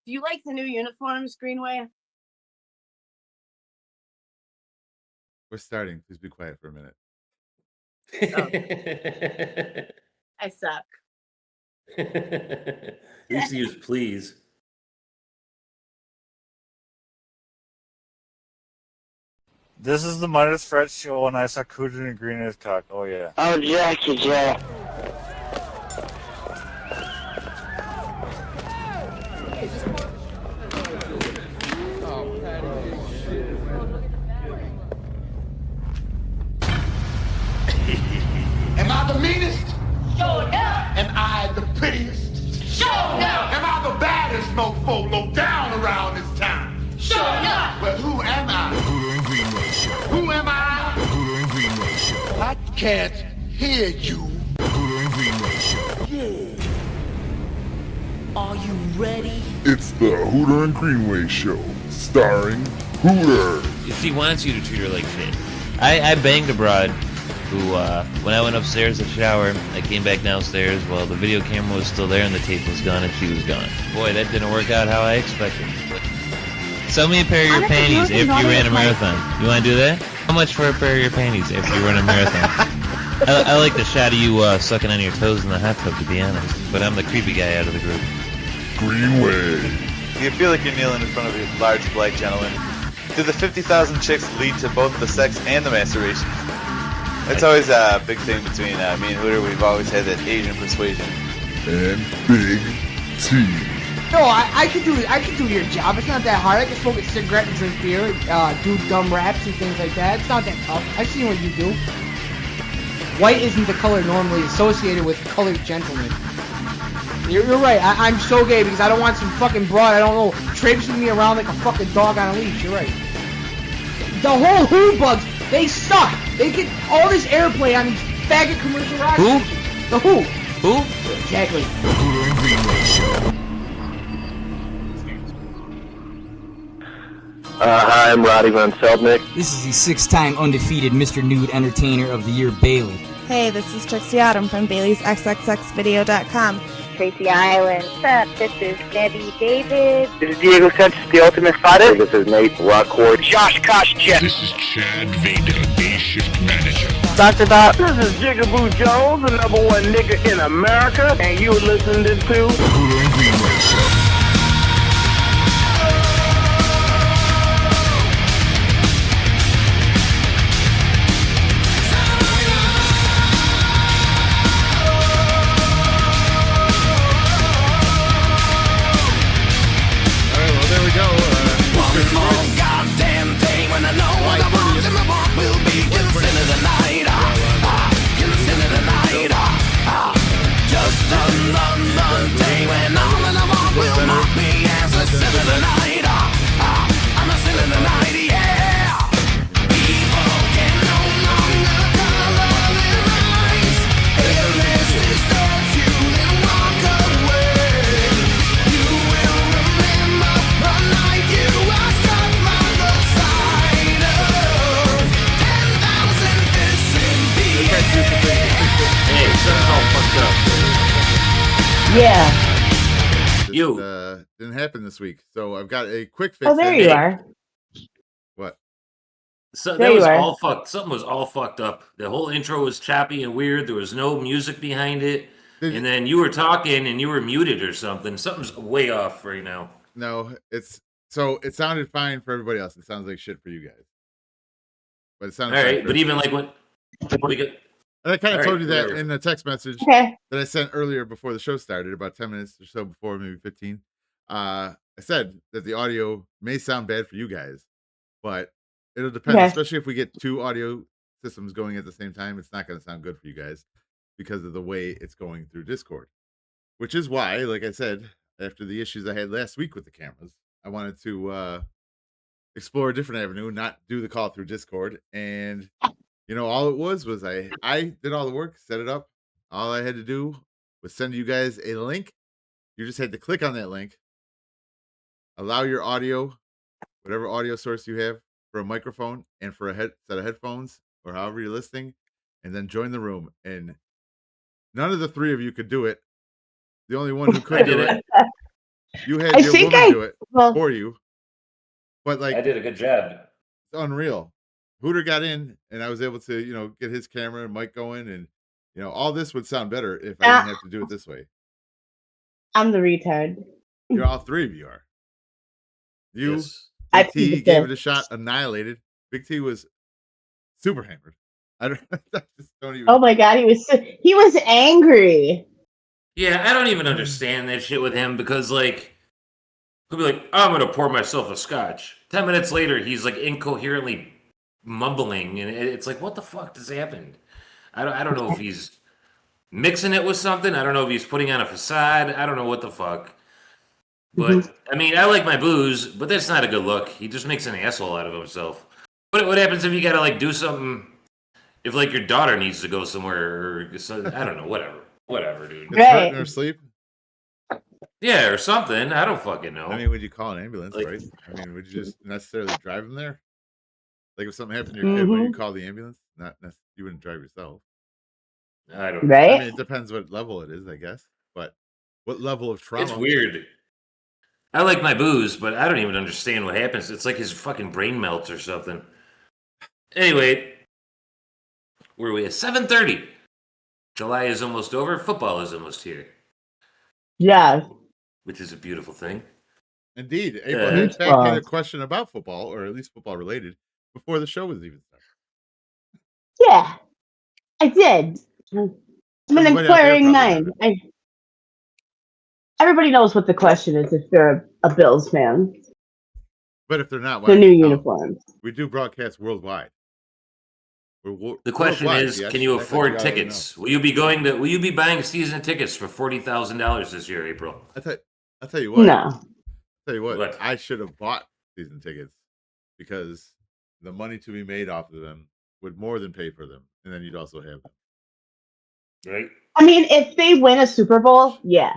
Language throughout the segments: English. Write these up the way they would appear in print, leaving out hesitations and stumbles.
Do you like the new uniforms, Greenway? We're starting. Please be quiet for a minute. Oh. I suck. At least use please. This is the Midas Fred show, and I saw Cooter and Green as cock. Oh, yeah. Oh, Jackie, Jack. Am I the meanest? Sure enough. Am I the prettiest? Sure enough. Am I the baddest mofo low down around this town? Sure enough. Well, who am I? The Hooter and Greenway Show. Who am I? The Hooter and Greenway Show. I can't hear you. The Hooter and Greenway Show. Yeah. Are you ready? It's the Hooter and Greenway Show, starring Hooter. She wants you to treat her like shit. I banged a broad who, when I went upstairs to shower, I came back downstairs while the video camera was still there and the tape was gone and she was gone. Boy, that didn't work out how I expected. Sell me a pair of your panties if you ran a marathon. You want to do that? How much for a pair of your panties if you run a marathon? I like the shot of you sucking on your toes in the hot tub, to be honest. But I'm the creepy guy out of the group. Greenway. Do you feel like you're kneeling in front of a large black gentleman? Do the 50,000 chicks lead to both the sex and the masturbation? It's always a big thing between me and Hooter. We've always had that Asian persuasion. And Big T. No, I can do your job. It's not that hard. I can smoke a cigarette and drink beer, do dumb raps and things like that. It's not that tough. I've seen what you do. White isn't the color normally associated with colored gentlemen. You're right. I'm so gay because I don't want some fucking broad, I don't know, traipsing me around like a fucking dog on a leash. You're right. The whole Who bugs, they suck. They get all this airplay on these faggot commercial rock stations. The Who. Who? Exactly. The Hooter and Greenway Show. Hi, I'm Roddy Von Feldnick. This is the six-time undefeated Mr. Nude Entertainer of the Year, Bailey. Hey, this is Trixie Autumn from Bailey'sXXXVideo.com. Tracy Island. What's up? This is Debbie David. This is Diego Sanchez, the Ultimate Fighter. This is Nate Rockford. Josh Koscheck. This is Chad Vader, day shift manager. Dr. Dot. This is Jigaboo Jones, the #1 nigga in America. And you're listening to The Hooter and Greenway Show. Yeah. This, didn't happen this week, so I've got a quick fix. Oh, there you are. What? So There that was you are. all fucked. Something was all fucked up. The whole intro was choppy and weird. There was no music behind it. And then you were talking and you were muted or something. Something's way off right now. No, it sounded fine for everybody else. It sounds like shit for you guys. But it sounded All fine right, for but even everybody. like we get. And I kind of All told right, you that whatever. in the text message Okay. that I sent earlier before the show started, about 10 minutes or so before, maybe 15. I said that the audio may sound bad for you guys, but it'll depend, Okay. especially if we get two audio systems going at the same time. It's not going to sound good for you guys because of the way it's going through Discord, which is why, like I said, after the issues I had last week with the cameras, I wanted to explore a different avenue, not do the call through Discord. And all it was I did all the work, set it up. All I had to do was send you guys a link. You just had to click on that link, allow your audio, whatever audio source you have, for a microphone and for a set of headphones or however you're listening, and then join the room. And none of the three of you could do it. The only one who could do it You had I your think woman I do it well, for you, but like I did a good job. it's unreal. Hooter got in, and I was able to, get his camera and mic going, and all this would sound better if I didn't have to do it this way. I'm the retard. All three of you are. You, Yes. I Big plead T the gave it fifth. a shot, annihilated. Big T was super hammered. I just don't even. Oh my god, he was angry. Yeah, I don't even understand that shit with him because like he'll be like, I'm gonna pour myself a scotch. 10 minutes later, he's like incoherently mumbling, and it's like, what the fuck just happened? I don't know if he's mixing it with something. I don't know if he's putting on a facade. I don't know what the fuck. But I mean, I like my booze, but that's not a good look. He just makes an asshole out of himself. What happens if you gotta like do something? If like your daughter needs to go somewhere, or I don't know, whatever, dude. It's hurting her sleep. Yeah, or something. I don't fucking know. I mean, would you call an ambulance, Like- right? I mean, would you just necessarily drive him there? Like if something happened to your kid, would you call the ambulance? You wouldn't drive yourself. I don't. Right? I mean, it depends what level it is, I guess. But what level of trauma? It's weird. I like my booze, but I don't even understand what happens. It's like his fucking brain melts or something. Anyway, where are we at? 7:30. July is almost over. Football is almost here, Yeah. which is a beautiful thing. Indeed, April Yeah. in fact had a question about football, or at least football related, before the show was even started. Yeah. I did. I'm an Everybody out there inquiring probably mind. Everybody knows what the question is if they're a Bills fan. But if they're not, The why new don't you tell 'em? uniforms. We do broadcast worldwide. The question worldwide, is, Yash. can you Act like afford already tickets? Will you be buying season tickets for $40,000 this year, April? I'll tell you what. No. I'll tell you what. What? I should have bought season tickets because the money to be made off of them would more than pay for them, and then you'd also have them. Right? I mean, if they win a Super Bowl, yeah.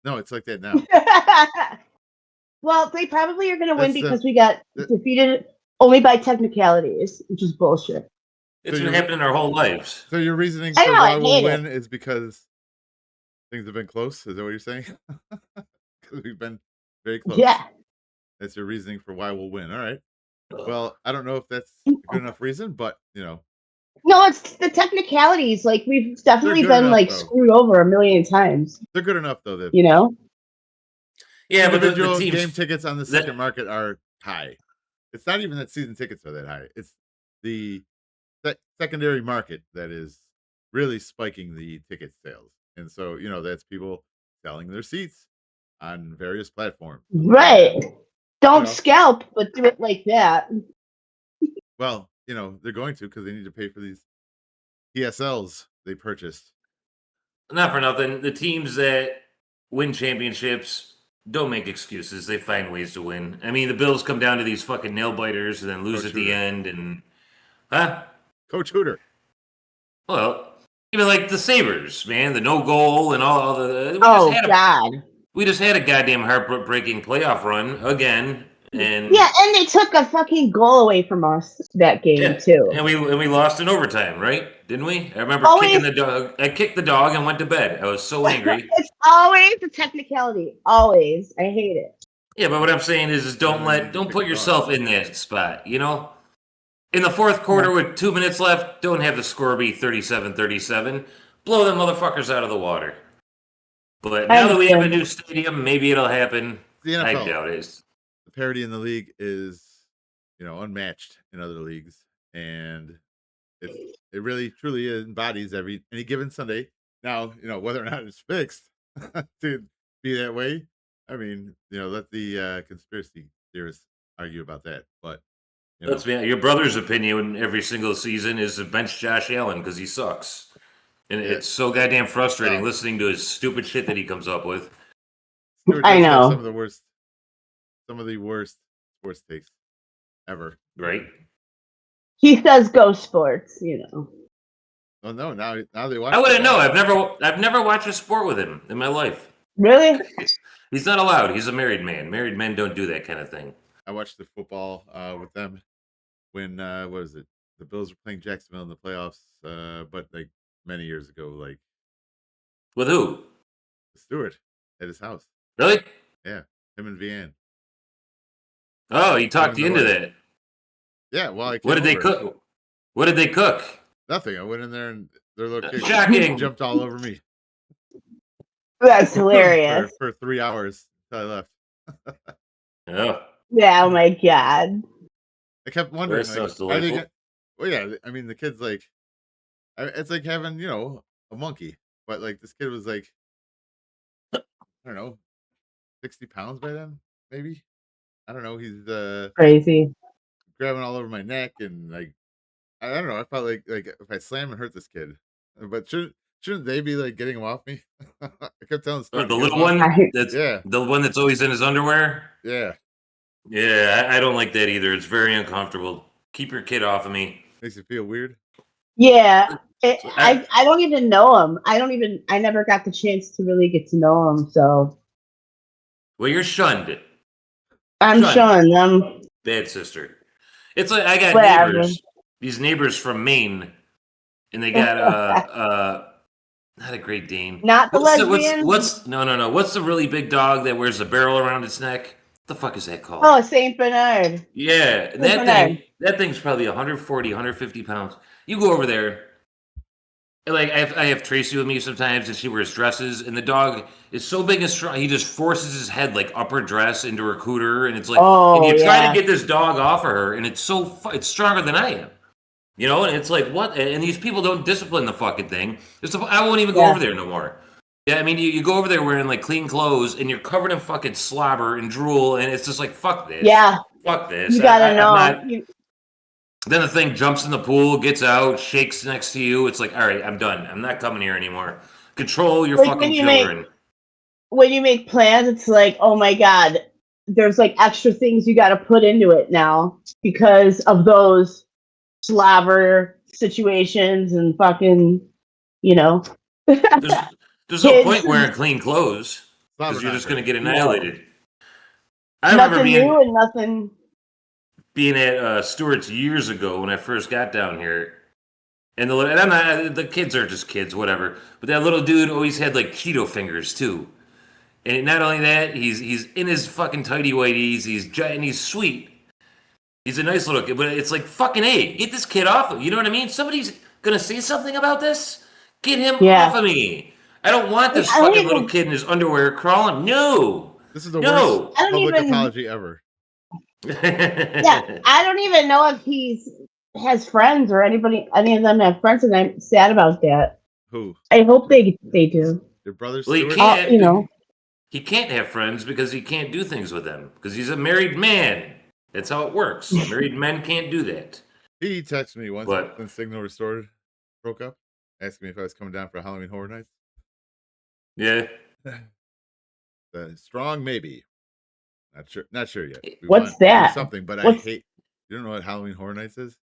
No, it's like that now. Well, they probably are going to win That's, because we got defeated only by technicalities, which is bullshit. It's been happening our whole lives. So your reasoning I for know, why I we'll hate win is because things have been close. Is that what you're saying? Because we've been very close. Yeah. That's your reasoning for why we'll win. All right. Well, I don't know if that's a good enough reason, but No, it's the technicalities. Like, we've definitely good been, enough, like, though. screwed over a million times. they're good enough though that You know? Yeah, but the individual teams game tickets on the second market are high. It's not even that season tickets are that high. It's the secondary market that is really spiking the ticket sales. And so, that's people selling their seats on various platforms. Right. Don't know. scalp, but do it like that. Well, they're going to because they need to pay for these PSLs they purchased. Not for nothing. The teams that win championships don't make excuses. They find ways to win. I mean, the Bills come down to these fucking nail biters and then lose at the end. And Coach Hooter. Well, even like the Sabres, man, the no goal and all the. God. We just had a goddamn heartbreaking playoff run again, and Yeah, and they took a fucking goal away from us that game too. And we lost in overtime, right? Didn't we? I remember Always. kicking the dog. I kicked the dog and went to bed. I was so angry. It's always a technicality. Always. I hate it. Yeah, but what I'm saying is don't put yourself in that spot, In the fourth quarter with 2 minutes left, don't have the score be 37-37. Blow them motherfuckers out of the water. But now that we have a new stadium, maybe it'll happen. The NFL. I doubt it. The parity in the league is, unmatched in other leagues, and it really truly embodies any given Sunday. Now, whether or not it's fixed to be that way, I mean, let the conspiracy theorists argue about that. But Let's be honest, your brother's opinion every single season is to bench Josh Allen because he sucks. And it's so goddamn frustrating listening to his stupid shit that he comes up with. Stewart I does have know. some of the worst sports takes ever. Right? He says go sports, Oh no! Now they watch. I wouldn't know. I've never watched a sport with him in my life. Really? He's not allowed. He's a married man. Married men don't do that kind of thing. I watched the football with them when what was it? The Bills were playing Jacksonville in the playoffs, but like many years ago, like With who? Stewart at his house. Really? Yeah, him and Vianne. Oh, he talked Him you and the into wife. that. Yeah, well, I came What did they over. cook? What did they cook? Nothing. I went in there and their little kid Shocking. jumped all over me That's hilarious. for 3 hours until I left. Oh, Yeah, oh my god. I kept wondering, that like, sounds are they delightful. gonna... Well, yeah, I mean, the kid's like, it's like having, a monkey, but like this kid was like, I don't know, 60 pounds by then, maybe. I don't know. He's Crazy. grabbing all over my neck and like, I don't know. I felt like if I slam and hurt this kid, but shouldn't they be like getting him off me? I kept telling Or Steve, the get him little off me. one? That's Yeah, the one that's always in his underwear? yeah. Yeah, I don't like that either. It's very uncomfortable. Keep your kid off of me. Makes you feel weird. Yeah. I don't even know him. I never got the chance to really get to know him, so Well, you're shunned. I'm shunned. I'm Bad sister. It's like I got whatever. neighbors. These neighbors from Maine, and they got not a Great Dane. Not the What's lesbian? no. What's the really big dog that wears a barrel around its neck? What the fuck is that called? Oh, Saint Bernard. Yeah, Saint that Bernard. thing's probably 140, 150 pounds. You go over there, and like I have Tracy with me sometimes, and she wears dresses, and the dog is so big and strong, he just forces his head like up her dress into her cooter, and it's like, and you try to get this dog off of her, and it's it's stronger than I am. And it's like, what? And these people don't discipline the fucking thing. I won't even go over there no more. Yeah, I mean, you go over there wearing like clean clothes, and you're covered in fucking slobber and drool, and it's just like, fuck this. Yeah. Fuck this. You gotta know. Then the thing jumps in the pool, gets out, shakes next to you. It's like, all right, I'm done. I'm not coming here anymore. Control your fucking children. When you make plans, it's like, oh my god, there's like extra things you got to put into it now because of those slobber situations and fucking, There's no point wearing clean clothes because you're just going to get annihilated. I remember new and nothing. Being at Stewart's years ago when I first got down here, and the kids are just kids, whatever. But that little dude always had like Cheeto fingers too. And not only that, he's in his fucking tighty whities. He's sweet. He's a nice little kid, but it's like fucking A. Get this kid off of. You know what I mean? Somebody's gonna say something about this. Get him off of me. I don't want this fucking little kid in his underwear crawling. No. This is the worst public apology ever. Yeah, I don't even know if has friends or any of them have friends, and I'm sad about that. Who? I hope they do. Your brother Well, Stuart? he can't have friends because he can't do things with them because he's a married man. That's how it works. Married men can't do that. He texted me once when Signal Restored broke up, asking me if I was coming down for Halloween Horror Nights. Yeah. Strong maybe. Not sure yet. What's that? Something, but I hate. You don't know what Halloween Horror Nights is?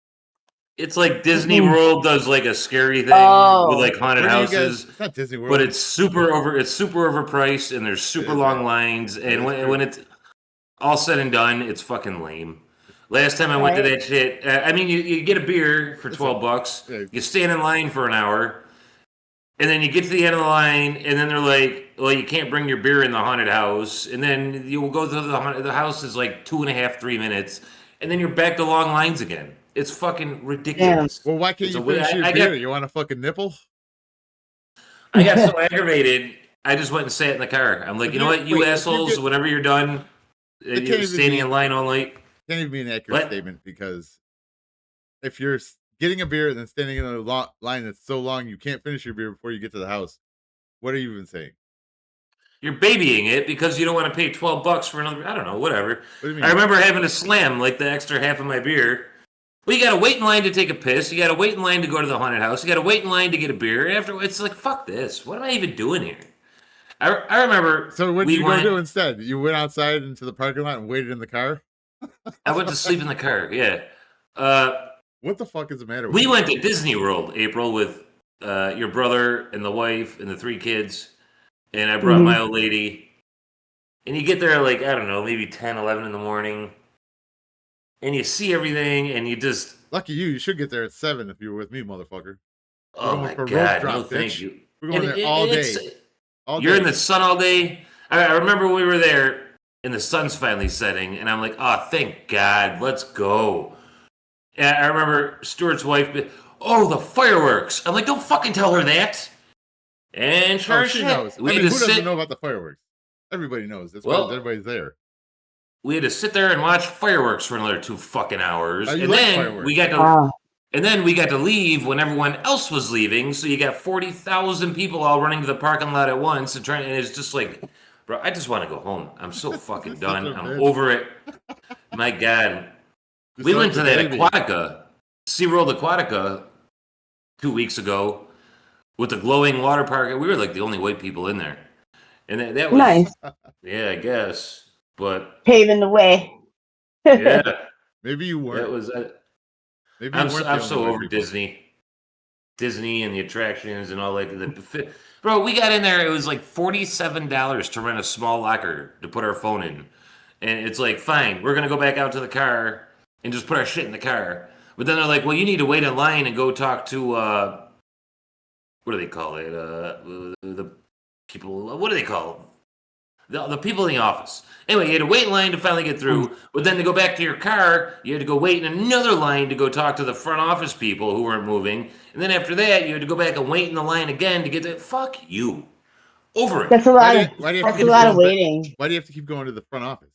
It's like Disney World does like a scary thing with like haunted houses. It's not Disney World, but it's super overpriced, and there's super long lines. And when it's all said and done, it's fucking lame. Last time I went to that shit, I mean, you get a beer for $12. You stand in line for an hour. And then you get to the end of the line, and then they're like, well, you can't bring your beer in the haunted house. And then you will go to the house is like 2.5, 3 minutes. And then you're back to long lines again. It's fucking ridiculous. Well, why can't you finish your beer? You want a fucking nipple? I got so aggravated, I just went and sat in the car. I'm like, you know what, you assholes, whenever you're done, you're standing in line all night. Can't even be an accurate statement because if you're getting a beer and then standing in a line that's so long you can't finish your beer before you get to the house, what are you even saying? You're babying it because you don't want to pay $12 for another. I don't know, whatever. What do you mean? I remember having to slam like the extra half of my beer. Well, you got to wait in line to take a piss. You got to wait in line to go to the haunted house. You got to wait in line to get a beer. After it's like, fuck this. What am I even doing here? I remember. So what did you go do instead? You went outside into the parking lot and waited in the car? I went to sleep in the car. Yeah. What the fuck is the matter with We went to Disney World, April, with your brother and the wife and the 3 kids. And I brought my old lady. And you get there like, I don't know, maybe 10, 11 in the morning. And you see everything, and you just... Lucky you. You should get there at 7 if you were with me, motherfucker. Oh, my God. No, thank you. We're going there all day. You're in the sun all day. I remember we were there and the sun's finally setting, and I'm like, oh, thank God, let's go. And I remember Stuart's wife, oh, the fireworks. I'm like, don't fucking tell her that. And sure as she shit, knows. we I had mean, to who doesn't sit. know about the fireworks? Everybody knows. That's Well, why everybody's there. We had to sit there and watch fireworks for another 2 fucking hours, You and like then fireworks. we got to. Wow. And then we got to leave when everyone else was leaving, so you got 40,000 people all running to the parking lot at once and trying. And it's just like, bro, I just want to go home. I'm so fucking done. I'm over it. My God, we went to that Aquatica, SeaWorld Aquatica, 2 weeks ago with the glowing water park. We were like the only white people in there, and that was Nice. Yeah, I guess, but Paving the way. yeah, maybe you weren't. That was. Maybe you weren't the I'm only so white over people. Disney and the attractions and all that. Bro, we got in there. It was like $47 to rent a small locker to put our phone in, and it's like, fine, we're gonna go back out to the car and just put our shit in the car. But then they're like, well, you need to wait in line and go talk to what do they call it? The people. What do they call the people in the office? Anyway, you had to wait in line to finally get through, but then to go back to your car, you had to go wait in another line to go talk to the front office people who weren't moving, and then after that, you had to go back and wait in the line again to get to. Fuck you, over it. That's a lot of. Why do you That's have a to lot of waiting. Why do you have to keep going to the front office?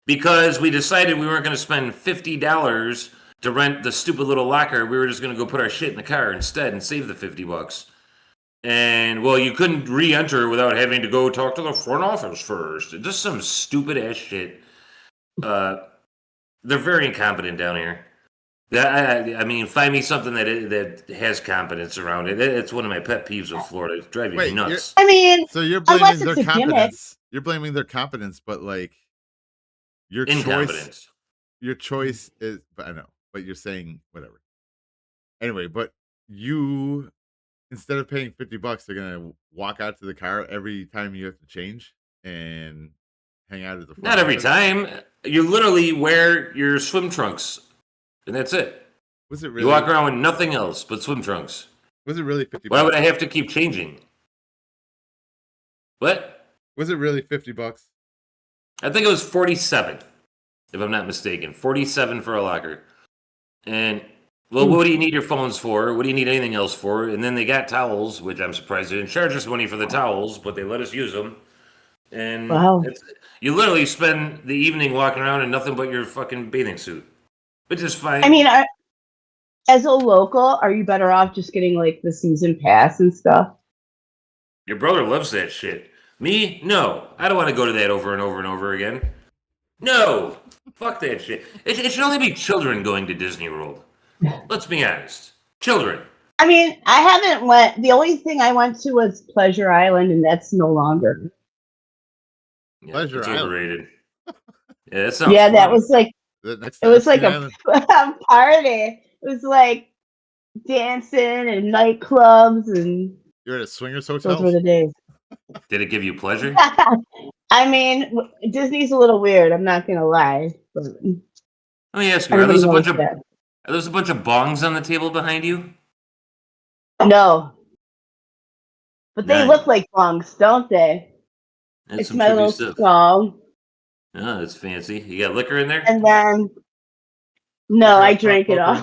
Because we decided we weren't going to spend $50 to rent the stupid little locker. We were just going to go put our shit in the car instead and save the $50. And well, you couldn't re-enter without having to go talk to the front office first. Just some stupid ass shit. They're very incompetent down here. I mean, find me something that has competence around it. It's one of my pet peeves with Florida. It's driving me nuts. I mean, So you're unless blaming their it's a gimmick. competence. You're blaming their competence, but like your Incompetence. Your choice is. But I know. But you're saying whatever. Anyway, but you. Instead of paying $50, they're gonna walk out to the car every time you have to change and hang out at the front. Not every time. You literally wear your swim trunks, and that's it. Was it really? You walk around with nothing else but swim trunks. Was it really $50? Why would I have to keep changing? What? Was it really $50? I think it was 47, if I'm not mistaken. 47 for a locker. And well, what do you need your phones for? What do you need anything else for? And then they got towels, which I'm surprised they didn't charge us money for the towels, but they let us use them. And wow. You literally spend the evening walking around in nothing but your fucking bathing suit, which is fine. I mean, as a local, are you better off just getting like the season pass and stuff? Your brother loves that shit. Me? No. I don't want to go to that over and over and over again. No. Fuck that shit. It should only be children going to Disney World. Let's be honest. Children. I mean, I haven't went. The only thing I went to was Pleasure Island, and that's no longer. Yeah, Pleasure it's Island. Overrated. Yeah, that sounds Yeah, that fun. was like it was like a party. It was like dancing and nightclubs, and You're at a swingers hotel. those were the days. Did it give you pleasure? I mean, Disney's a little weird. I'm not gonna lie. But Let me ask you: everybody knows Are that. those a bunch of bongs on the table behind you? No, but they Nice. look like bunks, don't they? That's It's some my trippy little stuff. skull, Oh, that's fancy. You got liquor in there? and then no, I drank it all.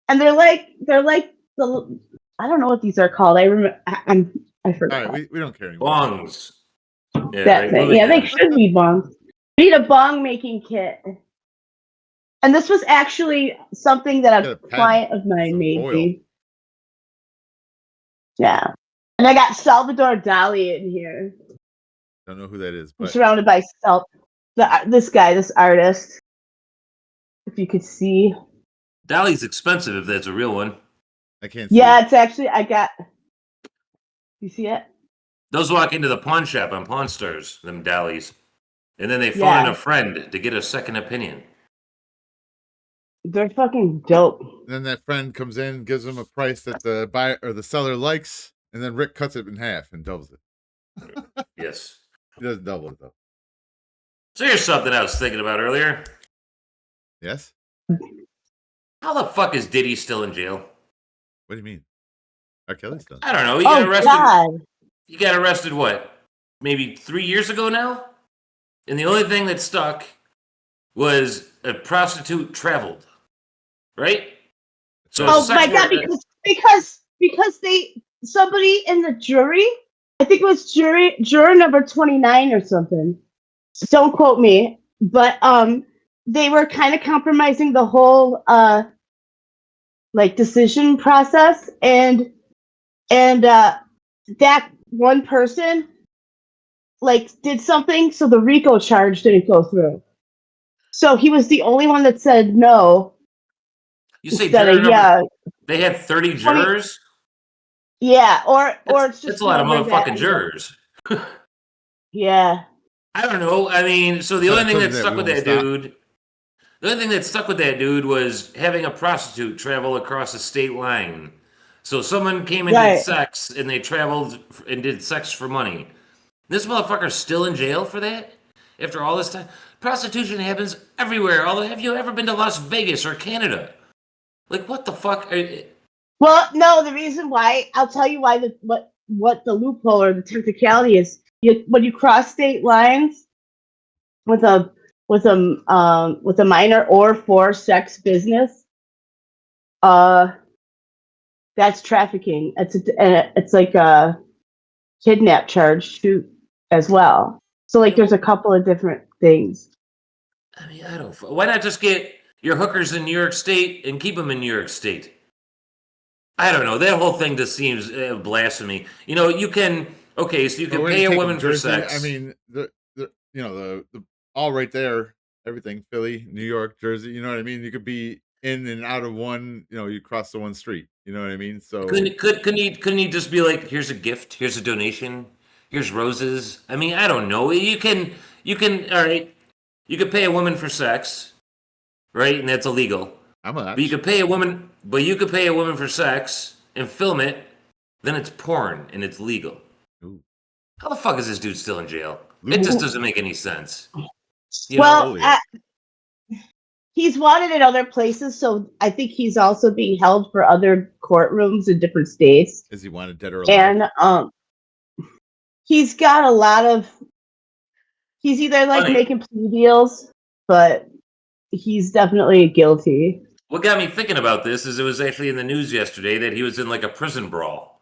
And they're like the I don't know what these are called. I remember I forgot. All right, we don't care anymore. Bongs. Yeah, That right, thing. moving Yeah, they on. should be bongs. We need a bong making kit. And this was actually something that a client of mine made me. Yeah. And I got Salvador Dali in here. Don't know who that is, I'm but surrounded by this artist. If you could see. Dolly's expensive if that's a real one. I can't see. Yeah, it's actually you see it? Those walk into the pawn shop on Pawn Stars, them Dollies. And then they phone in a friend to get a second opinion. They're fucking dope. Then that friend comes in, gives them a price that the buyer or the seller likes, and then Rick cuts it in half and doubles it. Yes. He doesn't double it though. So here's something I was thinking about earlier. Yes? How the fuck is Diddy still in jail? What do you mean? R. Kelly's done. I don't know. He got arrested. God. He got arrested, what, maybe 3 years ago now? And the only thing that stuck was a prostitute traveled, right? So Oh my god, because somebody in the jury, I think it was juror number 29 or something. Don't quote me, but they were kind of compromising the whole like decision process, and that one person like did something, so the RICO charge didn't go through. So he was the only one that said no. You say instead juror of, number, they had 30 jurors? Yeah, or it's just That's a lot of whoever that motherfucking ended up- jurors. Yeah. I don't know. I mean, so the Tell only thing them that that stuck we with won't that stop. dude, the only thing that stuck with that dude was having a prostitute travel across a state line. So someone came and did Right. sex, and they traveled and did sex for money. This motherfucker's still in jail for that after all this time. Prostitution happens everywhere. Although, have you ever been to Las Vegas or Canada? Like, what the fuck? Well, no, the reason why, I'll tell you why what the loophole or the technicality is. When you cross state lines with a minor or for sex business, that's trafficking. It's like a kidnap charge too as well. So like there's a couple of different things. I mean, I don't. Why not just get your hookers in New York State and keep them in New York State? I don't know. That whole thing just seems blasphemy. You know, you can so you can But when pay you a take woman for Jersey, sex. I mean, the all right there, everything, Philly, New York, Jersey. You know what I mean? You could be in and out of one. You know, you cross the one street. You know what I mean? So Couldn't he just be like, here's a gift, here's a donation, here's roses? I mean, I don't know. You can all right. You could pay a woman for sex, right? And that's illegal. But you could pay a woman for sex and film it, then it's porn and it's legal. Ooh. How the fuck is this dude still in jail? It just doesn't make any sense. He's wanted in other places, so I think he's also being held for other courtrooms in different states. Is he wanted dead or alive? And he's got a lot of. He's either like Funny. making plea deals, but he's definitely guilty. What got me thinking about this is it was actually in the news yesterday that he was in like a prison brawl.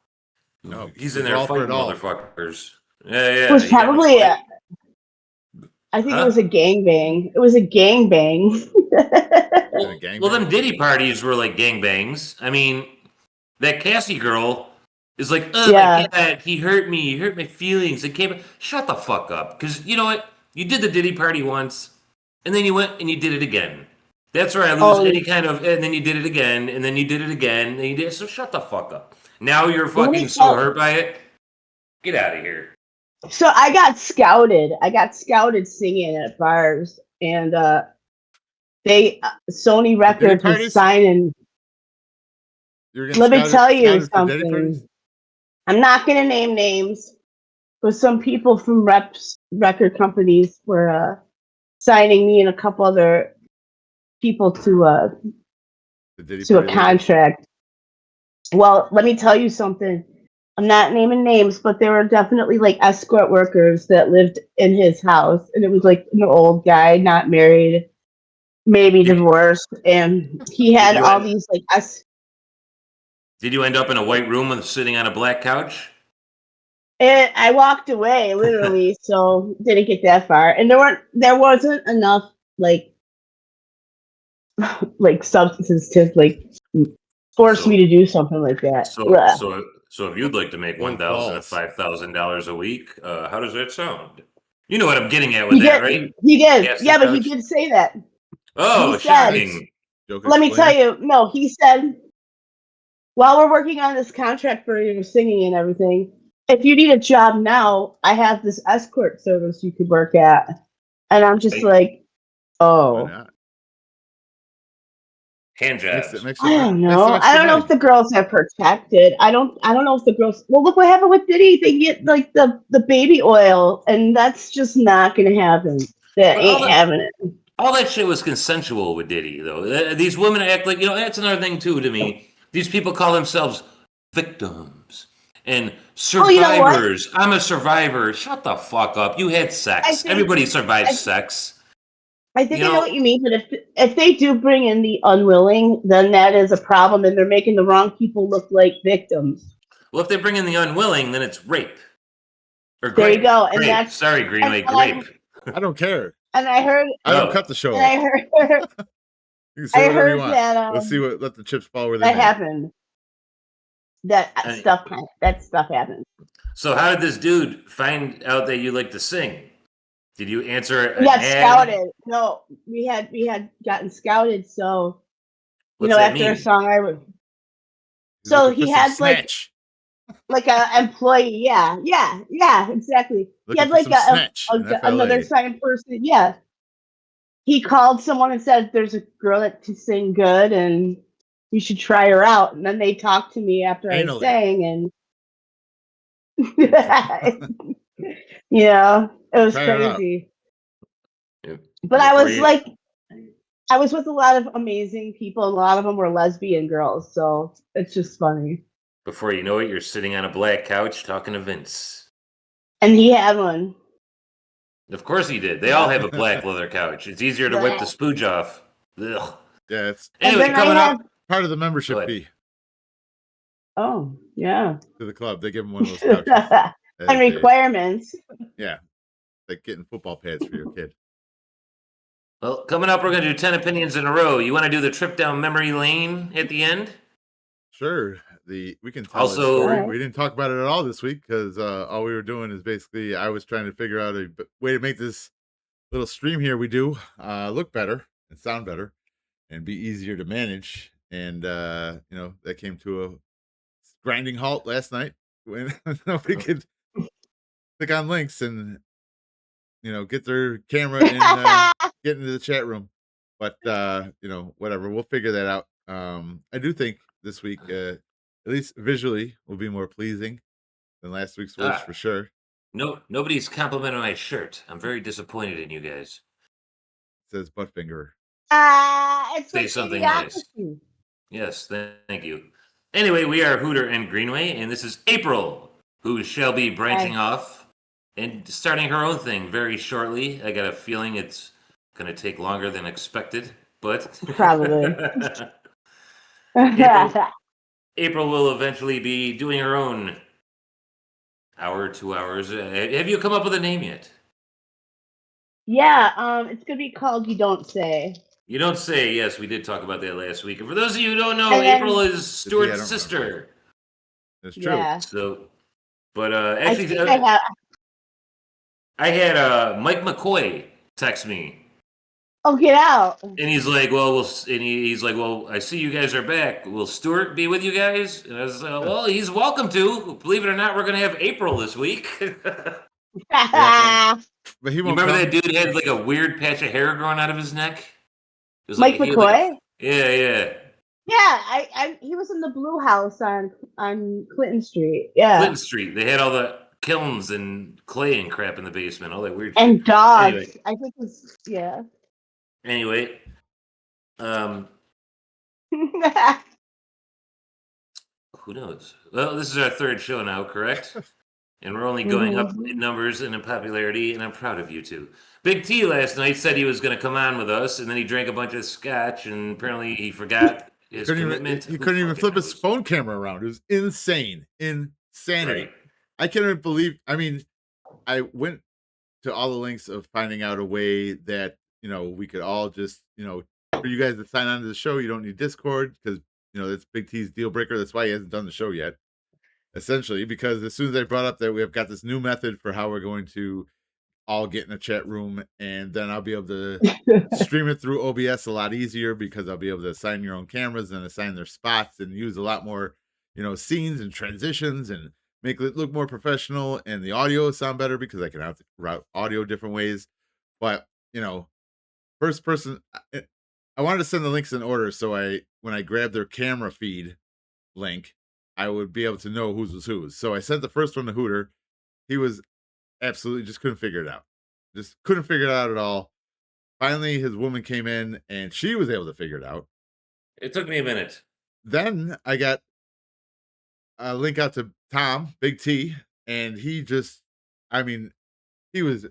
No, He's in there brawl for fighting it all. motherfuckers. Yeah. It was he got in a probably fight. I think Huh? it was a gangbang. It was a gangbang. Well, them Diddy parties were like gangbangs. I mean, that Cassie girl is like, oh Yeah. my god, he hurt me. He hurt my feelings. It came. Shut the fuck up. Because you know what? You did the Diddy party once, and then you went and you did it again. That's where I lose any kind of. And then you did it again, and then you did it again, and you did. So shut the fuck up. Now you're fucking so hurt by it. Get out of here. So I got scouted. Singing at bars, and Sony Records was parties? signing. Let me tell you something. I'm not going to name names, but some people from record companies were signing me and a couple other people to a contract. Well, let me tell you something. I'm not naming names, but there were definitely like escort workers that lived in his house, and it was like an old guy, not married, maybe divorced, and he had all these like Did you end up in a white room with sitting on a black couch? And I walked away literally, so didn't get that far. And there wasn't enough like substances to like force me to do something like that. So if you'd like to make $1,000 to $5,000 a week, how does that sound? You know what I'm getting at with that, right? He did, Yes, yeah, the but he couch. did say that. Oh, He said- shocking! Let me tell you, no, he said, while we're working on this contract for your singing and everything, if you need a job now, I have this escort service you could work at. And I'm just like, oh. Hand jobs. I don't know. I don't know if the girls are protected. I don't know if the girls. Well, look what happened with Diddy. They get like the baby oil, and that's just not going to happen. That ain't happening. All that shit was consensual with Diddy, though. These women act like, that's another thing too to me. These people call themselves victims, And Oh, you know what? survivors. I'm a survivor. Shut the fuck up. You had I sex. think Everybody survives I, sex. I think You I know know, what you mean, but if they do bring in the unwilling, then that is a problem, and they're making the wrong people look like victims. well, if they bring in the unwilling, then it's rape. Or There you grape. go, and Grape. that's Sorry, Greenway. Grape. I don't care. and I heard I don't Oh. cut the show and off. I heard You can say I whatever you heard want. that Let's see what. Let the chips fall where they that may. happened. That And- stuff happened. So how did this dude find out that you like to sing? Did you answer We an got ad? scouted. No, we had gotten scouted. So What's that after a mean? song, He's so looking he for some had snatch. like a employee. Yeah, exactly. He Looking had for like some snatch in another FLA. signed person. Yeah, he called someone and said, "There's a girl that can sing good, and you should try her out." And then they talked to me after I Anally. sang, and yeah, it was Try her out. crazy. Yeah. But I Before was you- like, I was with a lot of amazing people. A lot of them were lesbian girls, so it's just funny. Before you know it, you're sitting on a black couch talking to Vince. And he had one. Of course he did. They all have a black leather couch. It's easier to wipe the spooge off. Ugh. Yeah, it's Anyway, then I coming had- up. part of the membership Go ahead. fee Oh, yeah. to the club. They give them one of those couches. as And a- requirements. yeah, like getting football pads for your kid. Well, coming up, we're going to do 10 opinions in a row. You want to do the trip down memory lane at the end? Sure. We can tell Also- a story. Alright. We didn't talk about it at all this week because all we were doing is basically I was trying to figure out a way to make this little stream here we do look better and sound better and be easier to manage. And that came to a grinding halt last night when nobody could click on links and get their camera and get into the chat room. But whatever, we'll figure that out. I do think this week, at least visually, will be more pleasing than last week's was for sure. No, nobody's complimenting my shirt. I'm very disappointed in you guys. It says butt finger. It's Say like something nice. idiocracy. Yes, thank you. Anyway, we are Hooter and Greenway, and this is April, who shall be branching off and starting her own thing very shortly. I got a feeling it's going to take longer than expected, but Probably. April will eventually be doing her own hour, 2 hours. Have you come up with a name yet? Yeah, it's gonna be called You Don't Say. You don't say. Yes, we did talk about that last week. And for those of you who don't know, And then- April is I don't Stuart's remember. sister. That's true. Yeah. So, but I actually, think I have. I had Mike McCoy text me, Oh, get out. and he's like, "Well, he's like, well, I see you guys are back. Will Stuart be with you guys?" And I was like, "Well, he's welcome to. Believe it or not, we're gonna have April this week." Yeah, but he You won't remember come. that dude had like a weird patch of hair growing out of his neck? It was Mike he had McCoy? like yeah. Yeah, he was in the Blue House on Clinton Street. Yeah. Clinton Street. They had all the kilns and clay and crap in the basement, all that weird And shit. dogs. Anyway. I think it's yeah. Anyway, who knows? Well, this is our third show now, correct? And we're only going up in numbers and in popularity, and I'm proud of you two. Big T last night said he was going to come on with us, and then he drank a bunch of scotch, and apparently he forgot his commitment. He couldn't even flip his phone camera around. It was insane. Insanity. Right. I can't believe. I mean, I went to all the links of finding out a way that we could all just for you guys to sign on to the show. You don't need Discord because that's Big T's deal breaker. That's why he hasn't done the show yet. Essentially, because as soon as I brought up that we have got this new method for how we're going to all get in a chat room, and then I'll be able to stream it through OBS a lot easier because I'll be able to assign your own cameras and assign their spots and use a lot more, scenes and transitions and make it look more professional, and the audio sound better because I can have to route audio different ways. But first person, I wanted to send the links in order so when I grab their camera feed link, I would be able to know whose was whose. So I sent the first one to Hooter. He was absolutely just couldn't figure it out. Just couldn't figure it out at all. Finally, his woman came in and she was able to figure it out. It took me a minute. Then I got a link out to Tom, Big T, and he just, I mean, he was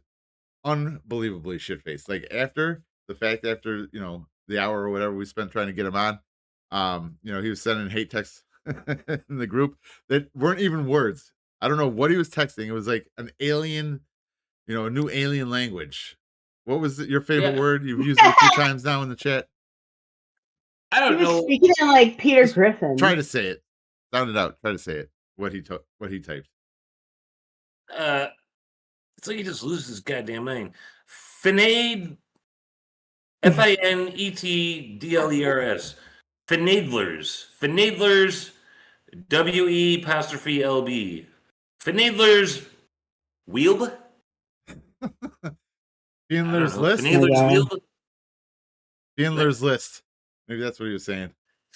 unbelievably shit faced. Like after the fact, after the hour or whatever we spent trying to get him on, he was sending hate texts in the group that weren't even words. I don't know what he was texting. It was like an alien, a new alien language. What was your favorite word? You've used it a few times now in the chat. I don't He was know. speaking in like Peter Griffin. Try to say it. Sound it out. Try to say it. What he typed. It's like he just loses his goddamn mind. Finade, Finetdlers. Finadlers, WE''LB. Finadlers, Weald? Fiendler's List? Finadlers, Weald? Fiendler's List. Maybe that's what he was saying.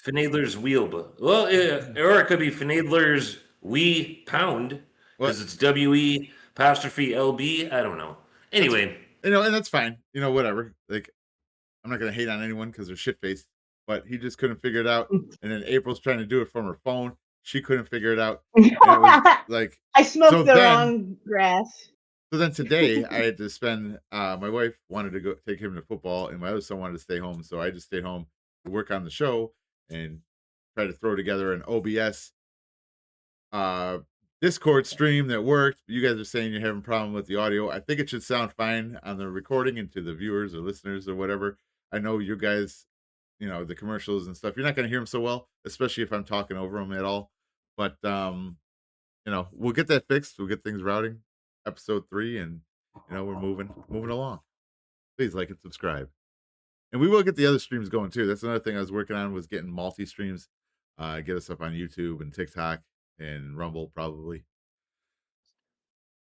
Finadler's Weald. Well, or it could be Finadler's Wee Pound, because it's WE''LB. I don't know. Anyway. And that's fine. Whatever. Like, I'm not going to hate on anyone because they're shit-faced, but he just couldn't figure it out. And then April's trying to do it from her phone. She couldn't figure it out. And it was like, I smoked the wrong grass. So then today I had to spend, my wife wanted to go take him to football and my other son wanted to stay home. So I just stayed home to work on the show and try to throw together an OBS Discord stream that worked. You guys are saying you're having a problem with the audio. I think it should sound fine on the recording and to the viewers or listeners or whatever. I know you guys, the commercials and stuff, you're not going to hear them so well, especially if I'm talking over them at all. But, we'll get that fixed. We'll get things routing. Episode 3, and, we're moving along. Please like and subscribe. And we will get the other streams going too. That's another thing I was working on, was getting multi-streams, get us up on YouTube and TikTok and Rumble probably.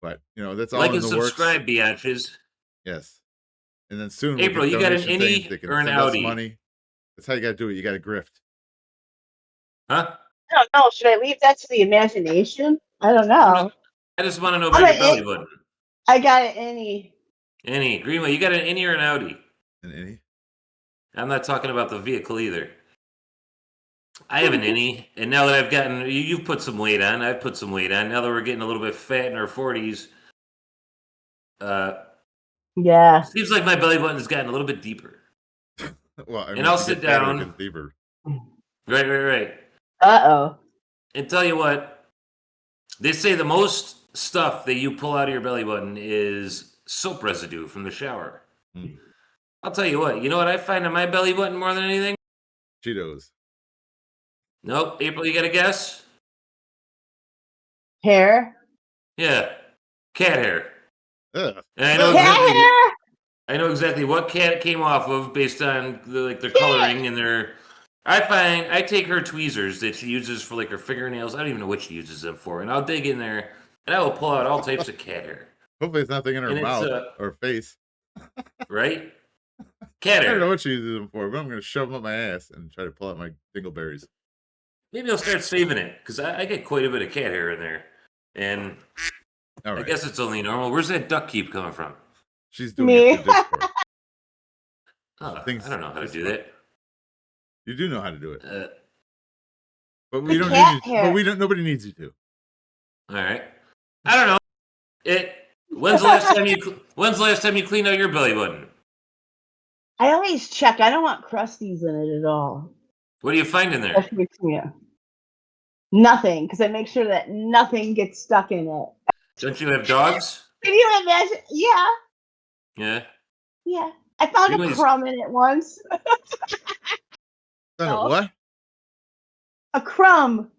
But that's all like in and the works. subscribe, biatches. Yes. And then soon April, we'll you got an innie or an outie? Money. That's how you got to do it. You got to grift. Huh? I don't know. Should I leave that to the imagination? I don't know. I just want to know about your belly button. I got an innie. Innie. Greenway, you got an innie or an outie? An innie? I'm not talking about the vehicle either. I have an innie, and now that I've gotten, you've put some weight on, I've put some weight on. Now that we're getting a little bit fat in our 40s, yeah, seems like my belly button has gotten a little bit deeper. Well, and I'll sit down. Deeper. Right. Uh-oh. And tell you what, they say the most stuff that you pull out of your belly button is soap residue from the shower. I'll tell you what I find on my belly button more than anything? Cheetos. Nope. April, you got a guess? Hair? Yeah. Cat hair. Ugh. And I know exactly what cat it came off of based on their coloring and their. I take her tweezers that she uses for her fingernails. I don't even know what she uses them for, and I'll dig in there and I will pull out all types of cat hair. Hopefully, it's nothing in her mouth or face. Right? Cat hair. I don't know what she uses them for, but I'm going to shove them up my ass and try to pull out my dingleberries. Maybe I'll start saving it because I get quite a bit of cat hair in there, and I guess it's only normal. Where's that duck keep coming from? She's doing it through Discord. I don't know how to do that. You do know how to do it, but we don't need you. But nobody needs you to. All right. I don't know. When's the last time you cleaned out your belly button? I always check. I don't want crusties in it at all. What do you find in there? Yeah. Nothing, because I make sure that nothing gets stuck in it. Don't you have dogs? Can you imagine? Yeah. Yeah. Yeah. I found a crumb in it once. What? A crumb.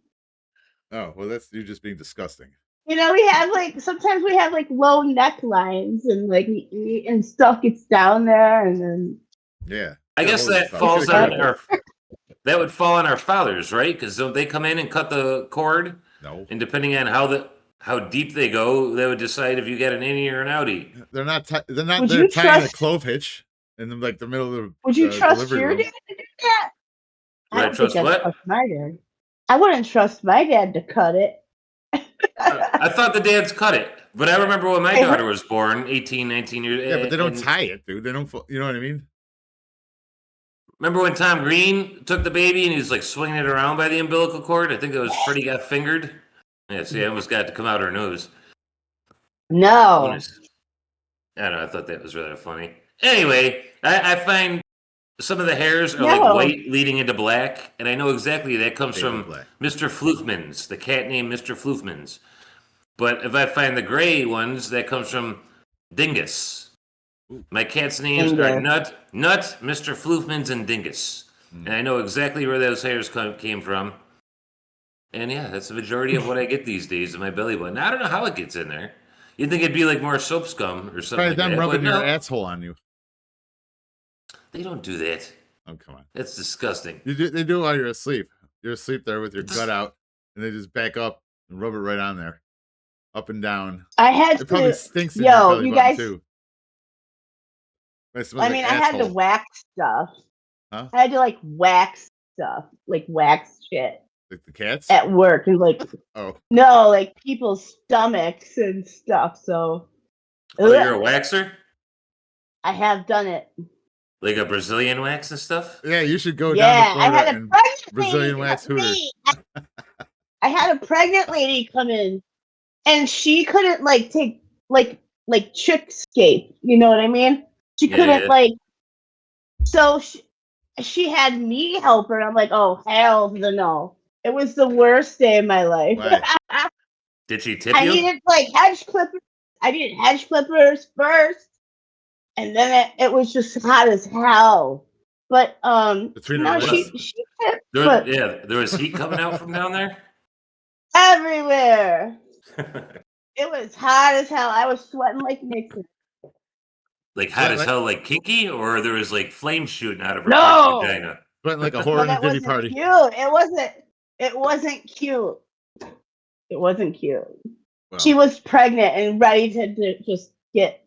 Oh, well, that's you just being disgusting. We have sometimes we have low necklines and we eat and stuff gets down there and then. Yeah. I guess that falls on our. That would fall on our fathers, right? Because don't they come in and cut the cord? No. And depending on how deep they go, they would decide if you get an innie or an outie. They're not. They're tying a clove hitch in the middle of the. Would you trust your dad to do that? Would I trust what? Trust my dad. I wouldn't trust my dad to cut it. I thought the dads cut it, but I remember when my daughter was born, 18, 19 years. Yeah, but they don't tie it, dude. They don't. You know what I mean? Remember when Tom Green took the baby and he was swinging it around by the umbilical cord? I think it was Freddie got fingered. Yeah, see, I almost got it to come out her nose. No. I don't know. I thought that was rather funny. Anyway, I find some of the hairs are No. like white leading into black, and I know exactly that comes Faded from black. Mr. Floofmans, the cat named Mr. Floofmans. But if I find the gray ones, that comes from Dingus. My cat's names are Dingus. Nut, Mr. Floofmans, and Dingus. And I know exactly where those hairs came from. And yeah, that's the majority of what I get these days in my belly button. I don't know how it gets in there. You'd think it'd be like more soap scum or something Probably like them that. rubbing But your no, asshole on you. they don't do that. Oh, come on. That's disgusting. They do it while you're asleep. You're asleep there with your gut out, and they just back up and rub it right on there, up and down. I had It probably to. stinks in your Yo, belly you button guys. too. It smells I like mean, I had to asshole. wax stuff. Huh? I had to like wax stuff, like wax shit Like the cats? at work, and like Oh, no, like people's stomachs and stuff. So Oh, you're a waxer? I have done it. Like a Brazilian wax and stuff? yeah. You should go Yeah, down to I Florida had a and pregnant Brazilian lady. wax hooter. Wait, I had a pregnant lady come in, and she couldn't like take like chickscape. You know what I mean? She couldn't Yeah. like. So she had me help her. I'm like, oh hell no! It was the worst day of my life. Why? Did she tip I you? needed like hedge clippers. I needed hedge clippers first, and then it was just hot as hell. But Between her no, legs? she tipped, There, but yeah, there was heat coming out from down there? everywhere. It was hot as hell. I was sweating like Nixon. Like hot as Like- hell, like kinky, or there was like flames shooting out of her No! vagina? Went like a No, horror that ditty wasn't party. cute. It wasn't cute. It wasn't cute. Well, She was pregnant and ready to just get.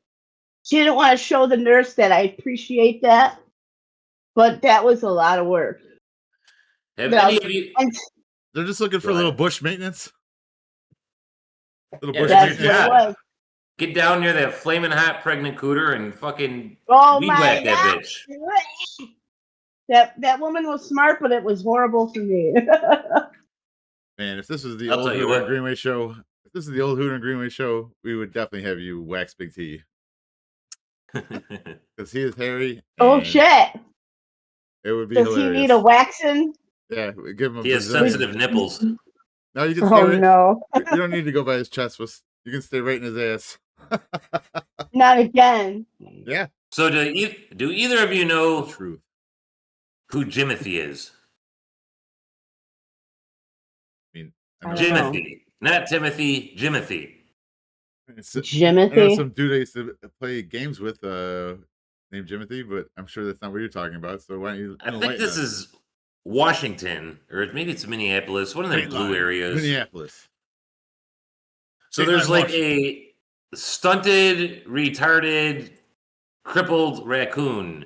She didn't want to show the nurse that I appreciate that, but that was a lot of work. Have No, any of you? and they're just looking for Go a little ahead. bush maintenance. Little Yeah, bush that's that's maintenance. what it was. Get down near that flaming hot pregnant cooter and fucking Oh weed my whack that god! bitch. That woman was smart, but it was horrible for me. Man, if this was the I'll old tell you Hooter and what. Greenway show, if this is the old Hooter and Greenway show, we would definitely have you wax Big T because he is hairy. Oh and shit! It would be Does hilarious. he need a waxing? Yeah, we give him a He has Brazilian. sensitive nipples. No, you can stay Oh right. no! You don't need to go by his chest. You can stay right in his ass. Not again. Yeah, So do either of you know truth. who Jimothy is? I mean, I don't know. Jimothy, not Timothy. Jimothy. I know some Jimothy. dude I used to play games with named Jimothy, but I'm sure that's not what you're talking about. So why don't you? I think this is Washington, or maybe it's Minneapolis, one of them blue areas. Minneapolis. So State there's line, like a stunted, retarded, crippled raccoon.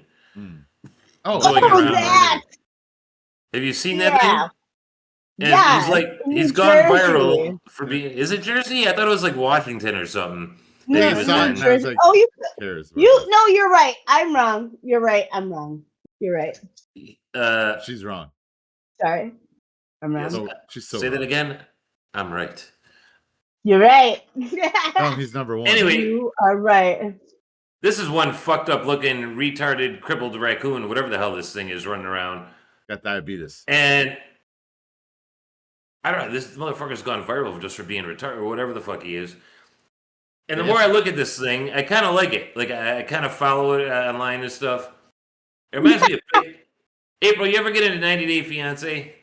Oh, going Oh, around. that! Have you seen that Yeah. thing? And Yeah. he's like in he's New gone Jersey. viral for being. Is it Jersey? I thought it was like Washington or something. No, That he Yeah, was New son, in. now it's Jersey. like- Oh, cares about you this? no, you're right. I'm wrong. You're right. I'm wrong. You're right. She's wrong. Sorry. I'm wrong. Yes. So she's so Say that wrong. again. I'm right. You're right. Tell him he's number one. Anyway, You are right. this is one fucked up looking, retarded, crippled raccoon, whatever the hell this thing is running around. Got diabetes. And I don't know, this motherfucker's gone viral just for being retarded or whatever the fuck he is. And the Yeah. more I look at this thing, I kind of like it. Like, I kind of follow it online and stuff. It reminds me of April. You ever get into 90 Day Fiance?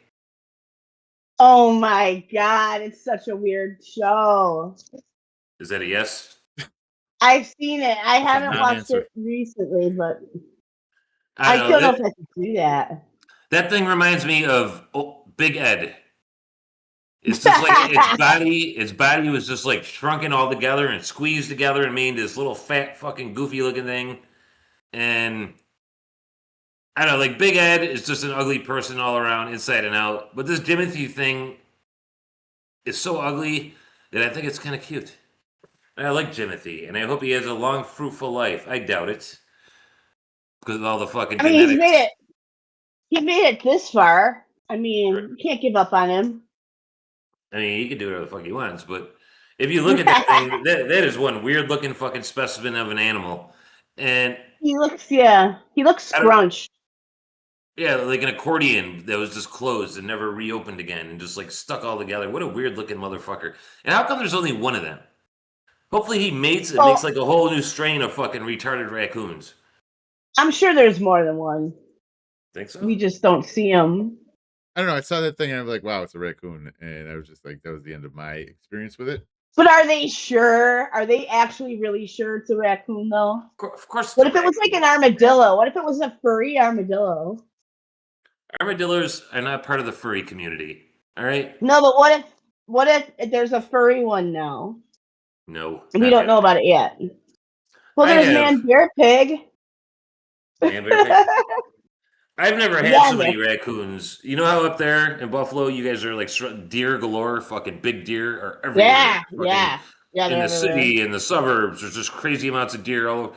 Oh my god, it's such a weird show. Is that a yes? I've seen it. I haven't watched non-answer. it recently, but I I don't don't know know. if I can do that. That thing reminds me of Big Ed. It's just like its body was just like shrunken all together and squeezed together and made this little fat fucking goofy looking thing. And I don't know, like Big Ed is just an ugly person all around, inside and out. But this Jimothy thing is so ugly that I think it's kind of cute. And I like Jimothy, and I hope he has a long, fruitful life. I doubt it. Because of all the fucking I mean, genetics. he made it this far. I mean, you can't give up on him. I mean, he can do whatever the fuck he wants, but if you look at that thing, that is one weird looking fucking specimen of an animal. And he looks scrunched. yeah, like an accordion that was just closed and never reopened again and just like stuck all together. What a weird looking motherfucker. And how come there's only one of them? Hopefully he makes like a whole new strain of fucking retarded raccoons. I'm sure there's more than one. Think so? We just don't see them. I don't know. I saw that thing and I was like, wow, it's a raccoon. And I was just like, that was the end of my experience with it. But are they sure? Are they actually really sure it's a raccoon, though? Of course. What if it was like an armadillo? What if it was a furry armadillo? Armadillos are not part of the furry community. All right? No, but what if there's a furry one now? No. And we don't know about it yet. Well, there's Man Bear Pig. Man Bear Pig. I've never had so many raccoons. You know how up there in Buffalo, you guys are like deer galore, fucking big deer are everywhere. Yeah. In the city, in the suburbs, there's just crazy amounts of deer all over.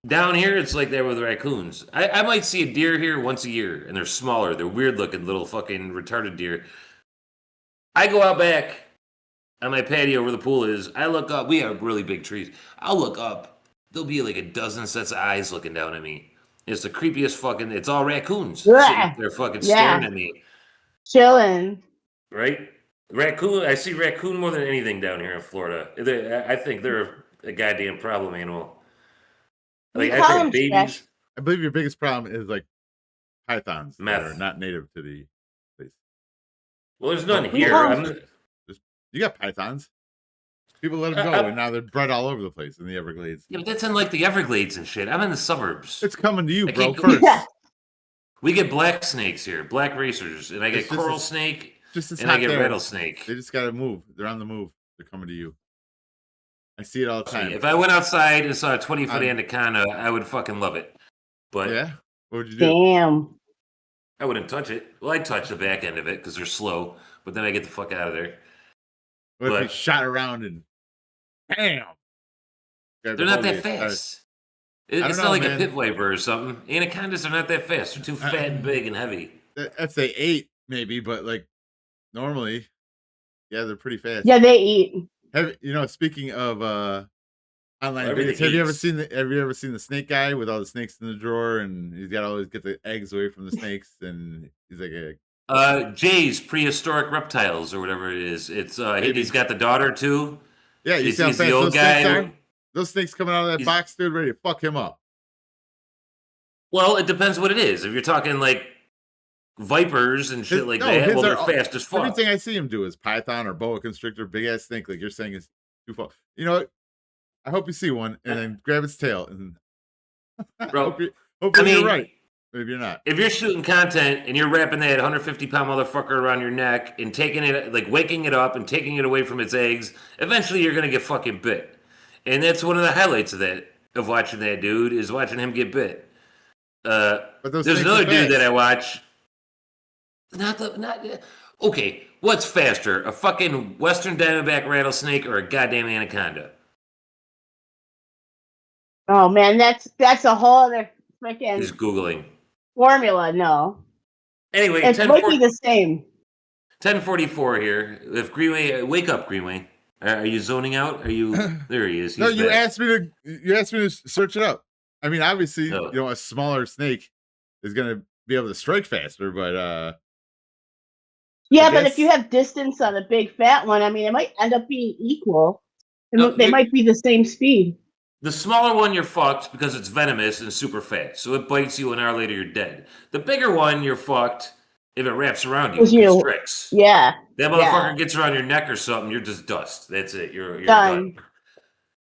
Down here, it's like that with raccoons. I might see a deer here once a year, and they're smaller. They're weird-looking little fucking retarded deer. I go out back on my patio where the pool is. I look up. We have really big trees. I'll look up. There'll be like a dozen sets of eyes looking down at me. It's the creepiest fucking. It's all raccoons. They're fucking staring at me, chilling. Right? Raccoon. I see raccoon more than anything down here in Florida. I think they're a goddamn problem animal. Like I think babies. I believe your biggest problem is like pythons that are not native to the place. Well, there's none here. You got pythons. People let them go, and now they're bred all over the place in the Everglades. Yeah, but that's in like the Everglades and shit. I'm in the suburbs. It's coming to you, bro. First, we get black snakes here, black racers, and I get coral snake, and I get rattlesnake. They just gotta move. They're on the move. They're coming to you. I see it all the time. If I went outside and saw a 20-foot anaconda, I would fucking love it. But yeah, what would you do? Damn. I wouldn't touch it. Well, I'd touch the back end of it because they're slow, but then I get the fuck out of there. What if we shot around and bam? They're not that fast. It's not like a pit viper or something. Anacondas are not that fast. They're too fat and big and heavy. If they ate, maybe, but like normally, yeah, they're pretty fast. Yeah, they eat. Speaking of online videos, have you ever seen the snake guy with all the snakes in the drawer, and he's got always get the eggs away from the snakes, and he's like Jay's prehistoric reptiles or whatever it is. It's he's got the daughter too. Yeah, you see how fast the old those guy. Snakes are? Those snakes coming out of that box, dude, ready to fuck him up. Well, it depends what it is. If you're talking like vipers and shit that, well, they're fast as fuck. Everything I see him do is python or boa constrictor, big ass snake, like you're saying is too far. You know what? I hope you see one and then grab its tail and bro. hopefully you're right. Maybe you're not. If you're shooting content and you're wrapping that 150-pound motherfucker around your neck and taking it, like waking it up and taking it away from its eggs, eventually you're gonna get fucking bit. And that's one of the highlights of watching that dude is watching him get bit. There's another dude that I watch. Okay, what's faster, a fucking Western Diamondback rattlesnake or a goddamn anaconda? Oh man, that's a whole other freaking. He's googling formula. No. Anyway, it might be the same. 10:44 here. If Greenway, wake up, Greenway. Are you zoning out? Are you? There he is. No, you asked me to search it up. I mean, obviously, a smaller snake is going to be able to strike faster, but yeah, but if you have distance on a big fat one, I mean, it might end up being equal. They might be the same speed. The smaller one, you're fucked because it's venomous and super fast, so it bites you. An hour later, you're dead. The bigger one, you're fucked if it wraps around you. It strikes. Yeah. That motherfucker gets around your neck or something. You're just dust. That's it. You're done.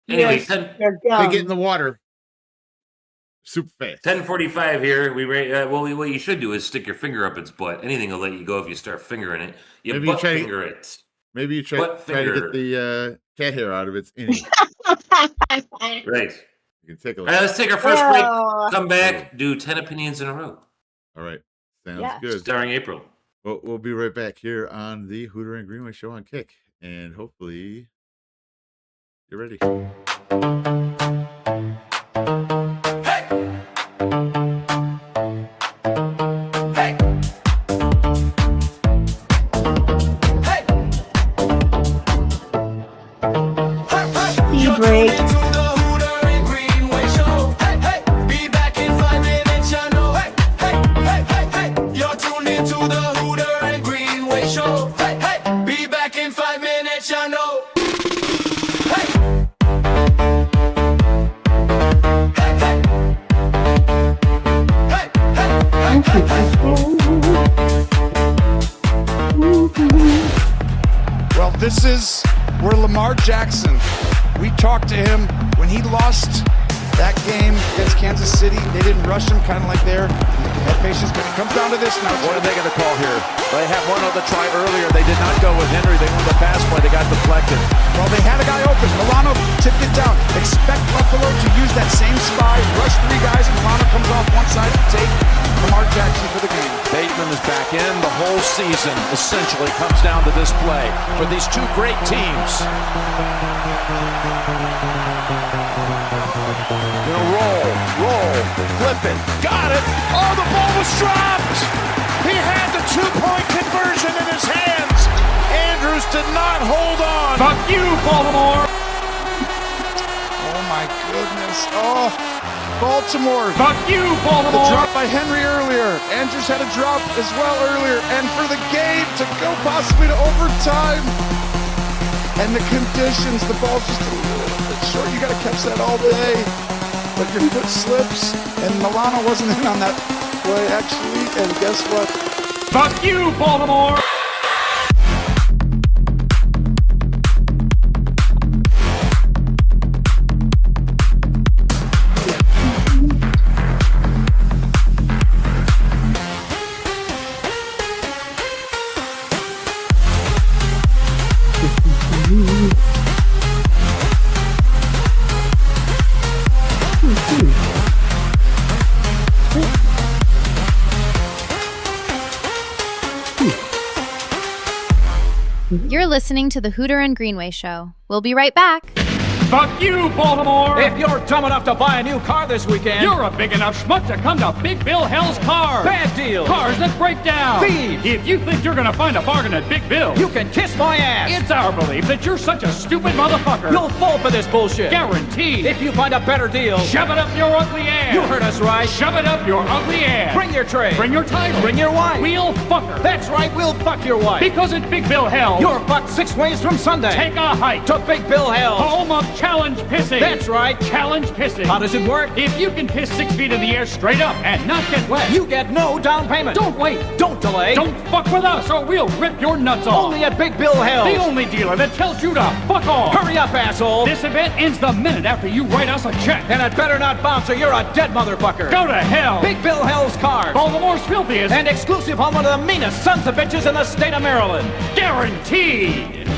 Anyway, they get in the water super fast. 10:45 here. What you should do is stick your finger up its butt. Anything will let you go if you start fingering it. Maybe butt finger it. Maybe you try to get the cat hair out of its innie. Right. You can take a look. All right, let's take our first break. Come back. Do 10 opinions in a row. All right. Sounds good. Starring April. Well, we'll be right back here on the Hooter and Greenway show on Kick. And hopefully you're ready. Lamar Jackson. We talked to him when he lost that game against Kansas City. They didn't rush him, kind of like there. Had patience, but it comes down to this now. What are they going to call here? They had one other try earlier. They did not go with Henry. They wanted the pass play. They got deflected. Well, they had a guy open. Milano tipped it down. Expect Buffalo to use that same spy, rush 3 guys. Milano comes off one side to take Lamar Jackson for the game. Bateman is back in. The whole season essentially comes down to this play for these two great teams. Roll, flip it, got it. Oh, the ball was dropped. He had the 2-point conversion in his hands. Andrews did not hold on. Fuck you, Baltimore! Oh my goodness. Oh, Baltimore. Fuck you, Baltimore! The drop by Henry earlier. Andrews had a drop as well earlier. And for the game to go possibly to overtime. And the conditions, the ball's just a little bit short. You got to catch that all day. But your foot slips, and Milano wasn't in on that play, actually, and guess what? Fuck you, Baltimore! You're listening to the Hooter and Greenway Show. We'll be right back. Fuck you, Baltimore! If you're dumb enough to buy a new car this weekend, You're a big enough schmuck to come to Big Bill Hell's Cars. Bad deal. Cars that break down. Thieves. If you think you're gonna find a bargain at Big Bill, you can kiss my ass. it's our belief that you're such a stupid motherfucker. You'll fall for this bullshit. Guaranteed. If you find a better deal, Shove it up your ugly ass. you heard us right. Shove it up your ugly ass. Bring your tray. Bring your title. Bring your wife. We'll fuck her. That's right, we'll fuck your wife. Because at Big Bill Hell, You're fucked 6 ways from Sunday. take a hike to Big Bill Hell. home of challenge pissing. That's right. Challenge pissing. How does it work? If you can piss 6 feet in the air straight up and not get wet, You get no down payment. don't wait. Don't delay. Don't fuck with us or we'll rip your nuts off. Only at Big Bill Hell. The only dealer that tells you to fuck off. Hurry up, asshole. This event ends the minute after you write us a check. And it better not bounce or you're a dead motherfucker. Go to hell. Big Bill Hell's Cars. Baltimore's filthiest. And exclusive on one of the meanest sons of bitches in the state of Maryland. Guaranteed.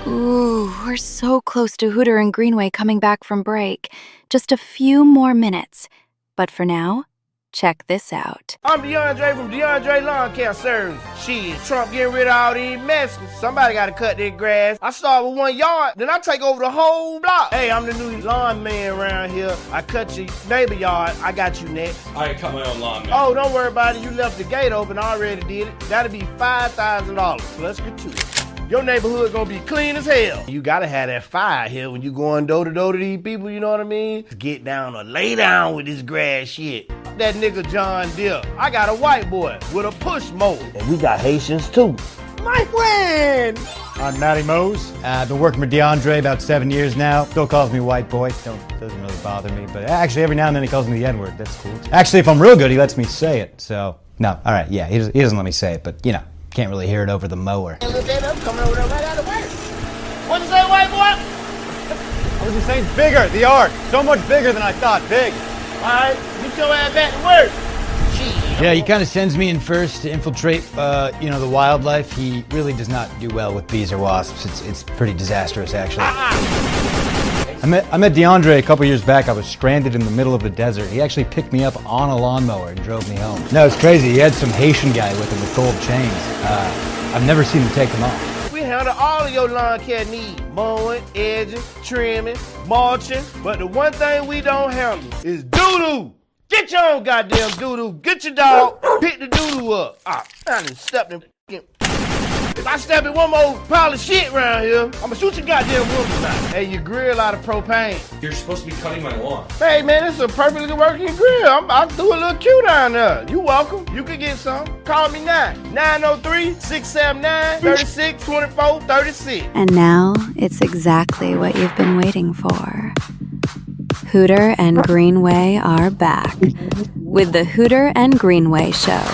Ooh, we're so close to Hooter and Greenway coming back from break. Just a few more minutes. But for now, check this out. I'm DeAndre from DeAndre Lawn Care Service. Shit, Trump getting rid of all these Mexicans. Somebody gotta cut their grass. I start with 1 yard, then I take over the whole block. Hey, I'm the new lawn man around here. I cut your neighbor yard. I got you next. I cut my own lawn, man. Oh, don't worry about it. You left the gate open. I already did it. That'll be $5,000. So let's get to it. Your neighborhood gonna be clean as hell. You gotta have that fire here when you going door to door to these people, you know what I mean? Get down or lay down with this grass shit. That nigga John Deere. I got a white boy with a push mower. And we got Haitians too. My friend! I'm Matty Mose. I've been working with DeAndre about 7 years now. Still calls me white boy. Doesn't really bother me, but actually every now and then he calls me the N-word. That's cool. Actually, if I'm real good, he lets me say it. So, no, all right, yeah, he doesn't let me say it, but, you know, can't really hear it over the mower. Look at them coming over there right out of work. What'd you say, white boy? I was just saying bigger, the arc. So much bigger than I thought, big. All right, get your ass back to work. Yeah, he kind of sends me in first to infiltrate, the wildlife. He really does not do well with bees or wasps. It's pretty disastrous, actually. I met DeAndre a couple years back. I was stranded in the middle of the desert. He actually picked me up on a lawnmower and drove me home. No, it's crazy. He had some Haitian guy with him with gold chains. I've never seen him take them off. We handle all of your lawn care needs. Mowing, edging, trimming, mulching. But the one thing we don't handle is doo-doo. Get your own goddamn doo-doo. Get your dog. Pick the doo-doo up. I done stepped in. If I step in one more pile of shit around here, I'ma shoot your goddamn wood tonight. Hey, your grill out of propane. You're supposed to be cutting my lawn. Hey man, this is a perfectly working grill. I threw a little Q down there. You welcome. You can get some. Call me now. 903-679-3624-36. And now it's exactly what you've been waiting for. Hooter and Greenway are back with the Hooter and Greenway Show.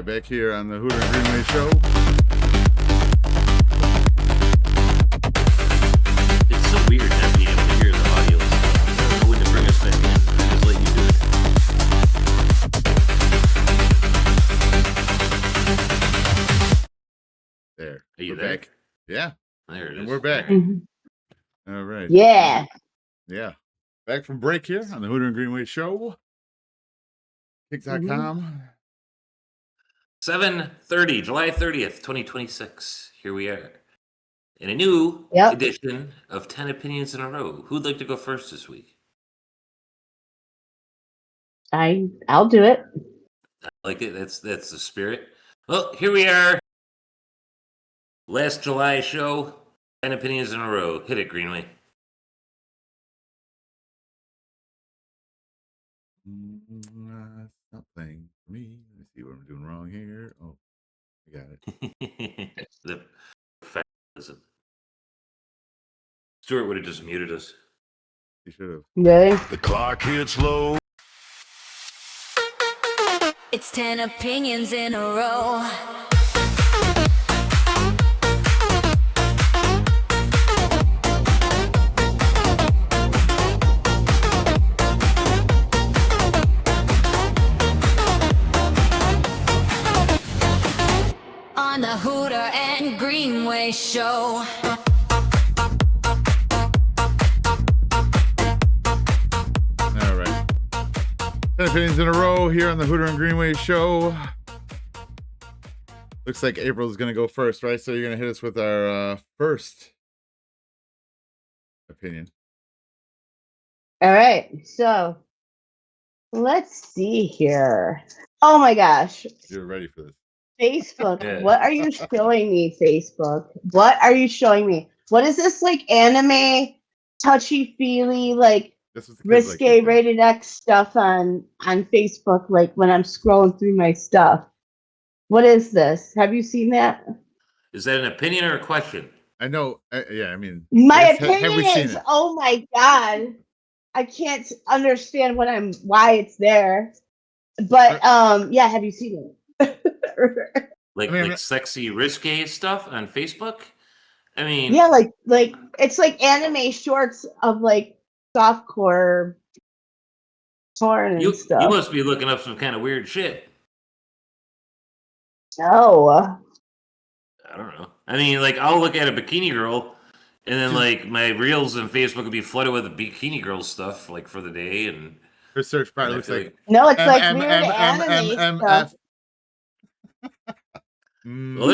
back here on the Hooter and Greenway Show. It's so weird not being able to hear the audio. I wouldn't bring us back in. I just let you do it. There. Are you We're there? back. Yeah. There it is. And we're back. Mhm. All right. Yeah. Yeah. Back from break here on the Hooter and Greenway Show. Kick.com. 7:30, July 30th, 2026. Here we are. In a new Yep. edition of 10 Opinions in a Row. Who'd like to go first this week? I'll do it. I like it. That's the spirit. Well, here we are. Last July show. 10 Opinions in a Row. Hit it, Greenway. It's not playing for me. Let me see what I'm doing wrong here. Oh, I got it. The professionalism. Stuart would have just muted us. You should have. Really? The clock hits low. It's 10 opinions in a row. On the Hooter and Greenway Show. All right. 10 opinions in a row here on the Hooter and Greenway Show. Looks like April's going to go first, right? So you're going to hit us with our first opinion. All right. So let's see here. Oh my gosh. You're ready for this. Facebook. Yeah. What are you showing me, Facebook? What are you showing me? What is this like anime, touchy feely, like This was the kids risque like rated X stuff on Facebook, like when I'm scrolling through my stuff? What is this? Have you seen that? Is that an opinion or a question? I know. Yeah, I mean, My yes, have opinion we seen is, it? oh my god, I can't understand why it's there. But yeah, have you seen it? Like I mean, like sexy risque stuff on Facebook? I mean, Yeah, like it's like anime shorts of like softcore porn and you stuff. must be looking up some kind of weird shit. No. I don't know. I mean, like I'll look at a bikini girl, and then like my reels on Facebook would be flooded with bikini girl stuff, like for the day. And Her search probably I looks feel like No, it's like weird anime stuff. well,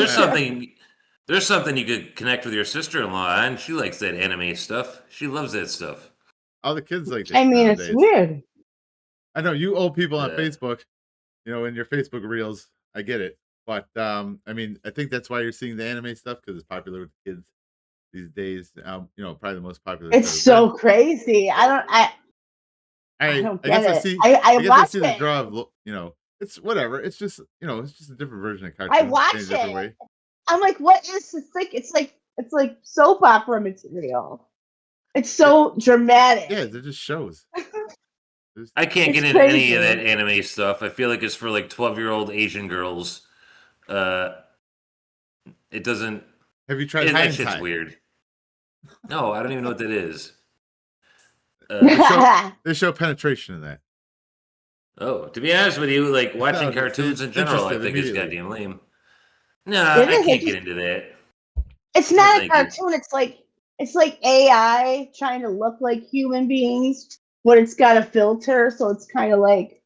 there's something you could connect with your sister-in-law on. She likes that anime stuff. She loves that stuff. All the kids like that. I mean, nowadays. it's weird. I know you old people on Yeah. Facebook, in your Facebook reels. I get it, but I mean, I think that's why you're seeing the anime stuff because it's popular with the kids these days. Probably the most popular. It's show. so crazy. I don't I get guess I it. see. I guess watch I see the it. draw of it's whatever. It's just it's just a different version of cartoon. I watch in a different it. way. I'm like, what is this? It's like soap opera material. It's so dramatic. Yeah, they're just shows. I can't It's get into any of crazy. that anime stuff. I feel like it's for like 12-year-old Asian girls. It doesn't. Have you tried that shit's hentai? weird. No, I don't even know what that is. They show penetration in that. Oh, to be honest with you, like watching No, cartoons in it's general, I interested think is immediately. goddamn lame. No, It I is can't get into that. It's not a thank you. cartoon. It's like AI trying to look like human beings, but it's got a filter, so it's kind of like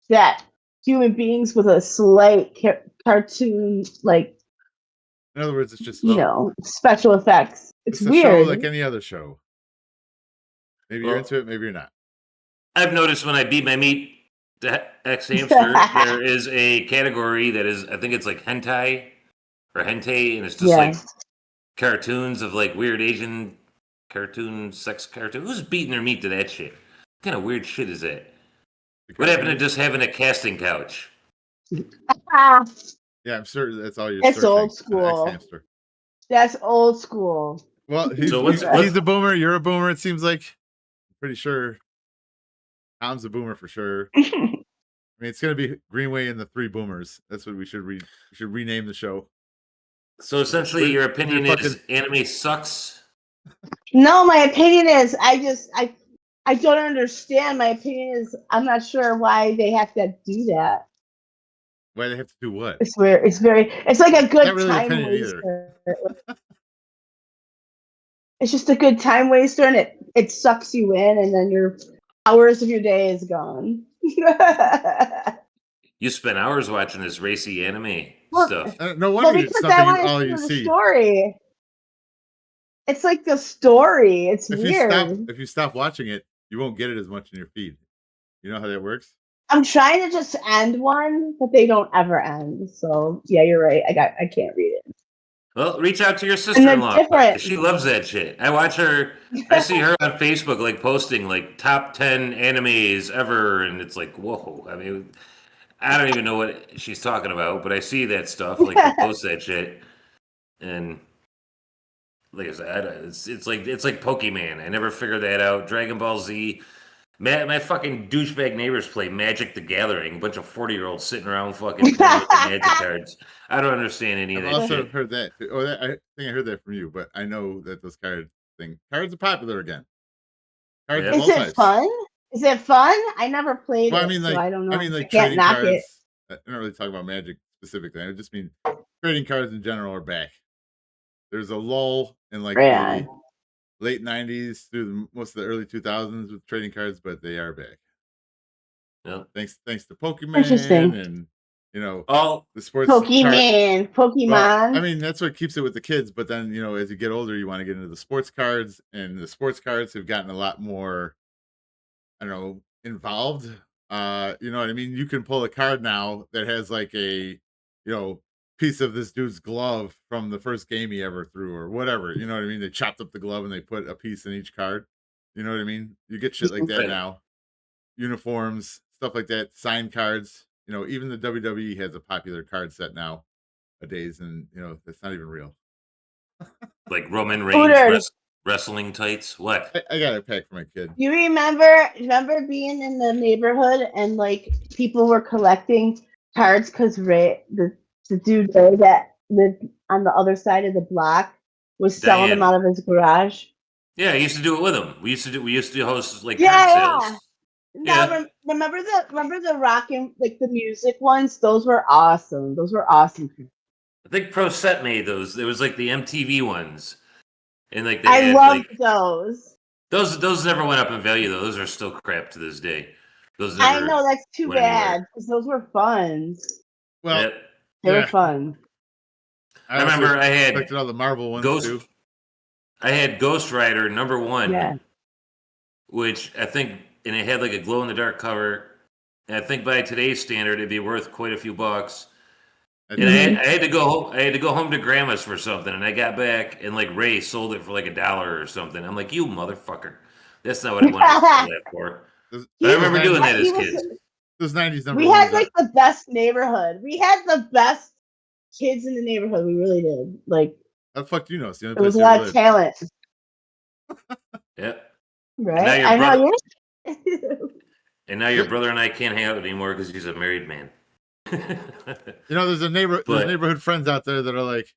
that human beings with a slight cartoon, like In other words, it's just special effects. It's a weird. show like any other show. Maybe you're Well, into it, maybe you're not. I've noticed when I beat my meat to X hamster, there is a category that is, I think it's like hentai or hente, and it's just like cartoons of like weird Asian sex cartoon. Who's beating their meat to that shit? What kind of weird shit is that? What happened to just having a casting couch? Ah, Yeah, I'm sure that's all you're That's searching. old An school. X-hamster. that's old school. Well, he's what's- he's a boomer. You're a boomer. It seems like. Pretty sure. Tom's a boomer for sure. I mean, it's gonna be Greenway and the Three Boomers. That's what we should rename the show. So essentially, your opinion fucking- is anime sucks. No, my opinion is I don't understand. My opinion is I'm not sure why they have to do that. Why they have to do what? It's weird. It's like a good Not really time opinion either. waster. It's just a good time waster, and it sucks you in, and then your hours of your day is gone. You spent hours watching this racy anime Well, stuff. No wonder it's because I something want all to you see the see. story. It's like the story. It's weird. If you stop watching it, you won't get it as much in your feed. You know how that works? I'm trying to just end one, but they don't ever end. So yeah, you're right. I can't read it. Well, reach out to your sister-in-law. different. She loves that shit. I watch her. I see her on Facebook, like posting like top 10 animes ever, and it's like, whoa. I mean, I don't even know what she's talking about, but I see that stuff. Like, she posts that shit, and like I said, it's like Pokemon. I never figured that out. Dragon Ball Z. My fucking douchebag neighbors play Magic the Gathering. A bunch of 40-year-olds sitting around fucking playing with their Magic cards. I don't understand any of I've that also shit. heard that. I think I heard that from you, but I know that those cards are popular again. Cards of Is all it types. fun? Is it fun? I never played Well, it, I mean, like, so I don't know. like I can't trading knock cards. it. I don't really talk about Magic specifically. I just mean trading cards in general are back. There's a lull in like Yeah. the late '90s through most of the early 2000s with trading cards, but they are back. Yeah. Thanks to Pokemon Interesting. and all the sports Pokemon. Well, I mean, that's what keeps it with the kids. But then as you get older, you want to get into the sports cards, and the sports cards have gotten a lot more, I don't know, involved. You know what I mean? You can pull a card now that has like a, piece of this dude's glove from the first game he ever threw or whatever. You know what I mean? They chopped up the glove and they put a piece in each card. You know what I mean? You get shit like that Right. now. Uniforms, stuff like that, signed cards. Even the WWE has a popular card set nowadays, and that's not even real. Like Roman Reigns Hooter. wrestling tights. What? I got a pack for my kid. You remember being in the neighborhood and like people were collecting cards because the dude Ray that lived on the other side of the block was selling them Diane. out of his garage. Yeah, I used to do it with him. We used to host like Yeah, card yeah. sales. Now, Yeah. remember the rockin' like the music ones? Those were awesome. Those were awesome. I think Pro Set made those. There was like the MTV ones, and like they I had loved like those. those never went up in value though. Those are still crap to this day. Those I never know that's too went anywhere. bad because those were fun. Well, Yep. They were fun. I remember I had collected all the Marvel ones too. I had Ghost Rider #1, Yeah. which I think, and it had like a glow in the dark cover. And I think by today's standard, it'd be worth quite a few bucks. And I had to go home to Grandma's for something, and I got back, and like Ray sold it for like $1 or something. I'm like, you motherfucker! That's not what I wanted to sell that for. But I remember doing that as kids. Those '90s We had like the best neighborhood. We had the best kids in the neighborhood. We really did. Like, how the fuck do you know? It's the only there was place a you lot of live. talent. Yep. Right? I know. And now your brother and I can't hang out anymore because he's a married man. There's there's neighborhood friends out there that are like,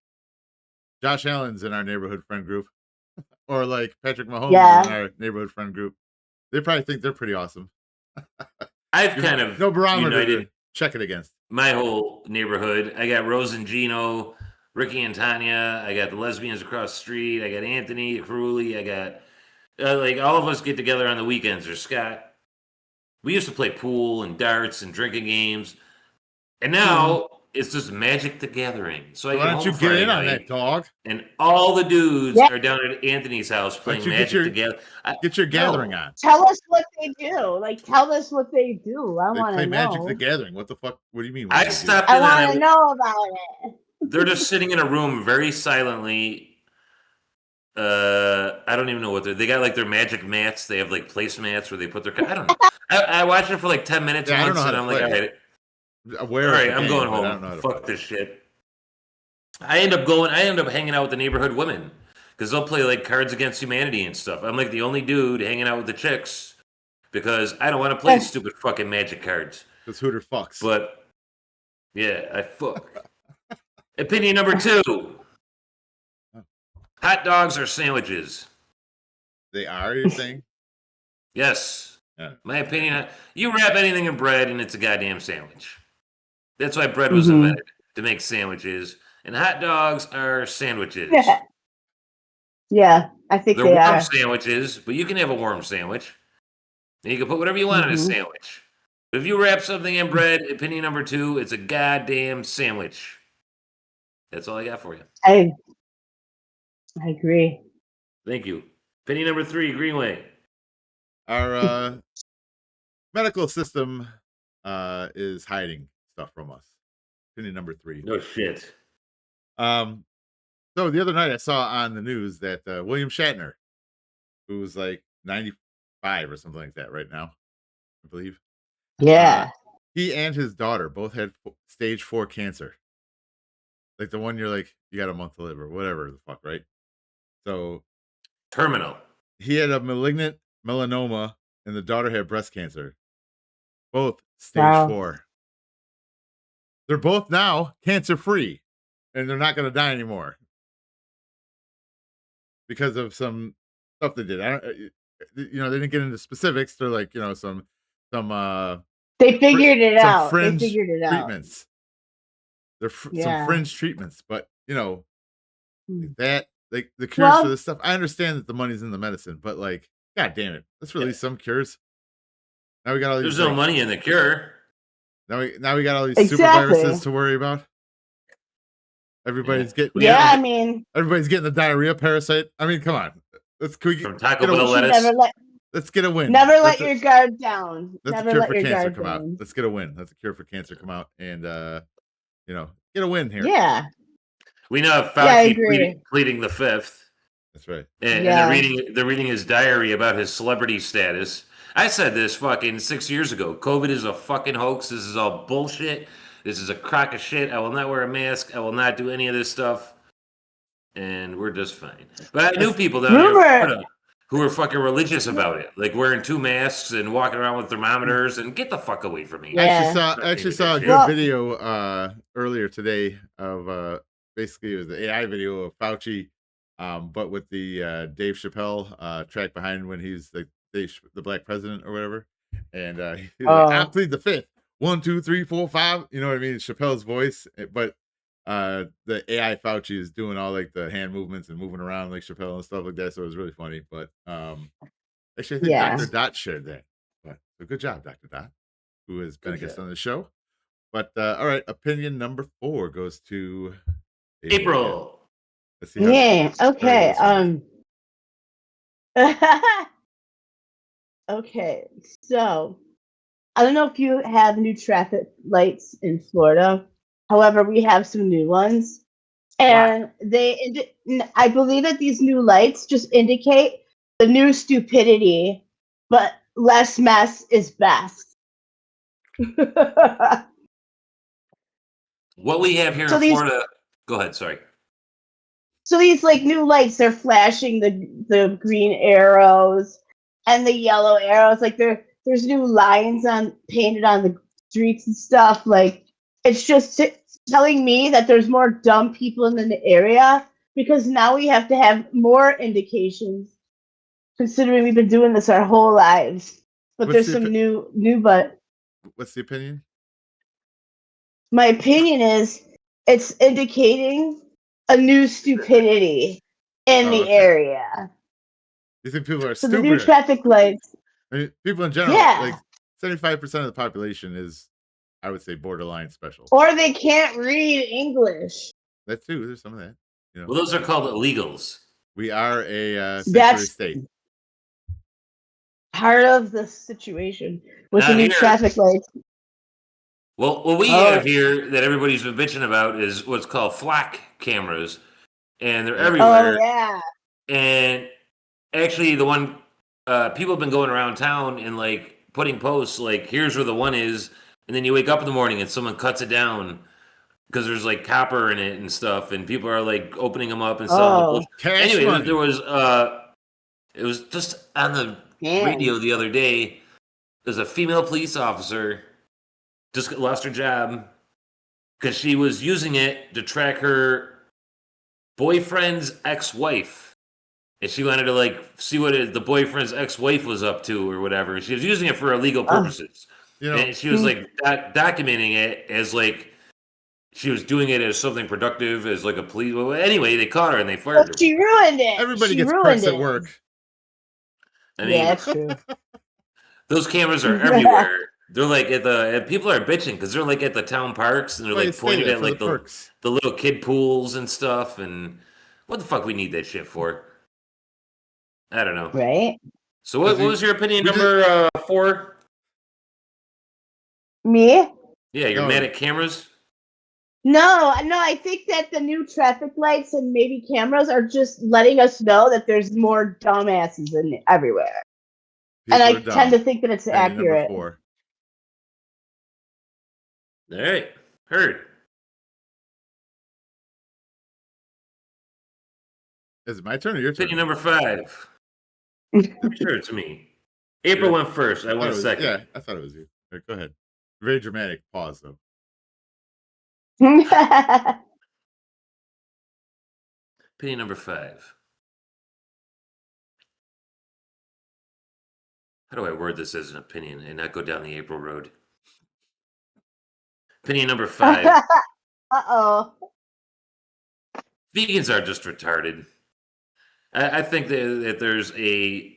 Josh Allen's in our neighborhood friend group, or like Patrick Mahomes is in our neighborhood friend group. They probably think they're pretty awesome. I've kind of no barometer united to check it against. my whole neighborhood. I got Rose and Gino, Ricky and Tanya. I got the lesbians across the street. I got Anthony, Caruli. I got like all of us get together on the weekends. Or Scott. We used to play pool and darts and drinking games, and now it's just Magic the Gathering. So I Why don't you get in on that, dog? And all the dudes are down at Anthony's house playing you Magic together. Get your gathering on. Tell us what they do. Like, tell us what they do. I They want play to Magic know. the Gathering. What the fuck? What do you mean? I stopped I in want to on it. know about it. They're just sitting in a room very silently. I don't even know what they got like their magic mats. They have like placemats where they put their. I don't know. I watched it for like 10 minutes Yeah, I don't once, know and how I'm to like, play. all right, I'm going home. Fuck this shit. I end up hanging out with the neighborhood women because they'll play like Cards Against Humanity and stuff. I'm like the only dude hanging out with the chicks because I don't want to play stupid fucking Magic cards. Because Hooter fucks. But yeah, I fuck. Opinion number 2. Hot dogs are sandwiches. They are, you're saying? Yes. Yeah. My opinion, you wrap anything in bread and it's a goddamn sandwich. That's why bread was invented, to make sandwiches. And hot dogs are sandwiches. Yeah, I think They're they warm are. sandwiches, but you can have a warm sandwich. And you can put whatever you want in a sandwich. But if you wrap something in bread, opinion number 2, it's a goddamn sandwich. That's all I got for you. I agree. Thank you. Opinion number 3, Greenway. Our medical system is hiding stuff from us. Opinion number 3. No shit. So the other night I saw on the news that William Shatner, who's like 95 or something like that right now, I believe. Yeah. He and his daughter both had stage 4 cancer. Like the one you're like, you got a month to live or whatever the fuck, right? So terminal. He had a malignant melanoma and the daughter had breast cancer. Both stage 4. They're both now cancer free and they're not going to die anymore because of some stuff they did. They didn't get into specifics. They're like, some they figured it some out. They fringe figured it out. treatments. They're some fringe treatments, but that like the cures for this stuff. I understand that the money's in the medicine, but like, god damn it, let's release some cures. Now we got all these. There's no money in the cure. Now we got all these super viruses to worry about. Everybody's getting everybody's getting the diarrhea parasite. I mean, come on. Let's from Taco Bell lettuce. Let's get a win. Never let your guard down. Let the cure for cancer come out. Let's get a win. Let the cure for cancer come out and get a win here. Yeah. We know Fauci pleading the fifth. That's right. And they're reading his diary about his celebrity status. I said this fucking 6 years ago. COVID is a fucking hoax. This is all bullshit. This is a crock of shit. I will not wear a mask. I will not do any of this stuff. And we're just fine. But I knew people down there who were fucking religious about it. Like wearing 2 masks and walking around with thermometers and get the fuck away from me. Yeah. I actually saw a good video earlier today of basically it was the AI video of Fauci, but with the Dave Chappelle track behind when he's like the black president or whatever. And he's like, I plead the fifth. 1, 2, 3, 4, 5. You know what I mean? Chappelle's voice, but the AI Fauci is doing all like the hand movements and moving around like Chappelle and stuff like that. So it was really funny. But actually, I think Dr. Dot shared that. But so good job, Dr. Dot, who has been a guest on the show. But all right, opinion number 4 goes to April. Let's see okay. Okay. So I don't know if you have new traffic lights in Florida. However, we have some new ones. And I believe that these new lights just indicate the new stupidity, but less mess is best. What we have here in Florida. Go ahead, sorry. So these like new lights, they're flashing the green arrows and the yellow arrows. Like there's new lines painted on the streets and stuff. Like it's just telling me that there's more dumb people in the area because now we have to have more indications. Considering we've been doing this our whole lives, but there's some new. But what's the opinion? My opinion is it's indicating a new stupidity in the area. You think people are so stupid? The new traffic lights. I mean, people in general, like 75% of the population is, I would say, borderline special. Or they can't read English. That too. There's some of that. Well, those are called illegals. We are a sanctuary state. Part of the situation with the new traffic lights. Well, what we have here that everybody's been bitching about is what's called FLAC cameras, and they're everywhere. Oh yeah. And actually, the one people have been going around town and like putting posts like, "Here's where the one is," and then you wake up in the morning and someone cuts it down because there's like copper in it and stuff, and people are like opening them up and selling. Anyway, there was it was just on the radio the other day. There's a female police officer just lost her job because she was using it to track her boyfriend's ex-wife. And she wanted to like see what the boyfriend's ex-wife was up to or whatever. She was using it for illegal purposes. And she was like documenting it as like she was doing it as something productive, as like a police. Well, anyway, they caught her and they fired her. She ruined it. Everybody She gets ruined perks it. at work. I mean, Yeah, that's true. those cameras are everywhere. They're like and people are bitching because they're like at the town parks and they're Why you like say pointed that at for like the perks? the little kid pools and stuff. And what the fuck we need that shit for? I don't know. Right? So what was your opinion number 4? Me? Yeah, you're mad at cameras? No, I think that the new traffic lights and maybe cameras are just letting us know that there's more dumbasses everywhere. People and I are dumb. tend to think that it's Opinion number accurate. 4. All right. Heard. Is it my turn or your turn? Opinion number 5. I'm sure it's me. April went first. I went second. Yeah, I thought it was you. All right, go ahead. Very dramatic pause, though. Opinion number 5. How do I word this as an opinion and not go down the April road? Opinion number 5. Uh-oh. Vegans are just retarded. I think that there's a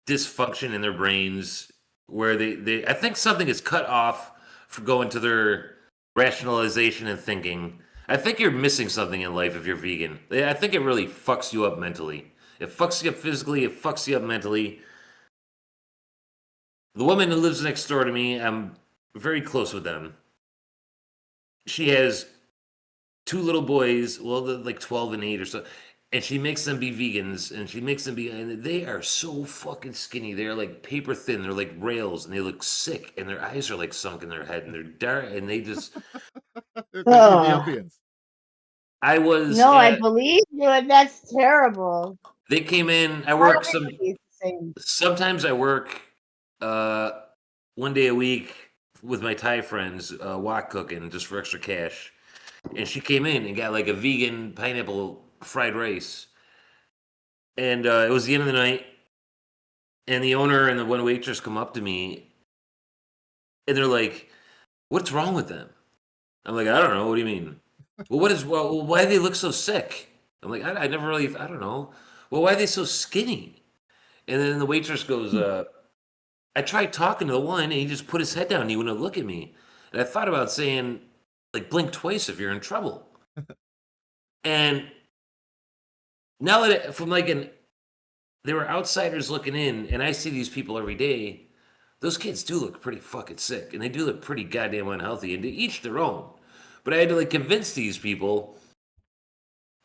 dysfunction in their brains where I think something is cut off for going to their rationalization and thinking. I think you're missing something in life if you're vegan. I think it really fucks you up mentally. It fucks you up physically. It fucks you up mentally. The woman who lives next door to me, I'm very close with them. She has 2 little boys, well, they're like 12 and 8 or so, and she makes them be vegans, and she makes them be, and they are so fucking skinny. They're like paper thin. They're like rails, and they look sick, and their eyes are like sunk in their head, and they're dark, and they just. Ethiopians. I was. I believe you, and that's terrible. They came in. I Why work don't some. they be the same? Sometimes I work 1 day a week with my Thai friends, wok cooking just for extra cash. And she came in and got like a vegan pineapple fried rice. And it was the end of the night. And the owner and the one waitress come up to me and they're like, "What's wrong with them?" I'm like, "I don't know. What do you mean?" Well, why do they look so sick? I'm like, I never really, I don't know. Well, why are they so skinny? And then the waitress goes, I tried talking to the one and he just put his head down and he wouldn't look at me. And I thought about saying, like, blink twice if you're in trouble. And now that they were outsiders looking in, and I see these people every day, those kids do look pretty fucking sick, and they do look pretty goddamn unhealthy, and to each their own. But I had to like convince these people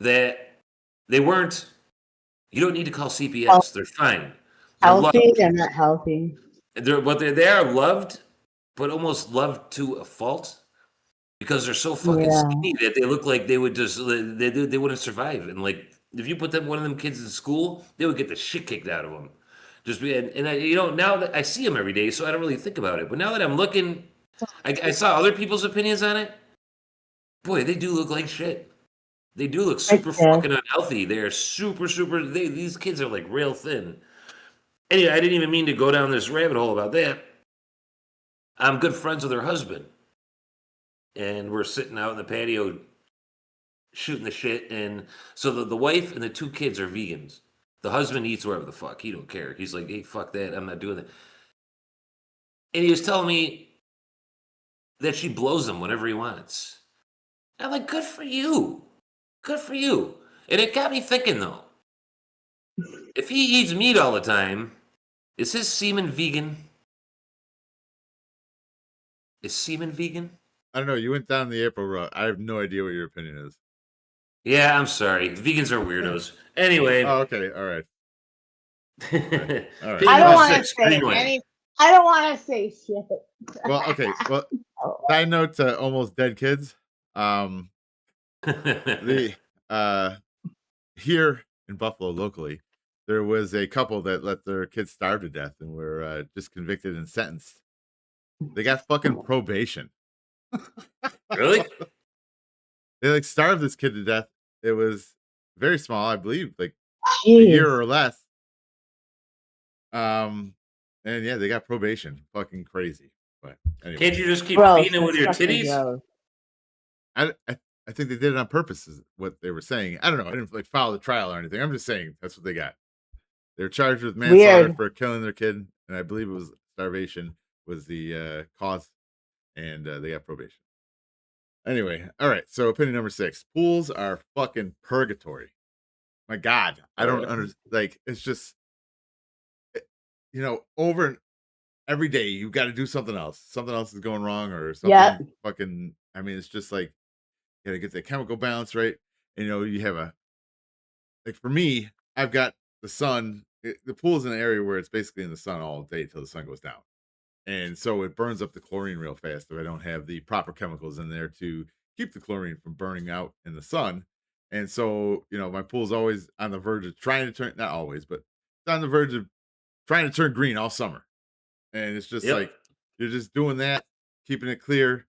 that they weren't. You don't need to call CPS; they're fine. They're Healthy? loved. They're not healthy. They are loved, but almost loved to a fault. Because they're so fucking skinny that they look like they would just they wouldn't survive. And like if you put one of them kids in school, they would get the shit kicked out of them. Now that I see them every day, so I don't really think about it. But now that I'm looking, I saw other people's opinions on it. Boy, they do look like shit. They do look super fucking unhealthy. They are super. These kids are like real thin. Anyway, I didn't even mean to go down this rabbit hole about that. I'm good friends with her husband. And we're sitting out in the patio shooting the shit. And so the wife and the 2 kids are vegans. The husband eats wherever the fuck. He don't care. He's like, hey, fuck that. I'm not doing that. And he was telling me that she blows him whenever he wants. I'm like, good for you. Good for you. And it got me thinking, though. If he eats meat all the time, is his semen vegan? Is semen vegan? I don't know. You went down the April road. I have no idea what your opinion is. Yeah, I'm sorry. Vegans are weirdos. Anyway. Oh, okay. All right. All right. I don't want to say any. I don't want to say shit. Well, okay. Well, side note to almost dead kids. Here in Buffalo, locally, there was a couple that let their kids starve to death and were just convicted and sentenced. They got fucking probation. Really? They like starved this kid to death. It was very small, I believe, like a Jeez. year or less. And yeah, they got probation. Fucking crazy. But anyway, Can't you just keep Gross. feeding it with your That's fucking titties? gross. I think they did it on purpose, is what they were saying. I don't know. I didn't like follow the trial or anything. I'm just saying that's what they got. They're charged with manslaughter Weird. for killing their kid, and I believe it was starvation was the cause, and they got probation. Anyway, all right. So opinion number 6: pools are fucking purgatory. My God, I don't understand. Like, it's just, over and every day you got to do something else. Something else is going wrong, or something. Yep. Fucking. I mean, it's just like you got to get the chemical balance right. And, you have like for me, I've got the sun. The pool's in an area where it's basically in the sun all day till the sun goes down. And so it burns up the chlorine real fast if I don't have the proper chemicals in there to keep the chlorine from burning out in the sun. And so, my pool's always on the verge of trying to turn, not always, but it's on the verge of trying to turn green all summer. And it's just like, you're just doing that, keeping it clear,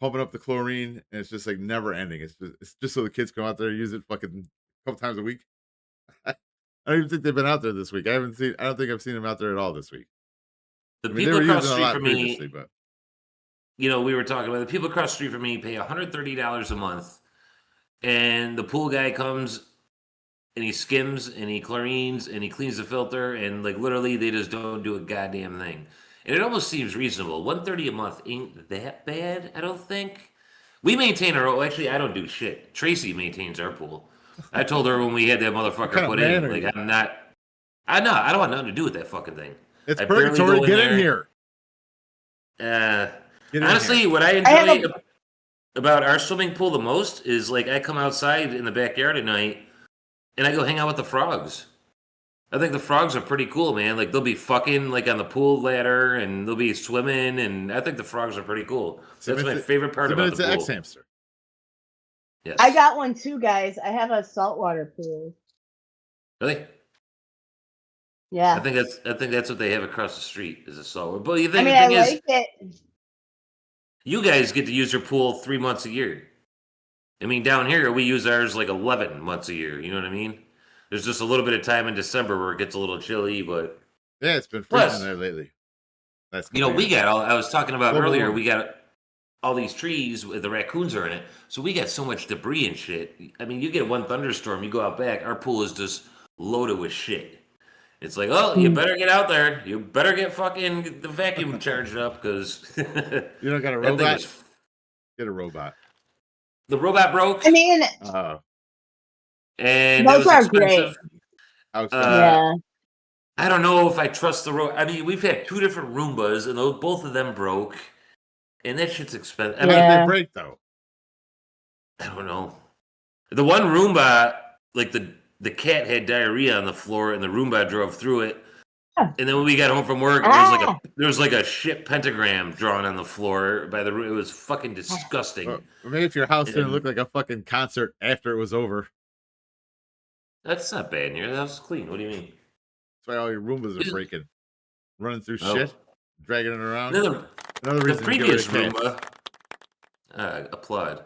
pumping up the chlorine, and it's just like never ending. It's just so the kids come out there and use it fucking a couple times a week. I don't even think they've been out there this week. I don't think I've seen them out there at all this week. The I mean, they people were across the using a street lot from previously, me, but we were talking about the people across the street from me pay $130 a month, and the pool guy comes and he skims and he chlorines and he cleans the filter, and like literally they just don't do a goddamn thing. And it almost seems reasonable. $130 a month ain't that bad, I don't think. We maintain our own. Actually, I don't do shit. Tracy maintains our pool. I told her when we had that motherfucker kind of put man in, are like you? I don't want nothing to do with that fucking thing. It's I barely purgatory. go in Get there. in here. Get in Honestly, here. what I I have enjoy about our swimming pool the most is like I come outside in the backyard at night and I go hang out with the frogs. I think the frogs are pretty cool, man. Like they'll be fucking like on the pool ladder and they'll be swimming, and I think the frogs are pretty cool. That's my favorite part about It's the an pool. X-hamster. Yes. I got one too, guys. I have a saltwater pool. Really? Yeah. I think that's what they have across the street is a saltwater. But you I think mean, the I thing is, like it. you guys get to use your pool 3 months a year. I mean, down here we use ours like 11 months a year. You know what I mean? There's just a little bit of time in December where it gets a little chilly, but Yeah, it's been Plus, freezing there lately. That's we got I was talking about Global earlier, warming. we got all these trees with the raccoons are in it. So we got so much debris and shit. I mean, you get one thunderstorm, you go out back, our pool is just loaded with shit. It's like, oh, you better get out there. You better get fucking the vacuum charged up because You don't got a that thing robot? is- Get a robot. the robot broke. I mean, and those it was are expensive. How expensive? Yeah. I don't know if I trust the I mean, we've had 2 different Roombas, and both of them broke, and that shit's expensive. I How mean, did they break though? I don't know. The one Roomba, like the cat had diarrhea on the floor, and the Roomba drove through it. And then when we got home from work, there was like a shit pentagram drawn on the floor by the. It was fucking disgusting. Or maybe if your house didn't And- look like a fucking concert after it was over. That's not bad in here. That was clean. What do you mean? That's why all your Roombas are breaking, running through Oh. shit, dragging it around. No, Another the reason to get rid previous of cats. Roomba, applaud.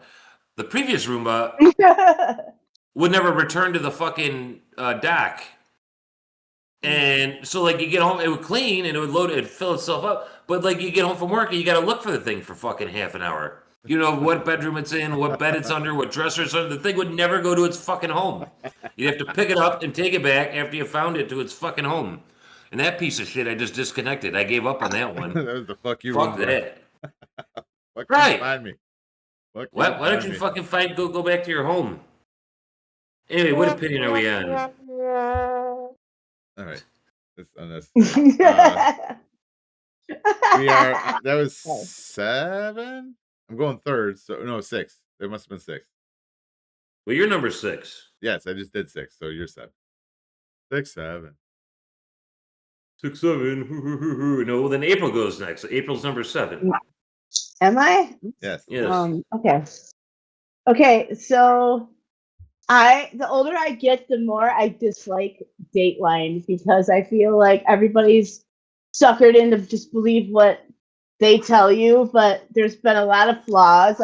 The previous Roomba would never return to the fucking dock. And so, like, you get home, it would clean and it would load, it'd fill itself up. But, like, you get home from work and you got to look for the thing for fucking half an hour. You know what bedroom it's in, what bed it's under, what dresser it's under. The thing would never go to its fucking home. You'd have to pick it up and take it back after you found it to its fucking home. And that piece of shit, I just disconnected. I gave up on that one. That was the fuck you. Fuck Roomba. that. Fuck you, Right. Find me. Fuck Why you, don't find you me. fucking fight? Go back to your home. Anyway, what opinion are we on? All right. We are. That was 7. I'm going third. So no, 6. It must have been 6. Well, you're number 6. Yes, I just did 6. So you're 7. 6, 7. 6, 7. No, then April goes next. April's number 7. Am I? Yes. Yes. Okay. Okay, so the older I get, the more I dislike Dateline because I feel like everybody's suckered into just believe what they tell you, but there's been a lot of flaws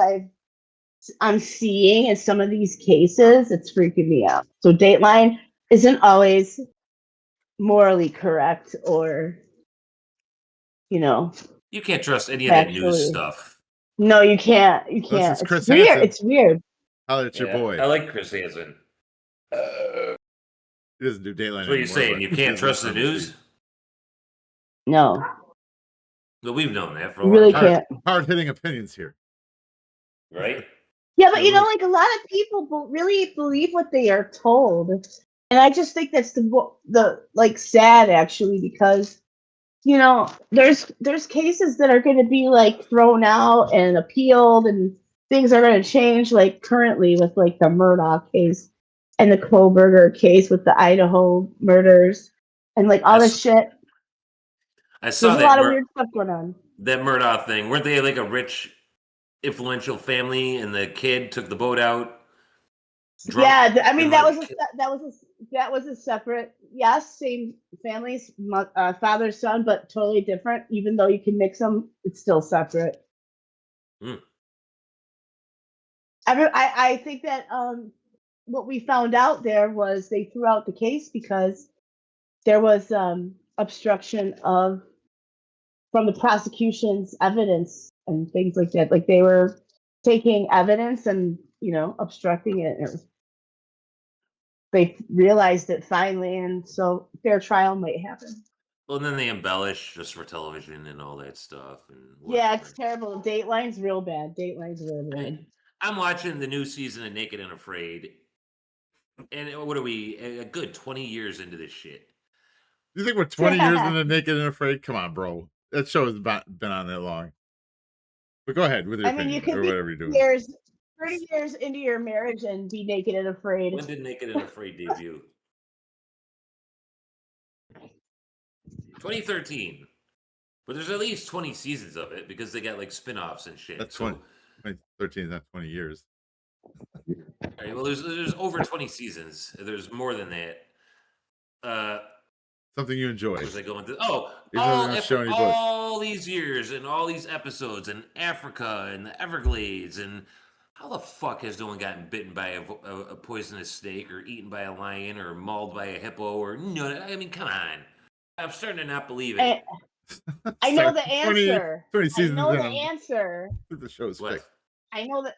I'm seeing in some of these cases. It's freaking me out. So Dateline isn't always morally correct or, You can't trust any of that news factually. stuff. No, you can't. You Unless can't. it's It's Chris weird. Hansen. It's weird. Holler at your boy. I like Chris Hansen. He doesn't do Dateline So what are you anymore, saying? but You he can't is trust the on the news? feed. No, Well, we've known that for a you long really time, can't. Hard-hitting opinions here. right? Yeah, but Yeah, like a lot of people really believe what they are told, and I just think that's the like sad actually because there's cases that are going to be like thrown out and appealed, and things are going to change like currently with like the Murdoch case and the Koberger case with the Idaho murders and like all this shit. I saw There's a lot of weird stuff going on. that Murdoch thing. Weren't they like a rich, influential family, and the kid took the boat out? Drunk, Yeah, I mean and, that like, was a separate, yes, same families, father son, but totally different. Even though you can mix them, it's still separate. Hmm. I think that what we found out there was they threw out the case because there was obstruction from the prosecution's evidence and things like that. Like they were taking evidence and obstructing it. They realized it finally, and so fair trial might happen. Well, and then they embellish just for television and all that stuff. And Yeah, it's terrible. Dateline's real bad. Dateline's real bad. I'm watching the new season of Naked and Afraid, and what are we? A good 20 years into this shit. You think we're 20 years into Naked and Afraid? Come on, bro. That show has been on that long. But go ahead with your I mean, you opinion could or be whatever you're doing. 30 years into your marriage and be naked and afraid. When did Naked and Afraid debut? 2013. But there's at least 20 seasons of it because they got like spin-offs and shit. That's 2013 is not 20 years. All right, well, there's over 20 seasons. There's more than that. Something you enjoy. What was I going to? Oh, After all these years and all these episodes in Africa and the Everglades, and how the fuck has no one gotten bitten by a poisonous snake or eaten by a lion or mauled by a hippo or no? I mean, come on. I'm starting to not believe it. I know the answer. 20 seasons I know the in. answer. The show's What? fixed. I know that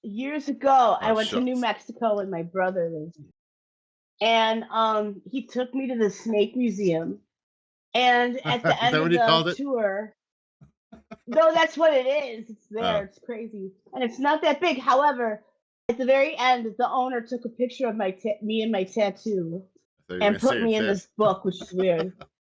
years ago I Oh, went to New shucks. Mexico with my brother lived there. And he took me to the snake museum. And at the Is end that of what he called the it? tour, no, that's what it is. It's there. Oh. It's crazy, and it's not that big. However, at the very end, the owner took a picture of me and my tattoo, I thought you were and gonna put say me your in tat. this book, which is weird.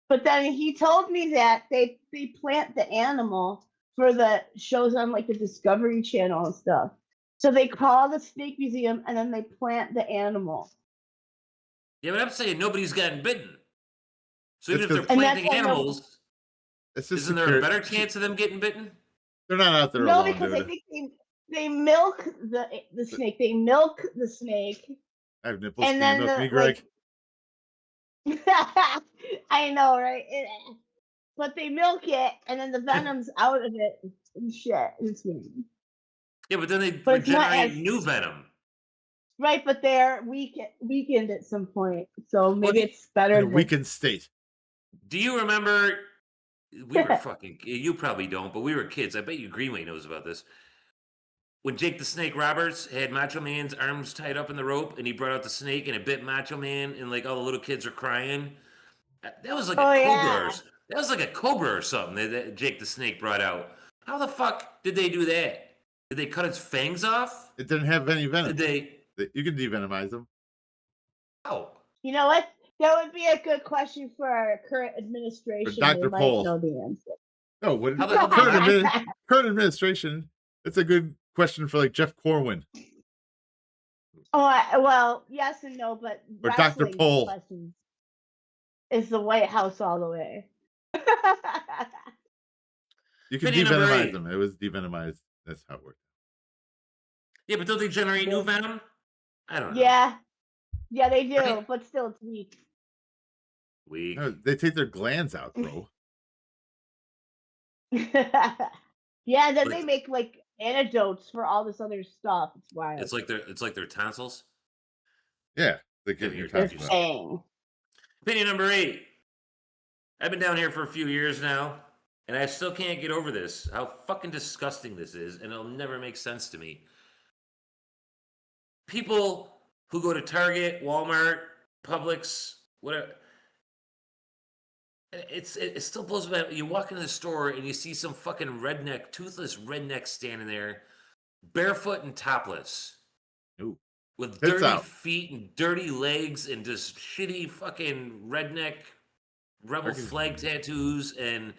But then he told me that they plant the animal for the shows on like the Discovery Channel and stuff. So they call the snake museum and then they plant the animal. Yeah, but I'm saying nobody's gotten bitten. So It's even if they're 'cause- And that's planting why animals, It's just isn't there a better chance of them getting bitten? They're not out there No, alone, because I dude. think they milk the snake. They milk the snake. I have nipples. And Can you then milk me, Greg? I know, right? But they milk it, and then the venom's out of it and shit. It's weird. Yeah, but then they But it's not regenerate as- new venom. Right, but they're weakened at some point, so maybe it's better. In a than- weakened state. Do you remember? We were fucking. You probably don't, but we were kids. I bet you Greenway knows about this. When Jake the Snake Roberts had Macho Man's arms tied up in the rope, and he brought out the snake, and it bit Macho Man, and like all the little kids were crying. That was like a cobra. yeah. That was like a cobra or something that Jake the Snake brought out. How the fuck did they do that? Did they cut its fangs off? It didn't have any venom. Did they? You can devenomize them. Oh. You know what? That would be a good question for our current administration. Dr. They might Pol. know the answer. No, what How the hell did current administration? It's a good question for like Jeff Corwin Oh, well, yes and no, but or Dr. wrestling Pol. questions is the White House all the way. You can Opinion number devenomize 8. them. It was devenomized. That's how it works. Yeah, but don't they generate new venom? I don't know. Yeah, they do, but still, it's weak. Weak. No, they take their glands out, bro. Yeah, then they Like- make like antidotes for all this other stuff. It's wild. It's like their tonsils. Yeah, they Yeah, give you you're They're tonsils. saying. Opinion number 8. I've been down here for a few years now, and I still can't get over this. How fucking disgusting this is, and it'll never make sense to me. People who go to Target, Walmart, Publix, whatever. It still blows me. You walk into the store and you see some fucking redneck, toothless redneck standing there, barefoot and topless, Ooh. with Tits dirty out. feet and dirty legs and just shitty fucking redneck rebel Turkey's flag tattoos and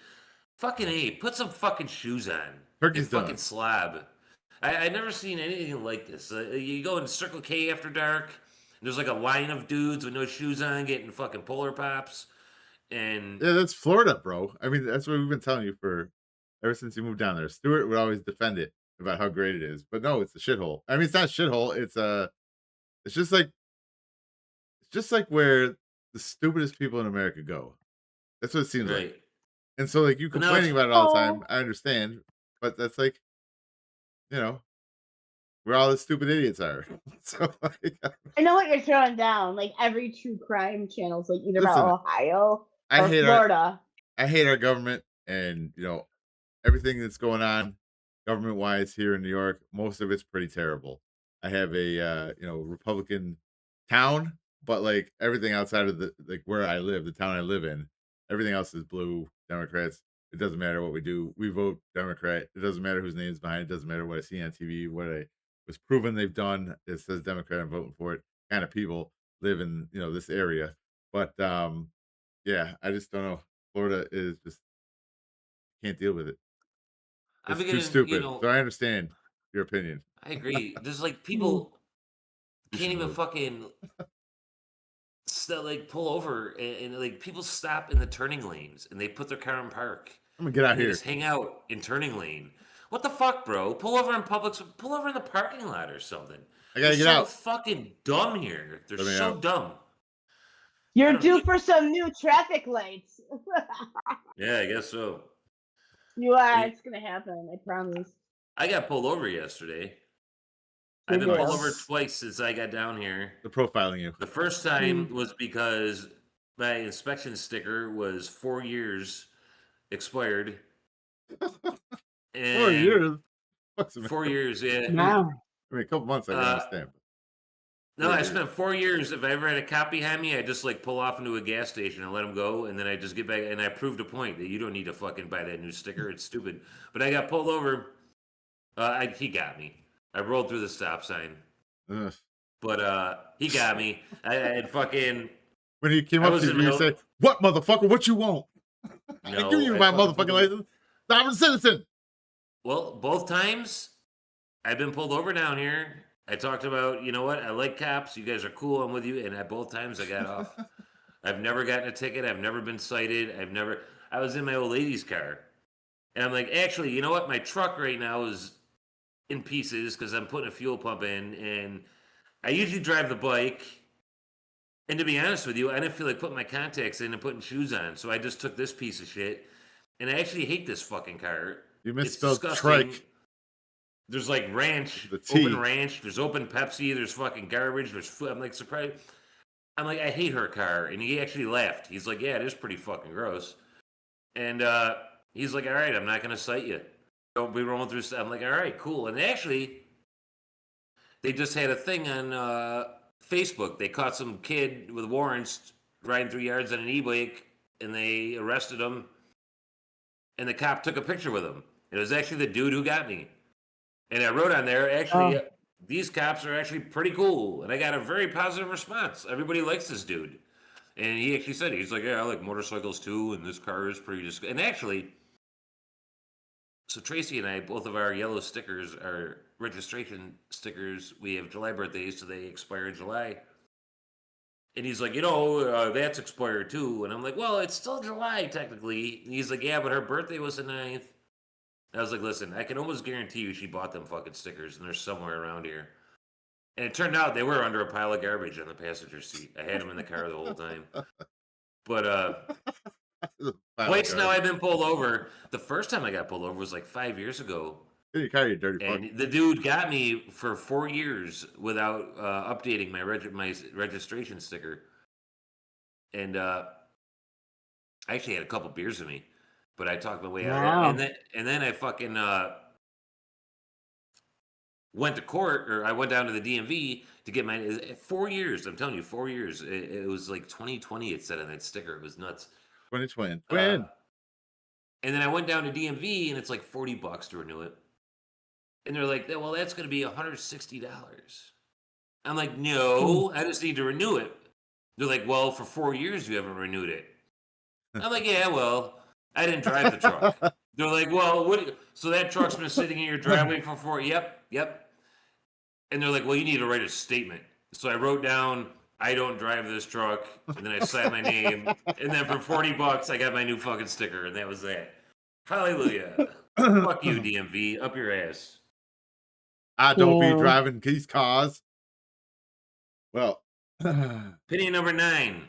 fucking put some fucking shoes on. Turkey's You fucking done. slob. I never seen anything like this. You go into Circle K after dark. There's like a line of dudes with no shoes on getting fucking Polar Pops. And Yeah, that's Florida, bro. I mean, that's what we've been telling you for ever since you moved down there. Stuart would always defend it about how great it is, but no, it's a shithole. I mean, it's not a shithole. It's just like where the stupidest people in America go. That's what it seems like. right. And so, like, you But now complaining it's- about it all the time, I understand, but that's like, you know, where all the stupid idiots are. So, like, I know what you're throwing down. Like every true crime channel's like either Listen, about Ohio I or hate Florida. I hate our government, and everything that's going on government wise here in New York. Most of it's pretty terrible. I have a Republican town, but like everything outside of where I live, the town I live in, everything else is blue. Democrats. It doesn't matter what we do. We vote Democrat. It doesn't matter whose name's behind it. Doesn't matter what I see on TV. What I was proven they've done. It says Democrat. I'm voting for it. Kind of people live in this area, but yeah, I just don't know. Florida is just can't deal with it. I'm It's too beginning, stupid. So I understand your opinion. I agree. There's like people You can't should even vote. fucking like pull over and like people stop in the turning lanes and they put their car in park. I'm gonna get out and they here. just hang out in turning lane. What the fuck, bro? Pull over in Publix. Pull over in the parking lot or something. I gotta They're get so out. fucking dumb here. They're Let me so out. dumb. You're due for some new traffic lights. Yeah, I guess so. You are. You- It's gonna happen. I promise. I got pulled over yesterday. Good I've been pulled deal. over twice since I got down here. They're profiling you. The first time was because my inspection sticker was 4 years expired. 4 years. What's 4 years, yeah. Wow. I mean, a couple months I can understand. No, 4 I years. spent 4 years. If I ever had a cop behind me, I just like pull off into a gas station and let him go, and then I just get back and I proved a point that you don't need to fucking buy that new sticker. It's stupid. But I got pulled over. He got me. I rolled through the stop sign, Ugh. but he got me. I had fucking. When he came I up was to in you, you real- say, "What motherfucker? What you want? I No, give you I my fucking motherfucking pulled- license. I'm a citizen." Well, both times I've been pulled over down here. I talked about, you know what? I like cops. You guys are cool. I'm with you. And at both times I got off. I've never gotten a ticket. I've never been cited. I was in my old lady's car. And I'm like, actually, you know what? My truck right now is in pieces because I'm putting a fuel pump in. And I usually drive the bike. And to be honest with you, I didn't feel like putting my contacts in and putting shoes on. So I just took this piece of shit. And I actually hate this fucking car. You It's misspelled disgusting. trike. There's like ranch, The T. open ranch. There's open Pepsi. There's fucking garbage. There's food. I'm like surprised. I'm like, I hate her car, and he actually laughed. He's like, yeah, it is pretty fucking gross. And he's like, all right, I'm not gonna cite you. Don't be rolling through stuff. I'm like, all right, cool. And actually, they just had a thing on Facebook. They caught some kid with warrants riding through yards on an e-bike, and they arrested him. And the cop took a picture with him. It was actually the dude who got me. And I wrote on there, actually, these cops are actually pretty cool. And I got a very positive response. Everybody likes this dude. And he actually said, he's like, yeah, I like motorcycles too. And this car is pretty And actually, so Tracy and I, both of our yellow stickers, our registration stickers, we have July birthdays, so they expire in July. And he's like, that's expired too. And I'm like, well, it's still July technically. And he's like, yeah, but her birthday was the 9th. I was like, listen, I can almost guarantee you she bought them fucking stickers, and they're somewhere around here. And it turned out they were under a pile of garbage on the passenger seat. I had them in the car the whole time. But Twice now I've been pulled over. The first time I got pulled over was like 5 years ago. You dirty fuck. And the dude got me for 4 years without updating my registration sticker. And I actually had a couple beers with me, but I talked my way out of it. And then I fucking went to court, or I went down to the DMV to get my 4 years. I'm telling you, 4 years. It was like 2020. It said on that sticker. It was nuts. 2020. And then I went down to DMV, and it's like $40 to renew it. And they're like, well, that's going to be $160. I'm like, no, I just need to renew it. They're like, well, for 4 years you haven't renewed it. I'm like, yeah, well, I didn't drive the truck. They're like, well, so that truck's been sitting in your driveway for 4. Yep. And they're like, well, you need to write a statement. So I wrote down, I don't drive this truck, and then I signed my name, and then for $40 I got my new fucking sticker, and that was that. Hallelujah. Fuck you, DMV. Up your ass. I don't be driving these cars. Well, opinion number 9.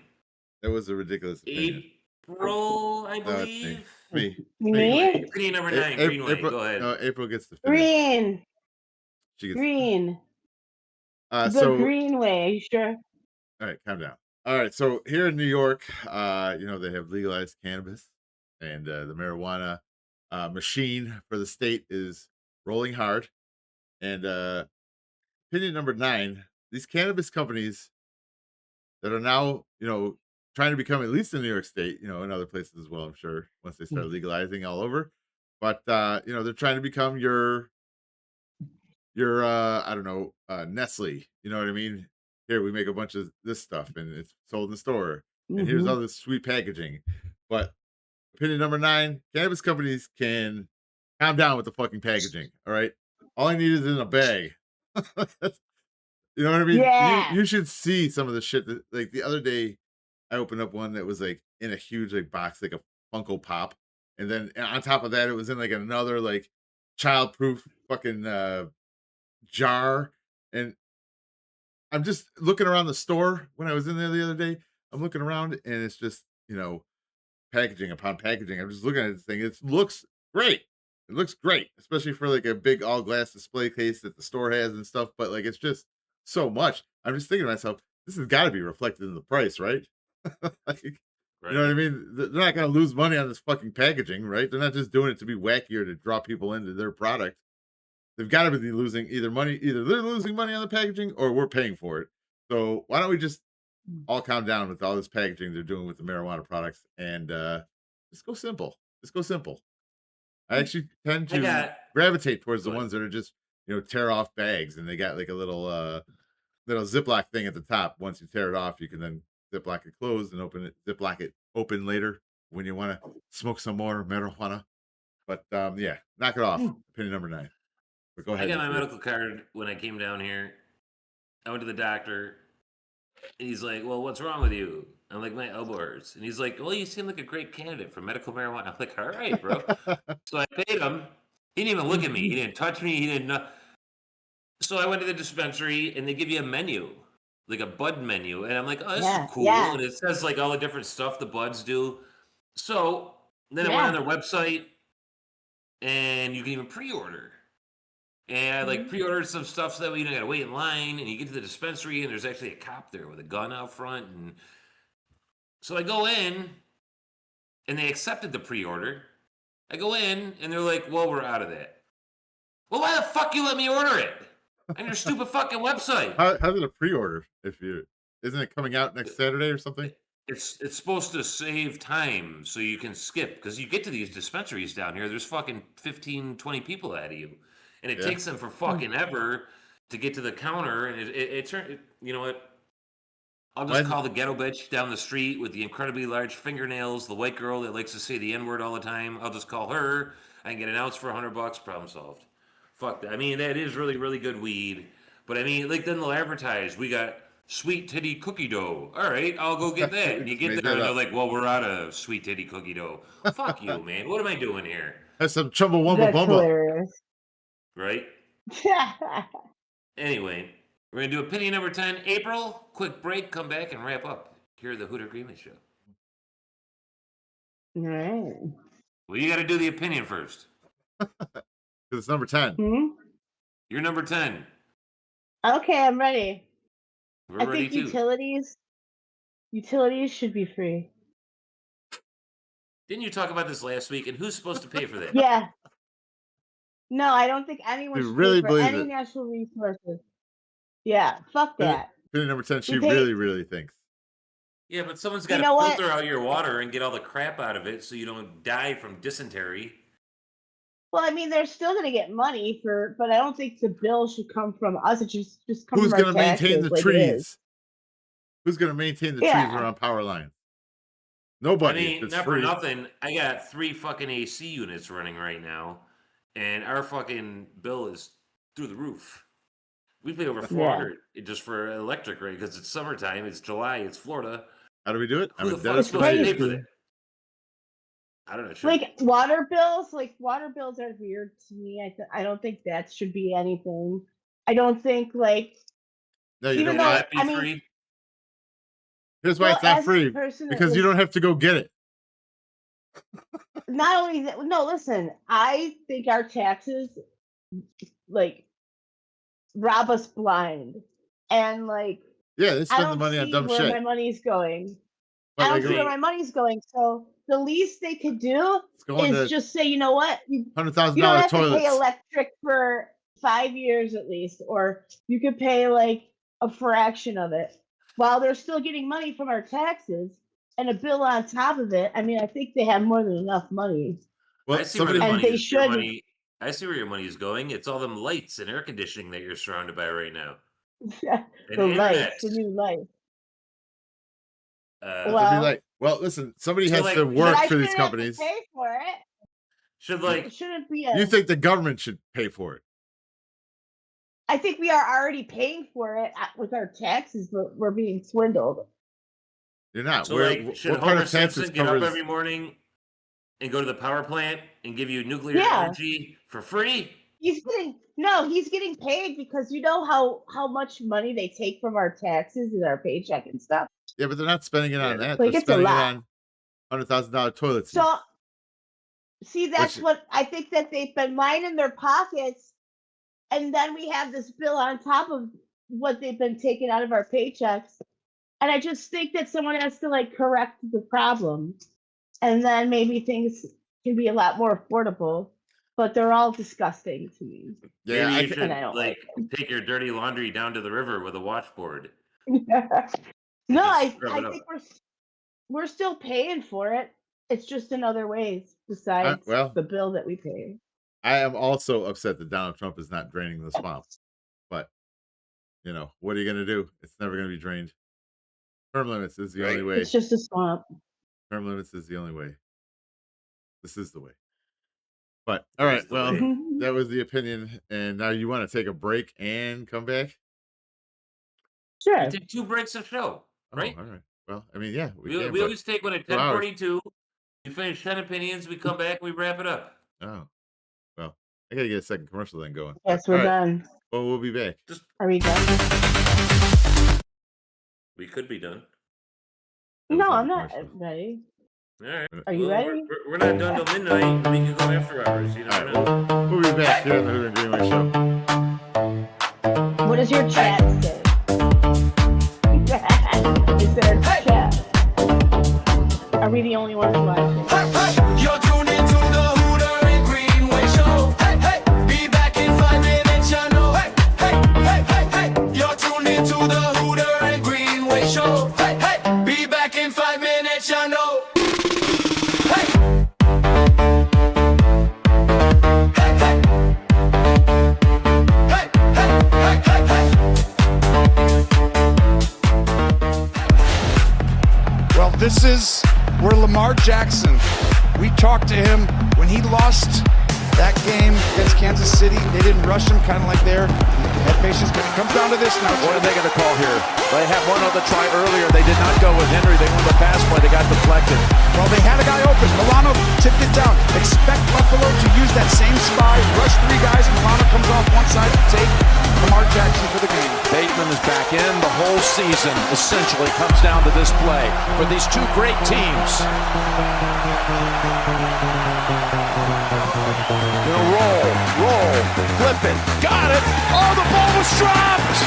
That was a ridiculous opinion. April, I believe. Me. Opinion number 9. Greenway. April, Go ahead. No, April gets the finish. Green. So Greenway. Are you sure? All right, calm down. All right, so here in New York, they have legalized cannabis, and the marijuana machine for the state is rolling hard. And opinion number 9: these cannabis companies that are now, trying to become, at least in New York State, in other places as well, I'm sure, once they start legalizing all over. But they're trying to become your I don't know, Nestle. You know what I mean? Here we make a bunch of this stuff and it's sold in the store. And here's all this sweet packaging. But opinion number 9: cannabis companies can calm down with the fucking packaging. All right. All I need is in a bag. You know what I mean? Yeah. You should see some of the shit that, like, the other day I opened up one that was like in a huge like box, like a Funko Pop. And then on top of that, it was in like another like childproof fucking jar. And I'm just looking around the store when I was in there the other day. I'm looking around and it's just, packaging upon packaging. I'm just looking at this thing. It looks great. It looks great, especially for like a big all glass display case that the store has and stuff. But like, it's just so much. I'm just thinking to myself, this has got to be reflected in the price, right? Like, you know what I mean? They're not going to lose money on this fucking packaging, right? They're not just doing it to be wackier to draw people into their product. They've got to be losing either they're losing money on the packaging or we're paying for it. So why don't we just all calm down with all this packaging they're doing with the marijuana products and just go simple. Just go simple. I actually tend to gravitate towards the ones that are just, tear off bags and they got like a little Ziploc thing at the top. Once you tear it off, you can then Ziploc it closed and Ziploc it open later when you want to smoke some more marijuana. But yeah, knock it off. Opinion number 9. But go ahead. I got my medical card when I came down here. I went to the doctor. And he's like, well, what's wrong with you? I'm like, my elbow hurts. And he's like, well, you seem like a great candidate for medical marijuana. I'm like, all right, bro. So I paid him. He didn't even look at me. He didn't touch me. He didn't know. So I went to the dispensary and they give you a menu, like a bud menu. And I'm like, oh, this is cool. Yeah. And it says like all the different stuff the buds do. So then I went on their website and you can even pre-order. And I like pre-ordered some stuff so that way you don't gotta wait in line. And you get to the dispensary and there's actually a cop there with a gun out front. And so I go in and they accepted the pre-order. I go in and they're like, well, we're out of that. Well, why the fuck you let me order it on your stupid fucking website? How's it a pre-order? Isn't it coming out next Saturday or something? It's supposed to save time so you can skip because you get to these dispensaries down here. There's fucking 15, 20 people ahead of you. And it takes them for fucking ever to get to the counter. And it you know what? I'll just call the ghetto bitch down the street with the incredibly large fingernails, the white girl that likes to say the N-word all the time. I'll just call her. I can get an ounce for $100. Problem solved. Fuck that. I mean, that is really, really good weed. But I mean, like then they'll advertise, we got sweet titty cookie dough. All right, I'll go get that. And you get there and they're like, well, we're out of sweet titty cookie dough. Fuck you, man. What am I doing here? That's some Chumbawamba Bumba. Right? Anyway, we're going to do opinion number 10. April, quick break, come back and wrap up. Here at the Hooter Greenway Show. All right. Well, you got to do the opinion first. Because it's number 10. Hmm? You're number 10. Okay, I'm ready. We're I ready think too. utilities should be free. Didn't you talk about this last week? And who's supposed to pay for that? Yeah. No, I don't think anyone You should really pay for believe any it? natural resources. Yeah, fuck that. Opinion number 10, she We pay- really, really thinks. Yeah, but someone's got You to know what? filter out your water and get all the crap out of it so you don't die from dysentery. Well, I mean, they're still going to get money but I don't think the bill should come from us. It should just come Who's from our going to maintain taxes the like it is. trees? Who's going to maintain the Yeah. trees around power lines? I Nobody. mean, It's not free. for nothing. I got 3 fucking AC units running right now, and our fucking bill is through the roof. We pay over $400 just for electric rate because it's summertime. It's July. It's Florida. How do we do it? Who the that fuck is is supposed to pay for crazy. that? I don't know. Like water bills are weird to me. I don't think that should be anything. I don't think like No, you even know though what? I mean, Here's why well, it's not as a free. person that Because you was- don't have to go get it. not only that. No, listen. I think our taxes like rob us blind, and like Yeah, they I spend the don't money on see dumb where shit. my money's going. But I don't they see go- where my money's going. So the least they could do going is to just say, you know what, you $100,000 don't have to toilets. pay electric for 5 years at least, or you could pay like a fraction of it while they're still getting money from our taxes and a bill on top of it. I mean, I think they have more than enough money. Well, I see where the and money they is. Your should. money, I see where your money is going. It's all them lights and air conditioning that you're surrounded by right now. The And lights, the new lights. Well, listen, somebody So, has like- to But work I for these shouldn't have to companies. pay for it. Should like It shouldn't be You think the government should pay for it? I think we are already paying for it with our taxes, but we're being swindled. You're not. So, Where, like, should what part Homer of taxes Simpson get up covers? every morning and go to the power plant and give you nuclear Yeah. energy for free? He's getting paid because you know how much money they take from our taxes and our paycheck and stuff. Yeah, but they're not spending it on that. Like, They're it's a spending it lot. on $100,000 toilets. So, see, that's Which- what I think that they've been lining their pockets, and then we have this bill on top of what they've been taking out of our paychecks. And I just think that someone has to like correct the problem, and then maybe things can be a lot more affordable. But they're all disgusting to me. Yeah, Maybe you and I should don't like take your dirty laundry down to the river with a washboard. No, just scrub it I up. think we're still paying for it. It's just in other ways besides well- the bill that we pay. I am also upset that Donald Trump is not draining the swamp. But, what are you going to do? It's never going to be drained. Term limits is the only way. It's just a swamp. Term limits is the only way. This is the way. But, all right, the well, way. that was the opinion. And now you want to take a break and come back? Sure. We take 2 breaks a show, right? Oh, all right. Well, I mean, yeah. We can, but always take one at 2 hours. 10:42. We finish 10 opinions. We come back. We wrap it up. Oh, well, I got to get a second commercial then going. Yes, we're All right. done. Well, we'll be back. Are we done? We could be done. No, I'm not ready. All right. Are you Well, ready? We're not done till midnight. We can go after hours. You know. All right, we'll be back here on the Hood and Greenway Show. What does your chat say? Is there a chat? Are we the only ones watching? You're tuned into the Hooter and Greenway Show. Hey, hey, be back in 5 minutes, you know. Hey, hey, hey, hey, hey. You're tuned into the Hooter and Greenway Show. Hey, hey, be back in 5 minutes, you know. Hey. Hey, hey. Hey, hey, hey, hey, hey. Well, this is where Lamar Jackson, we talked to him when he lost that game against Kansas City. They didn't rush him, kind of like they're at patience, but it comes down to this now. What are they going to call here? They had one other try earlier. They did not go with Henry. They won the pass play. They got deflected. Well, they had a guy open. Milano tipped it down. Expect Buffalo to use that same spy, rush 3 guys. Milano comes off one side to take Lamar Jackson for the game. Bateman is back in. The whole season essentially comes down to this play for these two great teams. Roll, flip it, got it. Oh, the ball was dropped.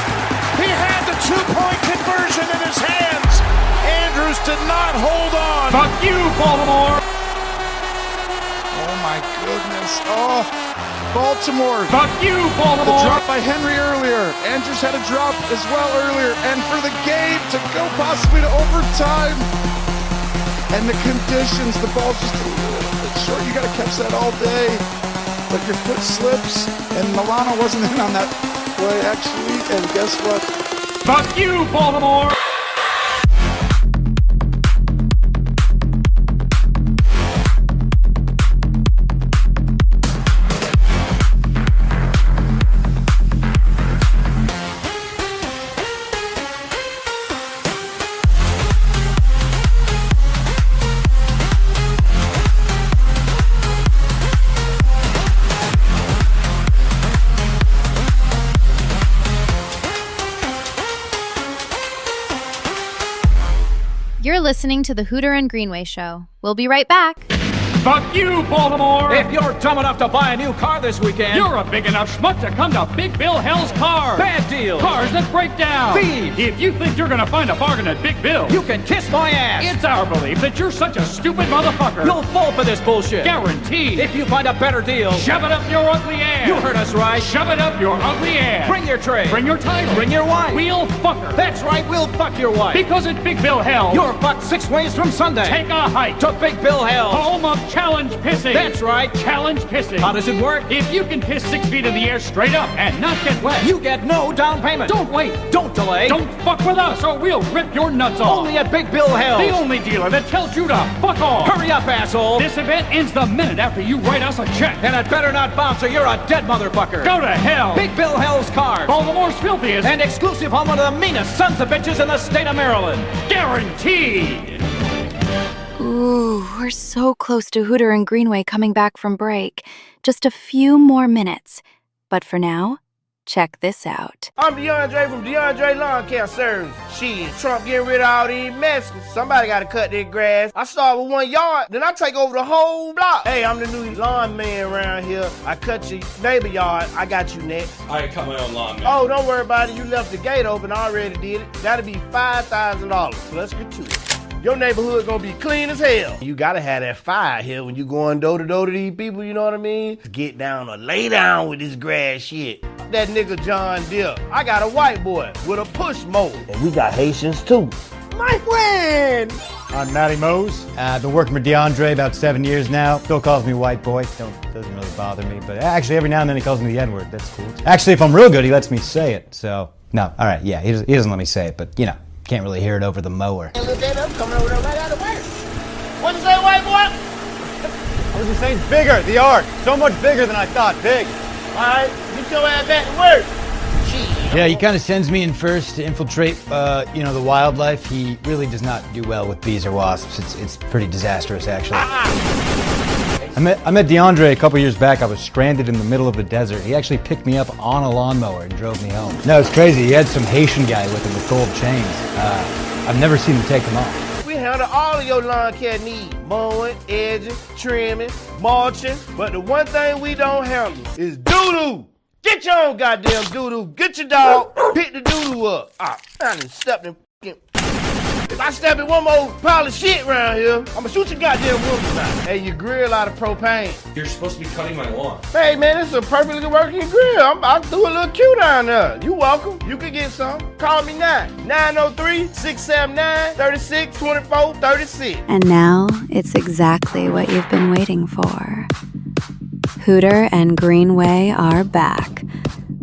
He had the 2-point conversion in his hands. Andrews did not hold on. Fuck you, Baltimore. Oh my goodness. Oh, Baltimore. Fuck you, Baltimore. The drop by Henry earlier. Andrews had a drop as well earlier. And for the game to go possibly to overtime. And the conditions, the ball's just a little bit short. You got to catch that all day. But your foot slips. And Milano wasn't in on that play, actually. And guess what? Fuck you, Baltimore. You're listening to the Hooter and Greenway Show. We'll be right back. Fuck you, Baltimore! If you're dumb enough to buy a new car this weekend, You're a big enough schmuck to come to Big Bill Hell's Cars. Bad deals. Cars that break down. Thieves. If you think you're gonna find a bargain at Big Bill, you can kiss my ass. It's our belief that you're such a stupid motherfucker. You'll fall for this bullshit. Guaranteed. If you find a better deal, Shove it up your ugly ass. You heard us right. Shove it up your ugly ass. Bring your tray. Bring your title. Bring your wife. We'll fuck her. That's right, we'll fuck your wife. Because at Big Bill Hell, You're fucked 6 ways from Sunday. take a hike to Big Bill Hell. home of challenge pissing. That's right. Challenge pissing. How does it work? If you can piss 6 feet in the air straight up and not get wet, You get no down payment. don't wait. Don't delay. Don't fuck with us or we'll rip your nuts off. Only at Big Bill Hell. The only dealer that tells you to fuck off. Hurry up, asshole. This event ends the minute after you write us a check. And it better not bounce or you're a dead motherfucker. Go to hell. Big Bill Hell's Cars. Baltimore's filthiest. And exclusive home of the meanest sons of bitches in the state of Maryland. Guaranteed. Ooh, we're so close to Hooter and Greenway coming back from break. Just a few more minutes. But for now, check this out. I'm DeAndre from DeAndre Lawn Care Service. Shit, Trump getting rid of all these Mexicans. Somebody gotta cut their grass. I start with 1 yard, then I take over the whole block. Hey, I'm the new lawn man around here. I cut your neighbor yard. I got you next. I cut my own lawn, man. Oh, don't worry about it. You left the gate open. I already did it. That'll be $5,000. So let's get to it. Your neighborhood gonna be clean as hell. You gotta have that fire here when you going door to door to these people, you know what I mean? Get down or lay down with this grass shit. That nigga John Deere. I got a white boy with a push mower. And we got Haitians too. My friend! I'm Matty Mose. I've been working with DeAndre about 7 years now. Bill calls me white boy. Doesn't really bother me, but actually every now and then he calls me the N-word. That's cool. Actually, if I'm real good, he lets me say it. So, no, all right, yeah, he doesn't let me say it, but you know, can't really hear it over the mower. Hey, look at them coming over there right out of work. What'd you say, white boy? I was just saying bigger, the arc. So much bigger than I thought, big. All right, get your ass back to work. Yeah, he kind of sends me in first to infiltrate, the wildlife. He really does not do well with bees or wasps. It's pretty disastrous, actually. I met DeAndre a couple years back. I was stranded in the middle of the desert. He actually picked me up on a lawnmower and drove me home. No, it's crazy. He had some Haitian guy with him with gold chains. I've never seen him take them off. We handle all of your lawn care needs. Mowing, edging, trimming, mulching. But the one thing we don't handle is doo-doo. Get your own goddamn doo-doo. Get your dog. Pick the doo-doo up. I done stepped in f***ing... If I step in one more pile of shit around here, I'ma shoot your goddamn windows out. Hey, you grill out of propane. You're supposed to be cutting my lawn. Hey, man, this is a perfectly working grill. I threw a little Q down there. You welcome. You can get some. Call me now. 903-679-3624-36. And now it's exactly what you've been waiting for. Hooter and Greenway are back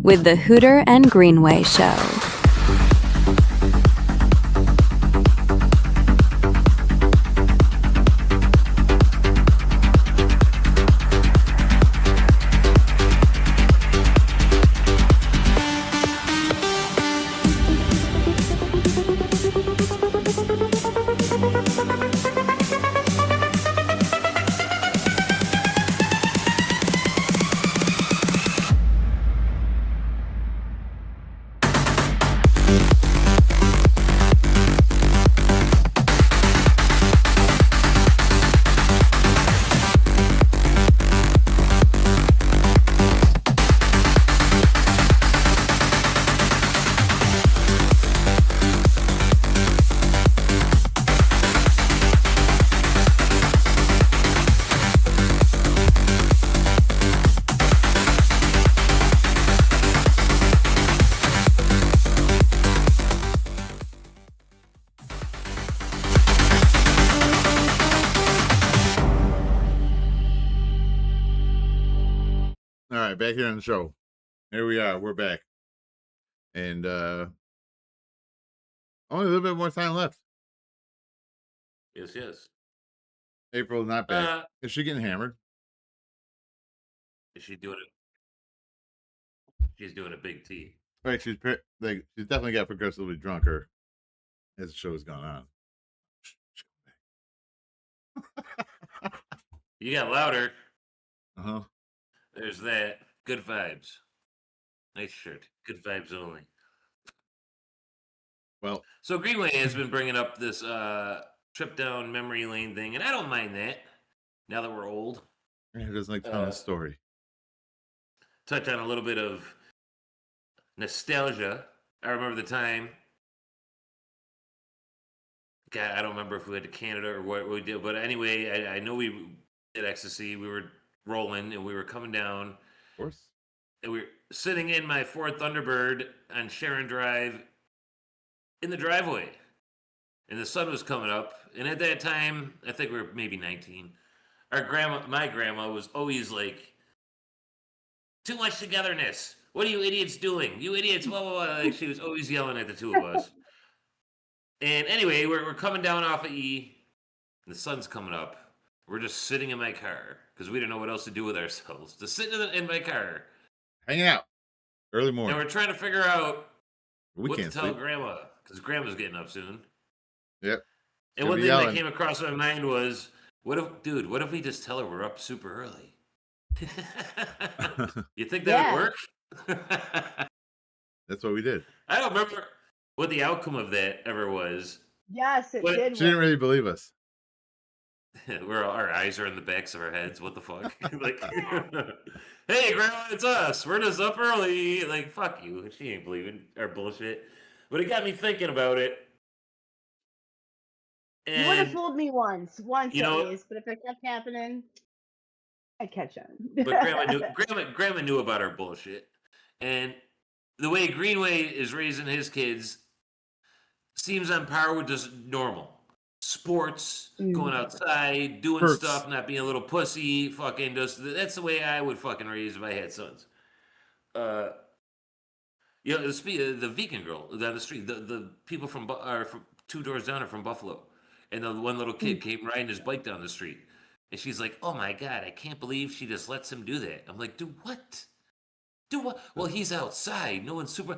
with the Hooter and Greenway Show. All right, back here on the show. Here we are. We're back. And only a little bit more time left. Yes, yes. April not back. Is she getting hammered? Is she doing it? She's doing a big T. Right, she's definitely got progressively drunker as the show has gone on. You got louder. Uh-huh. There's that. Good vibes. Nice shirt. Good vibes only. Well, so Greenway has been bringing up this trip down memory lane thing, and I don't mind that. Now that we're old, he doesn't like telling a story. Touch on a little bit of nostalgia. I remember the time. God, I don't remember if we went to Canada or what we did, but anyway, I know we did ecstasy. We were rolling, and we were coming down. Of course. And we were sitting in my Ford Thunderbird on Sharon Drive in the driveway. And the sun was coming up. And at that time, I think we were maybe 19. My grandma was always like, too much togetherness. What are you idiots doing? You idiots, blah, blah, blah. Like, she was always yelling at the two of us. And anyway, we're coming down off of E. And the sun's coming up. We're just sitting in my car because we didn't know what else to do with ourselves. Just sitting in my car. Hanging out. Early morning. And we're trying to figure out what to tell sleep. Grandma. Because Grandma's getting up soon. Yep. And one thing that came across my mind was, what if we just tell her we're up super early? You think that would work? That's what we did. I don't remember what the outcome of that ever was. Yes, it did. She didn't really believe us. Our eyes are in the backs of our heads. What the fuck? Like, hey, Grandma, it's us. We're just up early. Like, fuck you. She ain't believing our bullshit. But it got me thinking about it. You would have fooled me once You at know- least, but if it kept happening, I'd catch on. But Grandma knew about our bullshit. And the way Greenway is raising his kids seems on par with just normal. Sports, going outside, doing stuff, not being a little pussy, fucking just that's the way I would fucking raise if I had sons. The vegan girl down the street, the people from 2 doors down are from Buffalo. And the one little kid came riding his bike down the street. And she's like, oh my God, I can't believe she just lets him do that. I'm like, do what? Do what? Well, he's outside. No one's super.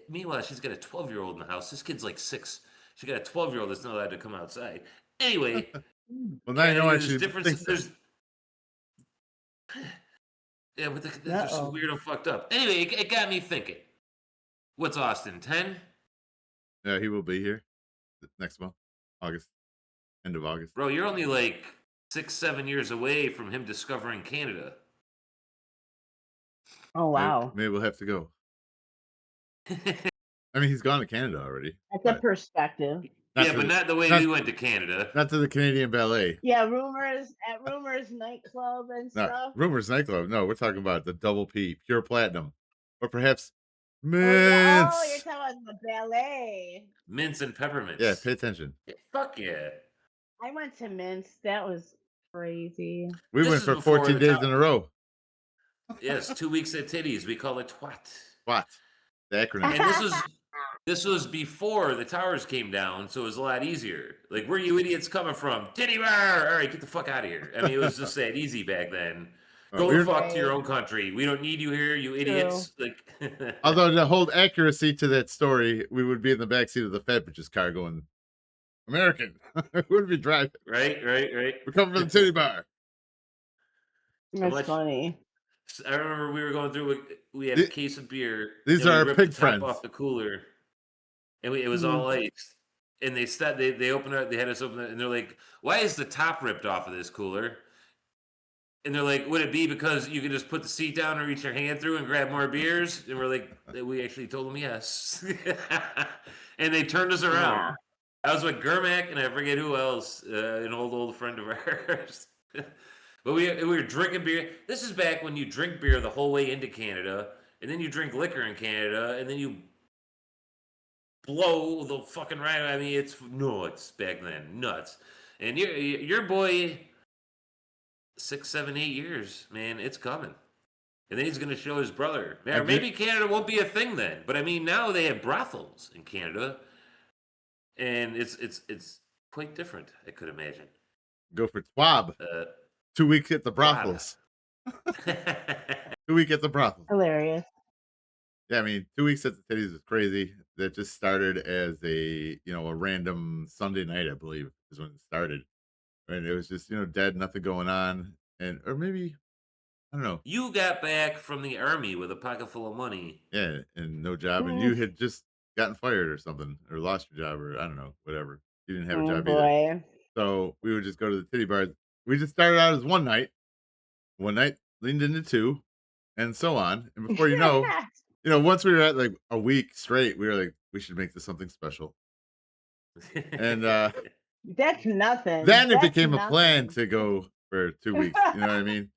Meanwhile, she's got a 12-year-old in the house. This kid's like 6. She got a 12-year-old that's not allowed to come outside. Anyway. Well, now you know why she differences. thinks Yeah, but they're just so weird and fucked up. Anyway, it got me thinking. What's Austin, 10? Yeah, he will be here next month. August. End of August. Bro, you're only like 6-7 years away from him discovering Canada. Oh, wow. Maybe we'll have to go. I mean, he's gone to Canada already. That's a perspective. But not the way we went to Canada. Not to the Canadian Ballet. Yeah, Rumors nightclub and No, stuff. Rumors nightclub. No, we're talking about the Double P, Pure Platinum, or perhaps Oh, Mints. you're talking about the ballet. Mints and peppermints. Yeah, pay attention. Fuck yeah. I went to Mints. That was crazy. We This went is for before 14 the days top- in a row. Yes, 2 weeks at Titties. We call it twat. What? The acronym. And this was before the towers came down, so it was a lot easier. Like, where are you idiots coming from? Titty bar! All right, get the fuck out of here. I mean, it was just that easy back then. Go the fuck to your own country. We don't need you here, you idiots. Like, Although to hold accuracy to that story, we would be in the backseat of the Fat Bitches car going, American. We wouldn't be driving. Right. We're coming from the titty bar. That's funny. I remember we were going through. We had a case of beer. These and we are our ripped pig the top friends. off the cooler, and it was all iced. And they stopped. They opened it. They had us open it, and they're like, "Why is the top ripped off of this cooler?" And they're like, "Would it be because you could just put the seat down and reach your hand through and grab more beers?" And we're like, "We actually told them yes." And they turned us around. I was with Germac, and I forget who else, an old friend of ours. But we were drinking beer. This is back when you drink beer the whole way into Canada, and then you drink liquor in Canada, and then you blow the fucking right. I mean, it's nuts back then, nuts. And your boy, 6, 7, 8 years, man, it's coming. And then he's going to show his brother. Yeah, I maybe Canada won't be a thing then. But I mean, now they have brothels in Canada, and it's quite different. I could imagine. Go for twab. 2 weeks at the brothels. 2 week at the brothel. Hilarious. Yeah, I mean, 2 weeks at the titties is crazy. That just started as a random Sunday night, I believe, is when it started. And it was just dead, nothing going on, or maybe I don't know. You got back from the army with a pocket full of money. Yeah, and no job, and you had just gotten fired or something, or lost your job, or I don't know, whatever. You didn't have a job either. Boy. So we would just go to the titty bars. We just started out as one night leaned into two, and so on. And before you know, once we were at like a week straight, we were like, we should make this something special. And that's nothing. Then it That's became a nothing. plan to go for 2 weeks. You know what I mean?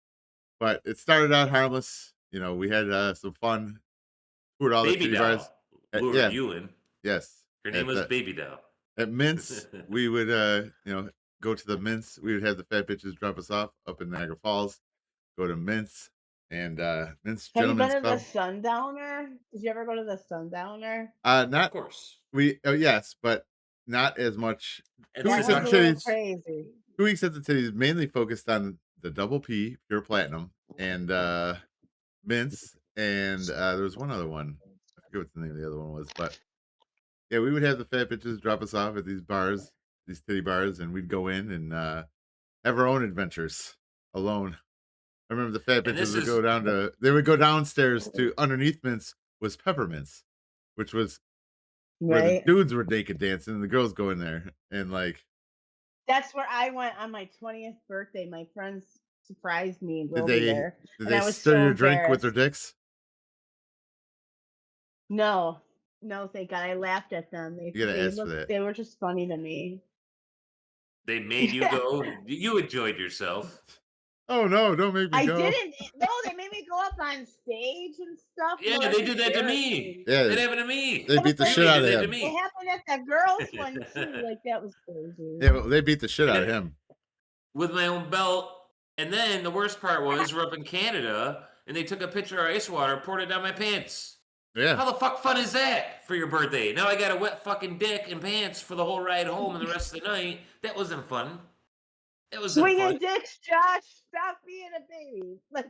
But it started out harmless. We had some fun. Toured all the Baby titty Doll bars. lured you in. Yes. Her name was Baby Doll. At Mints, we would go to the Mints. We would have the fat bitches drop us off up in Niagara Falls. Go to Mints and Mints Have you been Gentlemen's to the Club. Sundowner? Did you ever go to the Sundowner? Not Of course. yes, but not as much. It's 2 weeks That at was the a little titties. crazy. 2 weeks at the titties mainly focused on the double P pure platinum and Mints, and there was one other one. I forget what the name of the other one was, but yeah, we would have the fat bitches drop us off at these bars, these titty bars, and we'd go in and have our own adventures alone. I remember the fat bitches would go downstairs to underneath Mints was Peppermints, which was where the Right. dudes were naked dancing and the girls go in there and like. That's where I went on my 20th birthday. My friends surprised me and Did drove me they there. did And I they was stir so your drink with their embarrassed. dicks? No, thank God. I laughed at them. You gotta ask for that. They were just funny to me. They made you go. You enjoyed yourself. Oh no! Don't make me I go. didn't. No, they made me go up on stage and stuff. Yeah, like they did that to me. embarrassing. Yeah, That happened to me. they beat the But shit out of did that to him. me. It happened at the girls' one too. Like that was crazy. Yeah, well, they beat the shit out of him. With my own belt. And then the worst part was we're up in Canada and they took a picture of ice water, poured it down my pants. Yeah. How the fuck fun is that for your birthday? Now I got a wet fucking dick and pants for the whole ride home and the rest of the night. That wasn't fun. That wasn't Swinging fun. dicks, Josh. Stop being a baby. Like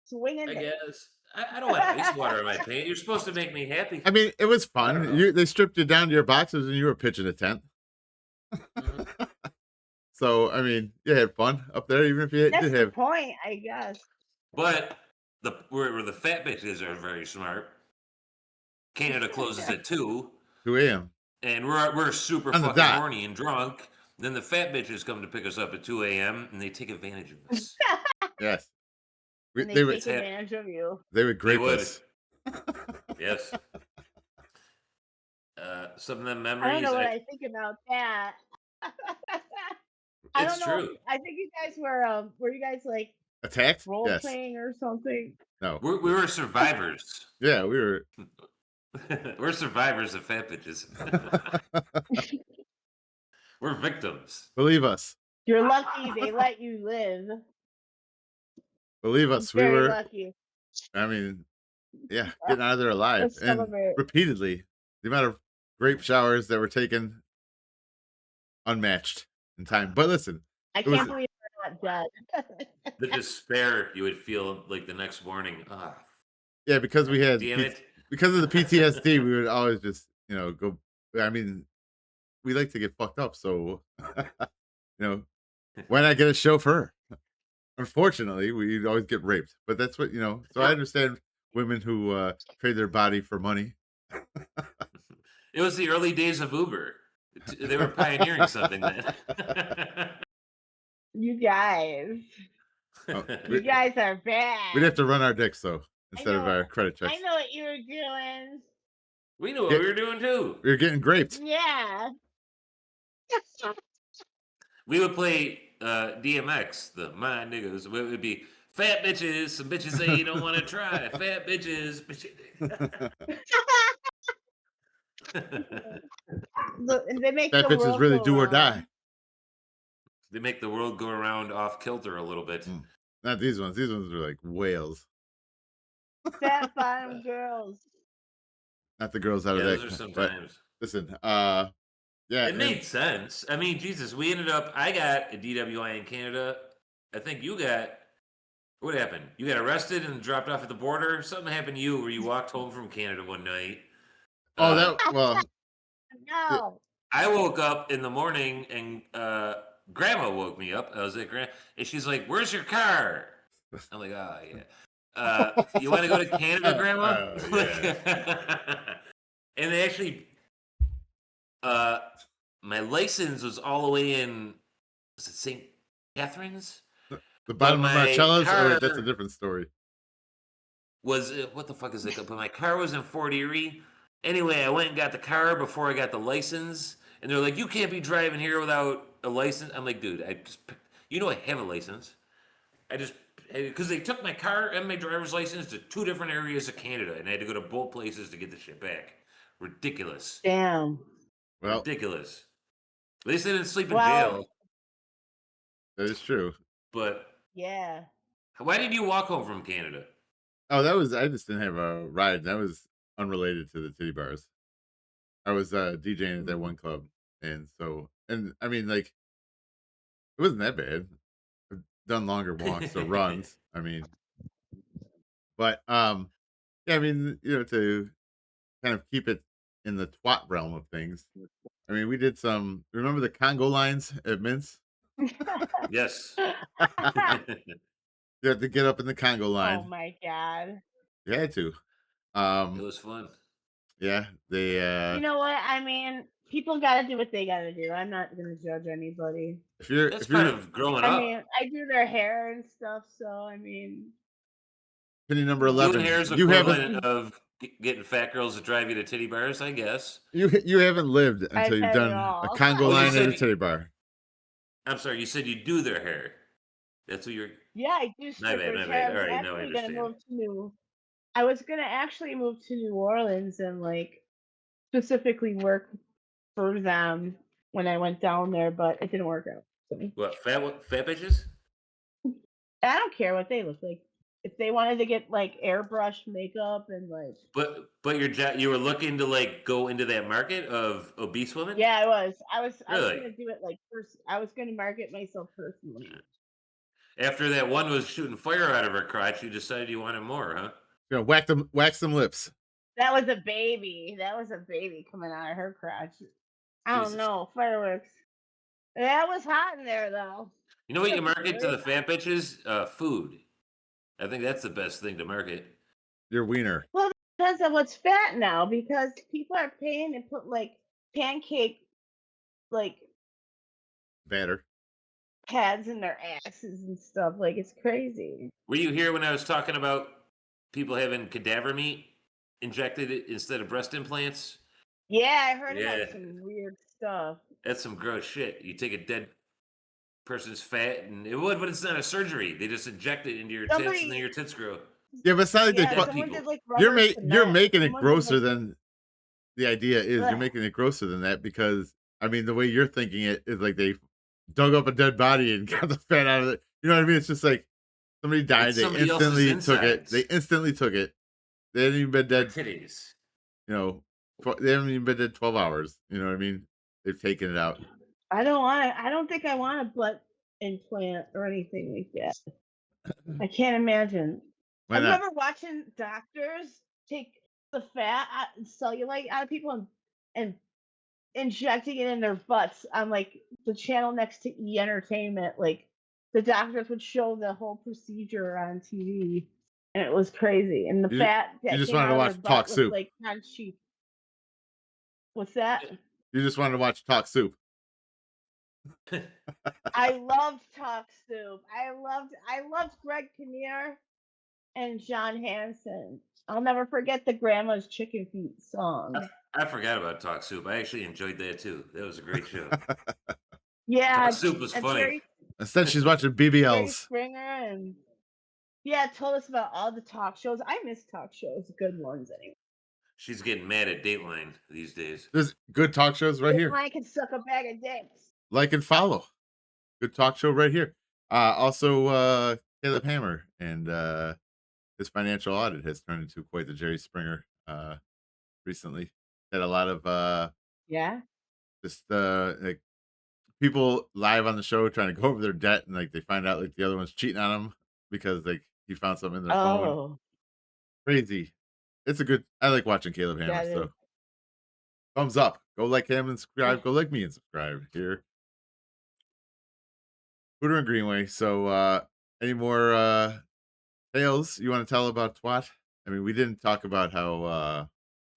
swinging I dicks. guess. I don't want ice water in my pants. You're supposed to make me happy. I mean, it was fun. They stripped you down to your boxers and you were pitching a tent. So I mean, you had fun up there, even if you That's did the have. point, I guess. But where the fat bitches are very smart. Canada closes at 2. 2 a.m. And we're super On the fucking dot. horny and drunk. Then the fat bitches come to pick us up at 2 a.m. and they take advantage of us. Yes. And they They would. take advantage of you. They would grape would. us. Yes. Some of them I don't memories. know what I think about that. I It's don't know. true. I think you guys were you guys like Attacked? role Yes. playing or something? No. We were survivors. Yeah, we were. We're survivors of fat bitches. We're victims. Believe us. You're lucky they let you live. Believe us. We Very were. lucky. I mean, yeah, getting out of there alive Let's and celebrate. repeatedly. The amount of grape showers that were taken, unmatched in time. But listen, I it was- can't believe we're not dead. The despair you would feel like the next morning. Ah, yeah, because we had damn it. because of the PTSD, we would always just go. I mean, we like to get fucked up, so why not get a chauffeur? Unfortunately, we'd always get raped, but that's what So I understand women who trade their body for money. It was the early days of Uber. They were pioneering something then. You guys. Oh, You guys are bad. We'd have to run our dicks though instead of know- our credit checks. I know what you were doing. We knew what we were doing too. We were getting graped. Yeah. We would play DMX, the my niggas. It would be fat bitches. Some bitches say you don't want to try. Fat bitches. Look, and they make Fat the bitches world really go do or round. die. They make the world go around off kilter a little bit. Not these ones. These ones are like whales. Fat bottom girls. Not the girls out Yeah, of that. those are But sometimes. listen, yeah, It made sense. I mean, Jesus, we ended up. I got a DWI in Canada. I think you got. What happened? You got arrested and dropped off at the border. Something happened to you where you walked home from Canada one night. oh, that well, No. I woke up in the morning and Grandma woke me up. I was at Grandma, and she's like, "Where's your car?" I'm like, "Oh yeah." You want to go to Canada, Grandma? yeah. And they actually, uh, my license was all the way in. Was it St. Catharines? The But bottom of my Marcello's. Oh wait, that's a car different story. was what the fuck is it? But my car was in Fort Erie. Anyway, I went and got the car before I got the license, and they're like, "You can't be driving here without a license." I'm like, "Dude, I just, you know, I have a license. I just because they took my car and my driver's license to two different areas of Canada, and I had to go to both places to get the shit back. Ridiculous, Damn. Well, ridiculous. At least I didn't sleep in Well, jail. that is true. But yeah. why did you walk home from Canada? Oh, that was I just didn't have a ride. That was unrelated to the titty bars. I was DJing at that one club, and I mean, like, it wasn't that bad. I've done longer walks or runs. I mean, but yeah, I mean, to kind of keep it in the twat realm of things. I mean, we did some. Remember the Congo lines at Mince? Yes. You had to get up in the Congo Oh line. my god. You had to. It was fun. Yeah, they. You know what? I mean, people gotta do what they gotta do. I'm not gonna judge anybody. That's part of growing I up. mean, I do their hair and stuff, so I mean, Penny number you know. 11. Doing hair is You equivalent haven't. of getting fat girls to drive you to titty bars, I guess. You haven't lived I've until you've had it done a all. Congo Oh, you line at a said titty bar. I'm sorry, you said you do their hair. That's what you're. Yeah, I do My bad, strippers' my hair. bad. All right, now I understand. I was gonna actually move to New Orleans and like specifically work for them when I went down there, but it didn't work out. So. What fat bitches? I don't care what they look like. If they wanted to get like airbrush makeup and like, But you were looking to like go into that market of obese women. yeah, I was Really? gonna do it like first. I was gonna market myself personally. After that one was shooting fire out of her crotch, you decided you wanted more, huh? Yeah, wax them lips. That was a baby. That was a baby coming out of her crotch. I don't Jesus. know, fireworks. That was hot in there though. You know what you market to the fat bitches? Food. I think that's the best thing to market. Your wiener. Well, depends on what's fat now because people are paying to put like pancake like Batter. pads in their asses and stuff. Like it's crazy. Were you here when I was talking about people having cadaver meat injected instead of breast implants? Yeah, I heard Yeah. about some weird stuff. That's some gross shit. You take a dead person's fat and it would, but it's not a surgery. They just inject it into your tits and then your tits grow. Yeah, but it's not like Yeah, they. someone did like You're rubber you're cement. making it Someone did, grosser like, than the idea is. You're Ugh. making it grosser than that because I mean the way you're thinking it is like they dug up a dead body and got the fat out of it. You know what I mean? It's just like somebody died. It's They somebody else's instantly took it. insides. They instantly took it. They hadn't even been dead. Titties. You know, they haven't even been dead 12 hours. You know what I mean? They've taken it out. I don't think I want a butt implant or anything like that. I can't imagine. Why Have you not? ever watching doctors take the fat and cellulite out of people and injecting it in their butts on like the channel next to E Entertainment? Like the doctors would show the whole procedure on TV, and it was crazy. And the You- fat you that just came wanted to out watch of their Talk butt was Soup. like crunchy. What's that? You just wanted to watch Talk Soup. I loved Talk Soup. I loved Greg Kinnear and John Hansen. I'll never forget the Grandma's Chicken Feet song. I forgot about Talk Soup. I actually enjoyed that too. That was a great show. Yeah, Talk Soup was and funny. Instead, she's watching Jerry BBLs. Springer and told us about all the talk shows. I miss talk shows, good ones anyway. She's getting mad at Dateline these days. There's good talk shows right here. I can suck a bag of dicks. Like and follow. Good talk show right here. Also, Caleb Hammer and his financial audit has turned into quite the Jerry Springer recently. Had a lot of Yeah. just like people live on the show trying to go over their debt, and like they find out like the other one's cheating on them because like he found something in their phone. Oh, Crazy. It's a good. I like watching Caleb Hammer. that is. So thumbs up. Go like him and subscribe. Go like me and subscribe here. Hooter and Greenway. So any more tales you want to tell about twat? I mean, we didn't talk about how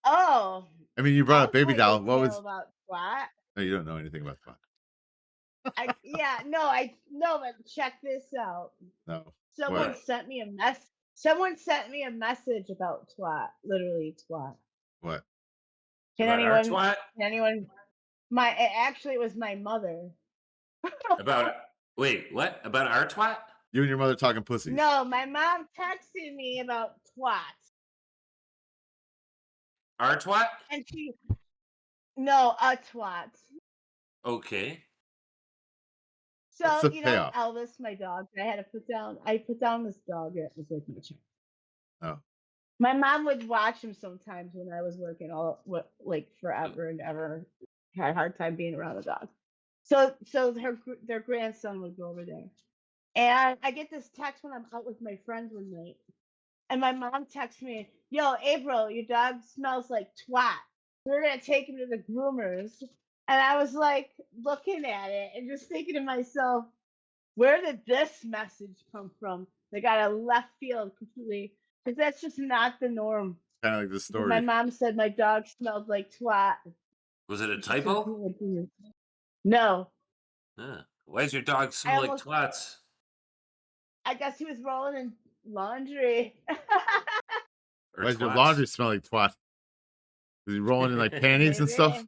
Oh, I mean you brought I'll up baby tell you a doll. What tale was about twat. no, you don't know anything about twat. I no, but check this out. No. Someone What? sent me a mess. Someone sent me a message about twat. Literally twat. What? Can About our anyone? twat? Can anyone? Actually, it was my mother. About wait, what? About our twat? You and your mother talking pussies. No, my mom texted me about twat, Our twat? and no, a twat. Okay. What's So the you know payoff? Elvis, my dog. I put down this dog. It was like my child. Oh. My mom would watch him sometimes when I was working like forever and ever. Had a hard time being around the dog. So their grandson would go over there, and I get this text when I'm out with my friends one night, and my mom texts me, "Yo, April, your dog smells like twat. We're gonna take him to the groomers." And I was like looking at it and just thinking to myself, where did this message come from? They got a left field completely, because that's just not the norm. Kind of like the My story. mom said my dog smelled like twat. Was it a She said, typo? no, Huh. Why does your dog I smell like almost, twats? I guess he was rolling in laundry. Or Why does your twats? laundry smell like twat? Is he rolling in like panties and stuff? Maybe.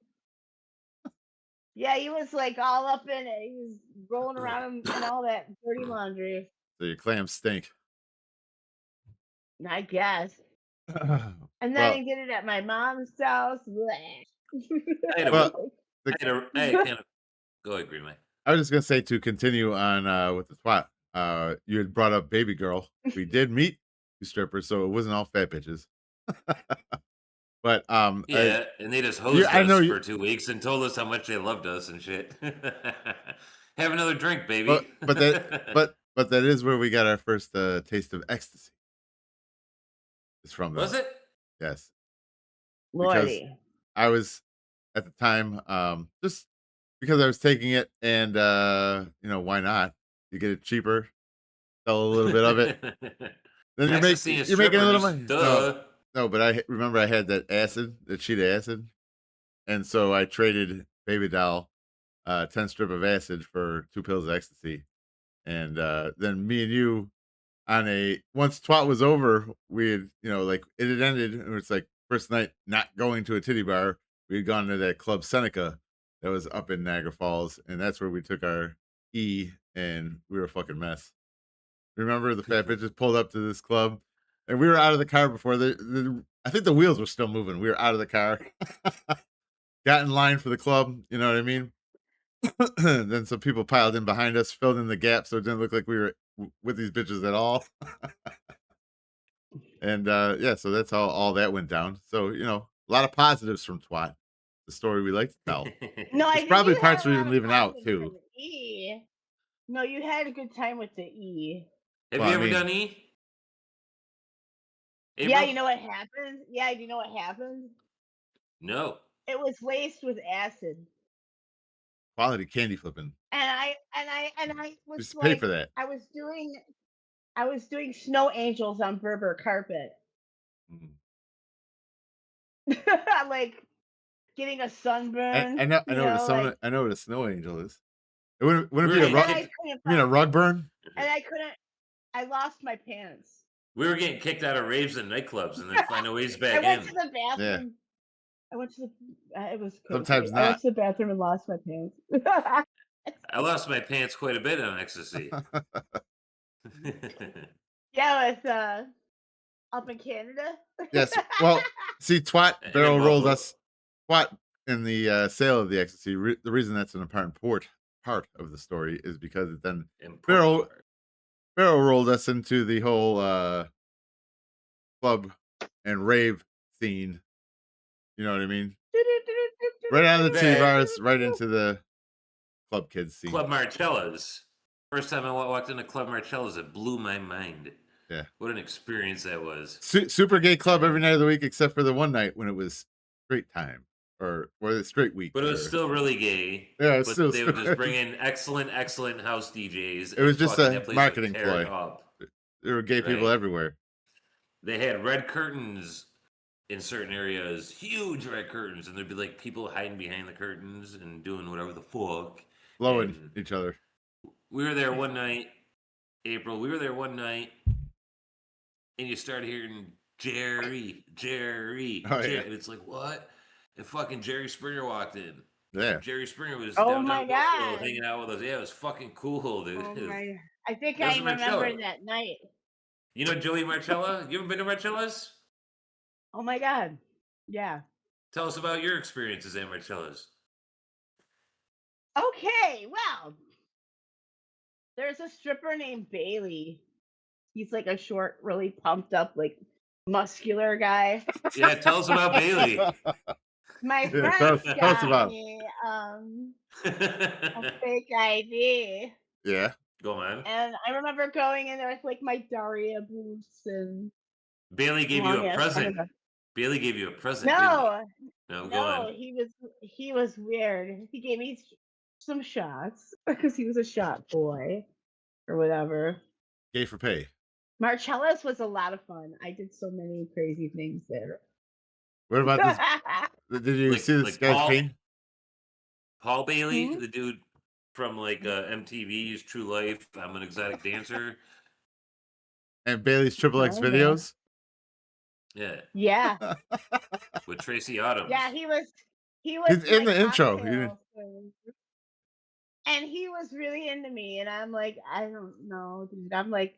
Yeah, he was like all up in it. He was rolling around in all that dirty laundry. So your clams stink. I guess. And then Well, I get it at my mom's house. Bleh. well, Go ahead, Greenway. I was just gonna say to continue on with the twat. You had brought up baby girl. We did meet two strippers, so it wasn't all fat bitches. But Yeah, and they just hosed I know us you, for 2 weeks and told us how much they loved us and shit. Have another drink, baby. but that is where we got our first taste of ecstasy. It's from them. Was it? Yes. Lordy. Because I was at the time just because I was taking it, and why not? You get it cheaper, sell a little bit of it. Then you're making a little money. No, but I remember I had that sheet of acid, and so I traded baby doll 10 strip of acid for 2 pills of ecstasy. And then me and you once twat was over, we had, like it had ended, and it's like first night not going to a titty bar. We had gone to that club Seneca that was up in Niagara Falls, and that's where we took our E, and we were a fucking mess. Remember the fat bitches pulled up to this club, and we were out of the car before I think the wheels were still moving. We were out of the car, got in line for the club. You know what I mean? Then some people piled in behind us, filled in the gap, so it didn't look like we were with these bitches at all. And yeah, so that's how all that went down. So a lot of positives from twat. The story we like to tell. No, There's probably parts we're even leaving out too. E. No, you had a good time with the E. Have you ever done E? Yeah, April? you know what happened? Yeah, you know what happened? No. It was laced with acid. Quality candy flipping. And I was Just like, pay for that. I was doing snow angels on Berber carpet. Like getting a sunburn. I know what a snow angel is. It wouldn't be a rug. You mean a rug burn? And I lost my pants. We were getting kicked out of raves and nightclubs and then find our ways back in. I went to the bathroom. I went to it was crazy. Sometimes I went not. to the bathroom and lost my pants. I lost my pants quite a bit on ecstasy. Yeah, with up in Canada. Yes. Well, see, twat barrel rolled us. Twat in the sale of the ecstasy. The reason that's an important part of the story is because it then barrel rolled us into the whole club and rave scene. You know what I mean? Right out of the titty bars, right into the club kids scene. Club Marcella's. First time I walked into Club Marcella's, it blew my mind. Yeah. What an experience that was. Super gay club every night of the week, except for the one night when it was straight time or the straight week. But it was still really gay. Yeah, it's but still. they would just bring in excellent house DJs. It was just that a place would marketing tear it ploy. up. There were gay people everywhere. They had red curtains in certain areas, huge red curtains, and there'd be like people hiding behind the curtains and doing whatever the fuck. Blowing each other. We were there one night, April. We were there one night, and you started hearing Jerry. Oh, yeah. And it's like, what? And fucking Jerry Springer walked in. Yeah. Jerry Springer was Oh down my Buffalo God. hanging out with us. Yeah, it was fucking cool, dude. Oh my! I think That was I in remember Marcella. that night. You know Joey Marcella? You ever been to Marcella's? Oh my God! Yeah. Tell us about your experiences at Marcella's. Okay, well, there's a stripper named Bailey. He's like a short, really pumped up, like muscular guy. Yeah, tell us about Bailey. My Yeah, friend tell us got about me a fake ID. Yeah. Go on. And I remember going in there with like my Daria boots and Bailey gave you a long-ass present. underwear. Bailey gave you a present. didn't No, he? No, go no, on. he was weird. He gave me some shots because he was a shot boy or whatever. Gay for pay. Marcella's was a lot of fun. I did so many crazy things there. What about this? Did you see this guy's pain? Paul Bailey, Hmm? the dude from like MTV's True Life. I'm an exotic dancer. And Bailey's Triple X Oh, yeah. videos? Yeah, Yeah, with Tracy Autumn. yeah, he was He's in my the intro. cocktail friend. And he was really into me, and I'm like, I don't know, dude. I'm like,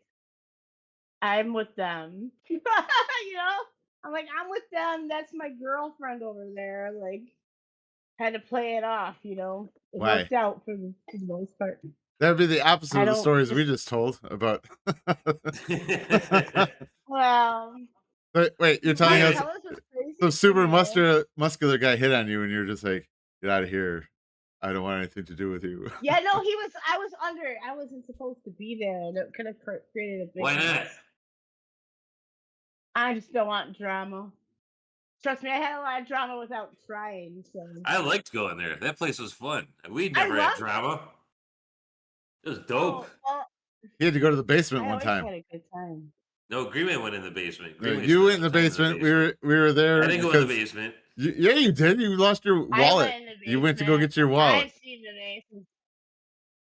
I'm with them. You know? I'm like, I'm with them. That's my girlfriend over there. Like, had to play it off, you know. It Why? worked out for the most part. That would be the opposite I of the don't stories we just told about. Well, Wait, you're telling us Marcella's was crazy some super today. muscular guy hit on you, and you're just like, get out of here. I don't want anything to do with you. Yeah, no, I wasn't supposed to be there, and it could have created a big Why not? mess. I just don't want drama. Trust me, I had a lot of drama without trying. So I liked going there. That place was fun. We I never had loved drama. It was oh, dope. well, He had to go to the basement I one always time. had a good time. No, Greenway went in the basement. No, Greenway you spent went in the some time basement. We were there. I didn't go in the because basement. yeah, you did. You lost your I wallet. went in the You went to go basement. get your wallet. I've seen the basement.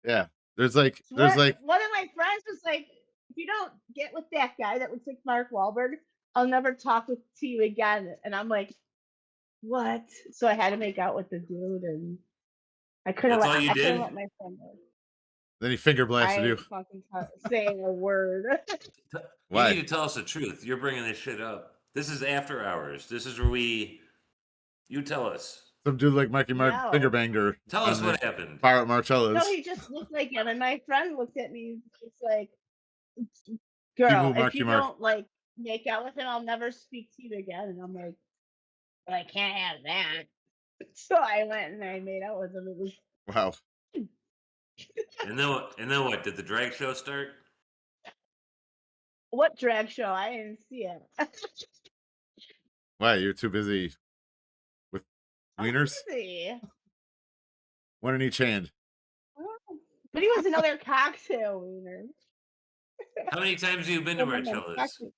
Yeah. There's like there's One like of my friends was like, if you don't get with that guy that looks like Mark Wahlberg, I'll never talk to you again. And I'm like, what? So I had to make out with the dude, and I couldn't That's let all you I couldn't did? let my friend know. then he finger I blasted you. ain't fucking saying a word. Why? You need to tell us the truth. You're bringing this shit up. This is after hours. This is where you tell us. Some dude like Mikey Mark No. finger banged her. Tell us on what the happened. Fire at Marcella's. No, he just looked like him, and my friend looked at me. She's like, "Girl, People if you Mark. don't like make out with him, I'll never speak to you again." And I'm like, "Well, I can't have that." So I went and I made out with him. It was Wow. And then what? Did the drag show start? what drag show? I didn't see it. Why? You're too busy with wieners? See. One in each hand. But he was another cocktail wiener. How many times have you been to Remember Marcella's? cocktail-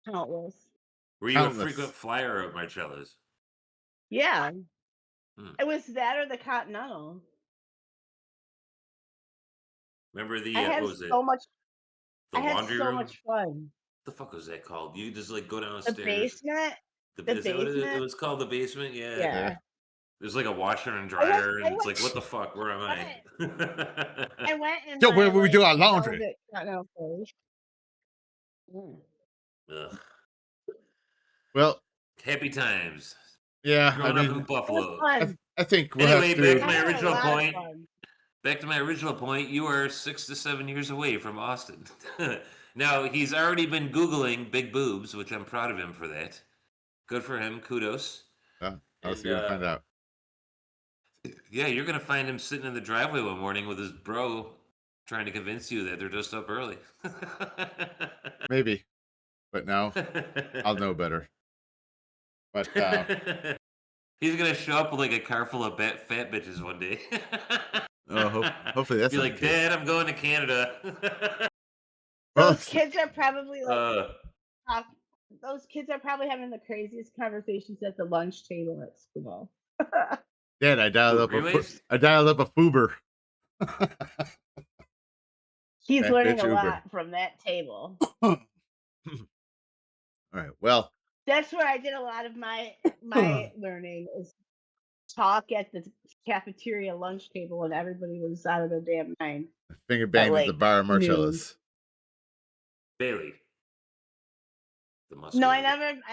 Countless. Were you Countless. a frequent flyer of Marcella's? Yeah. Hmm. It was that or the Continental. Remember the I had what was it? so much. The I had laundry so room? much fun. What the fuck was that called? You just like go The downstairs. basement. The Is that what it basement. was called? The basement? Yeah. Yeah. There's like a washer and I dryer, went- and it's like, what the fuck? Where am I? I went and Yo, where would we do our laundry? Ugh. Well, Happy times. yeah. Growing I up mean, in Buffalo. I think we'll Anyway, have back to. to my original a lot of point. fun. Back to my original point. You are 6 to 7 years away from Austin. Now, he's already been Googling big boobs, which I'm proud of him for that. Good for him. Kudos. How's he gonna find out? Yeah, you're going to find him sitting in the driveway one morning with his bro trying to convince you that they're just up early. Maybe. But now I'll know better. But he's going to show up with like a car full of fat bitches one day. Hopefully that's be not like, the case. Dad, I'm going to Canada. Those kids are probably like, Uh, those kids are probably having the craziest conversations at the lunch table at school. Dad, I dialed up Greenway's? a Fuber. He's Fat learning bitch a Uber. lot from that table. All right. Well, That's where I did a lot of my learning is talk at the cafeteria lunch table when everybody was out of their damn mind. finger banged at the like, bar of noon. Marcellus. Bailey. No, I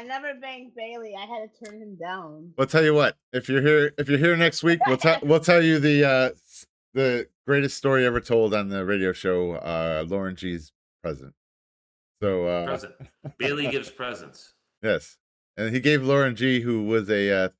never banged Bailey. I had to turn him down. We'll tell you what. If you're here next week, we'll tell you the greatest story ever told on the radio show. Lauren G's present. So present. Bailey gives presents. Yes, and he gave Lauren G, who was a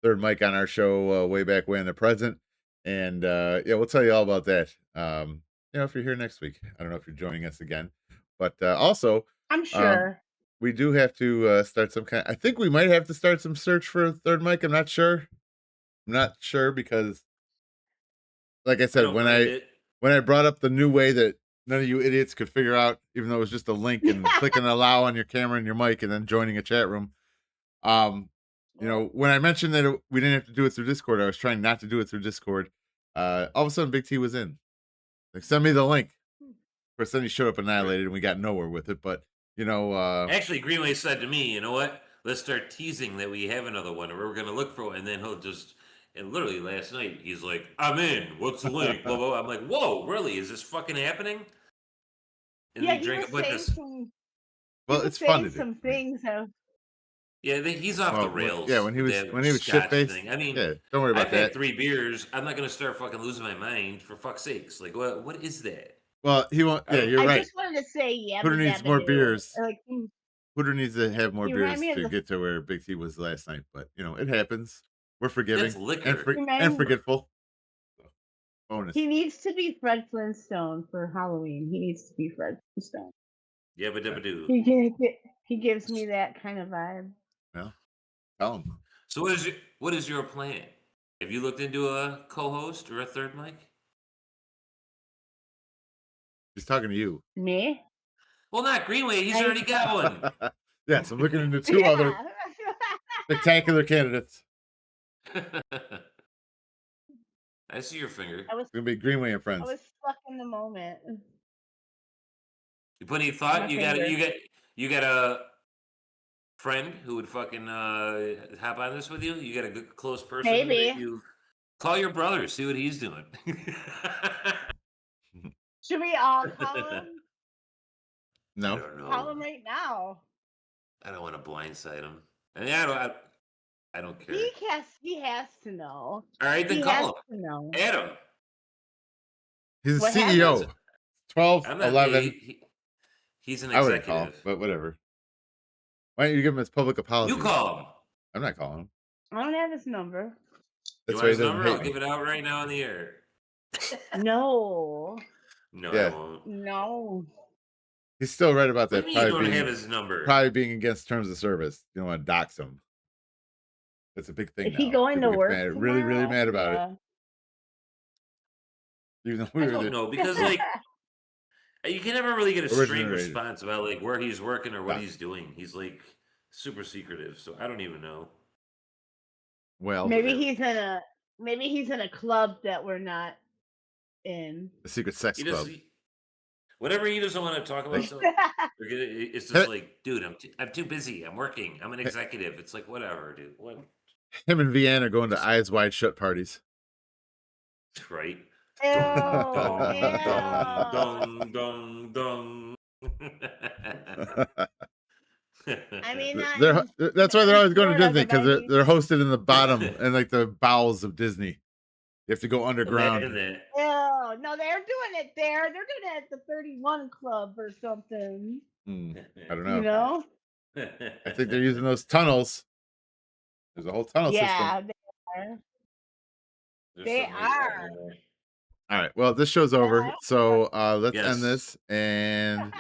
third mic on our show way back when, a present. And yeah, we'll tell you all about that. If you're here next week, I don't know if you're joining us again, but also I'm sure. We do have to start some kind. I think we might have to start some search for a third mic. I'm not sure. Because, like I said, when I brought up the new way that none of you idiots could figure out, even though it was just a link and clicking allow on your camera and your mic and then joining a chat room. When I mentioned that we didn't have to do it through Discord, I was trying not to do it through Discord. All of a sudden, Big T was in. Like, send me the link. Of course, then he showed up annihilated, and we got nowhere with it. But actually, Greenway said to me, "You know what? Let's start teasing that we have another one, or we're going to look for one." And then he'll just. And literally last night, he's like, "I'm in. What's the link?" Blah, blah, blah. I'm like, "Whoa, really? Is this fucking happening?" And yeah, they drank a bunch of. Well, it's fun to do. Some things. Yeah, he's off the rails. Yeah, when he was shit faced. I mean, yeah, don't worry about I've that. had 3 beers. I'm not going to start fucking losing my mind for fuck's sakes. Like, what is that? Well, he won't. Yeah, you're right. I just wanted to say, yeah. Hooter needs more beers. Like, Hooter needs to have more beers to get to where Big T was last night. But it happens. We're forgiving That's liquor. and forgetful. So, bonus. He needs to be Fred Flintstone for Halloween. He needs to be Fred Flintstone. Yeah, but do. He gives me that kind of vibe. Yeah, tell him. So what is your plan? Have you looked into a co-host or a third mic? He's talking to you. Me? Well, not Greenway. He's already got one. Yes, I'm looking into 2 other spectacular candidates. I see your finger. It's gonna be Greenway and Friends. I was stuck in the moment. You put any thought? You got a friend who would fucking hop on this with you? You got a good close person? Maybe. You call your brother, see what he's doing. Should we all call him? No. I don't know. Call him right now. I don't want to blindside him. I mean, I don't care. He has to know. All right, then call him. To know. Adam. He's the CEO. Happens? 12, 11. He's an executive. I wouldn't call, but whatever. Why don't you give him his public apology? You call him. I'm not calling him. I don't have his number. That's you why want he his doesn't number? hate I'll me. give it out right now on the air. No. No, Yeah. I won't. No. He's still right about that. What do you mean you don't have his number? Probably being against terms of service. You don't want to dox him. That's a big thing. Is now. he going to People get work mad, really, really tomorrow? mad about it. Even though I don't know because like you can never really get a straight Originated. response about like where he's working or what he's doing. He's like super secretive, so I don't even know. Well, maybe he's in a club that we're not in. The secret sex club. Whatever he doesn't want to talk about, so it's just like, dude, I'm too busy. I'm working. I'm an executive. It's like whatever, dude. What? Him and Vianne are going to Eyes Wide Shut parties. Right. Dong, dong, dong. I mean, that's why they're always going to Disney, because they're hosted in the bottom and like the bowels of Disney. You have to go underground. Ew. No, they're doing it there. They're doing it at the 31 Club or something. I don't know. You know? I think they're using those tunnels. There's a whole tunnel Yeah, system. they are. There's They something are. in there. All right. Well, this show's over. So let's Yes. end this and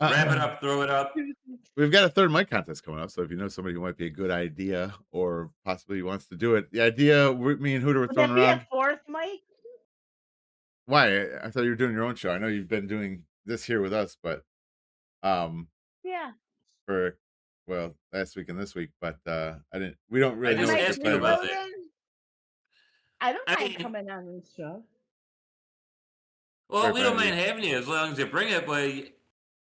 Wrap it up, throw it up. we've got a third mic contest coming up. So if you know somebody who might be a good idea or possibly wants to do it, the idea me and Hooter were Would throwing that be around. a fourth mic? Why? I thought you were doing your own show. I know you've been doing this here with us, but Yeah. for last week and this week, but I didn't. We don't really know just what Mike, you're asked you planning about on. that. I don't I mind mean- coming on this show. Well, Sorry we for don't having mind having you as long as you bring it, but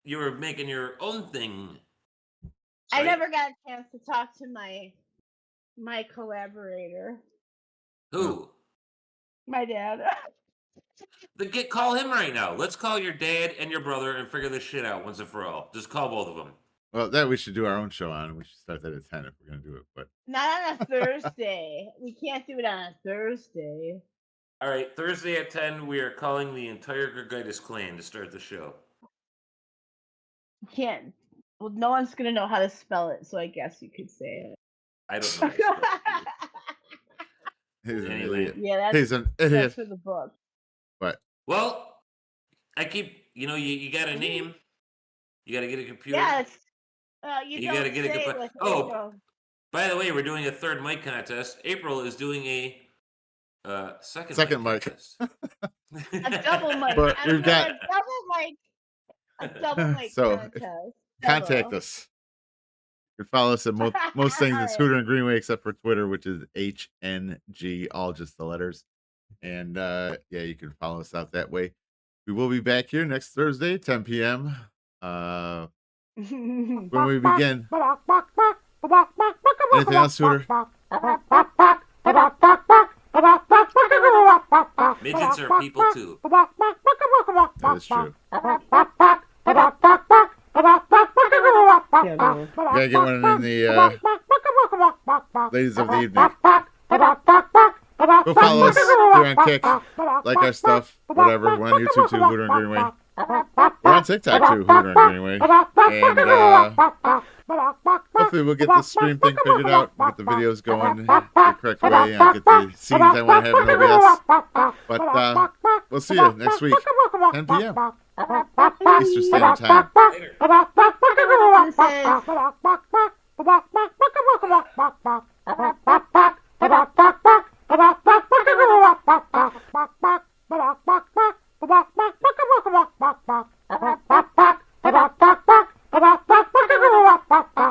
you were making your own thing. I Right? never got a chance to talk to my collaborator, Who? my dad. Call him right now. Let's call your dad and your brother and figure this shit out once and for all. Just call both of them. Well, that we should do our own show on. We should start that at 10 if we're gonna do it. But Not on a Thursday. We can't do it on a Thursday. All right, Thursday at 10, we are calling the entire Gergitis clan to start the show. You can't. Well, no one's gonna know how to spell it, so I guess you could say it. I don't know. how to spell he's an Anyway. idiot. Yeah, that's He's an idiot. that's for the book. But Well, I keep, you got a name. You got to get a computer. Yes. You You don't gotta get a say good- it with Oh. April. By the way, we're doing a third mic contest. April is doing a second mic. contest. A double mic. But I'm we've doing got- a double mic. A double mic So, contest. contact Double. us. You can follow us at most things. It's Alright. Hooter and Greenway, except for Twitter, which is HNG, all just the letters. And yeah, you can follow us out that way. We will be back here next Thursday, 10 p.m. When we begin. Anything else, Hooter? Midgets are people too. That is true. Gotta get one in the ladies of the evening. Go follow us here on Kick. Like our stuff. Whatever. We're on YouTube too, Hooter and Greenway. We're on TikTok too, Hooter and Greenway. And hopefully we'll get the stream thing figured out, get the videos going the correct way, and I'll get the scenes I want to have in OBS. But we'll see you next week, 10 p.m. Eastern Standard Time.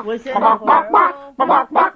Was it horrible?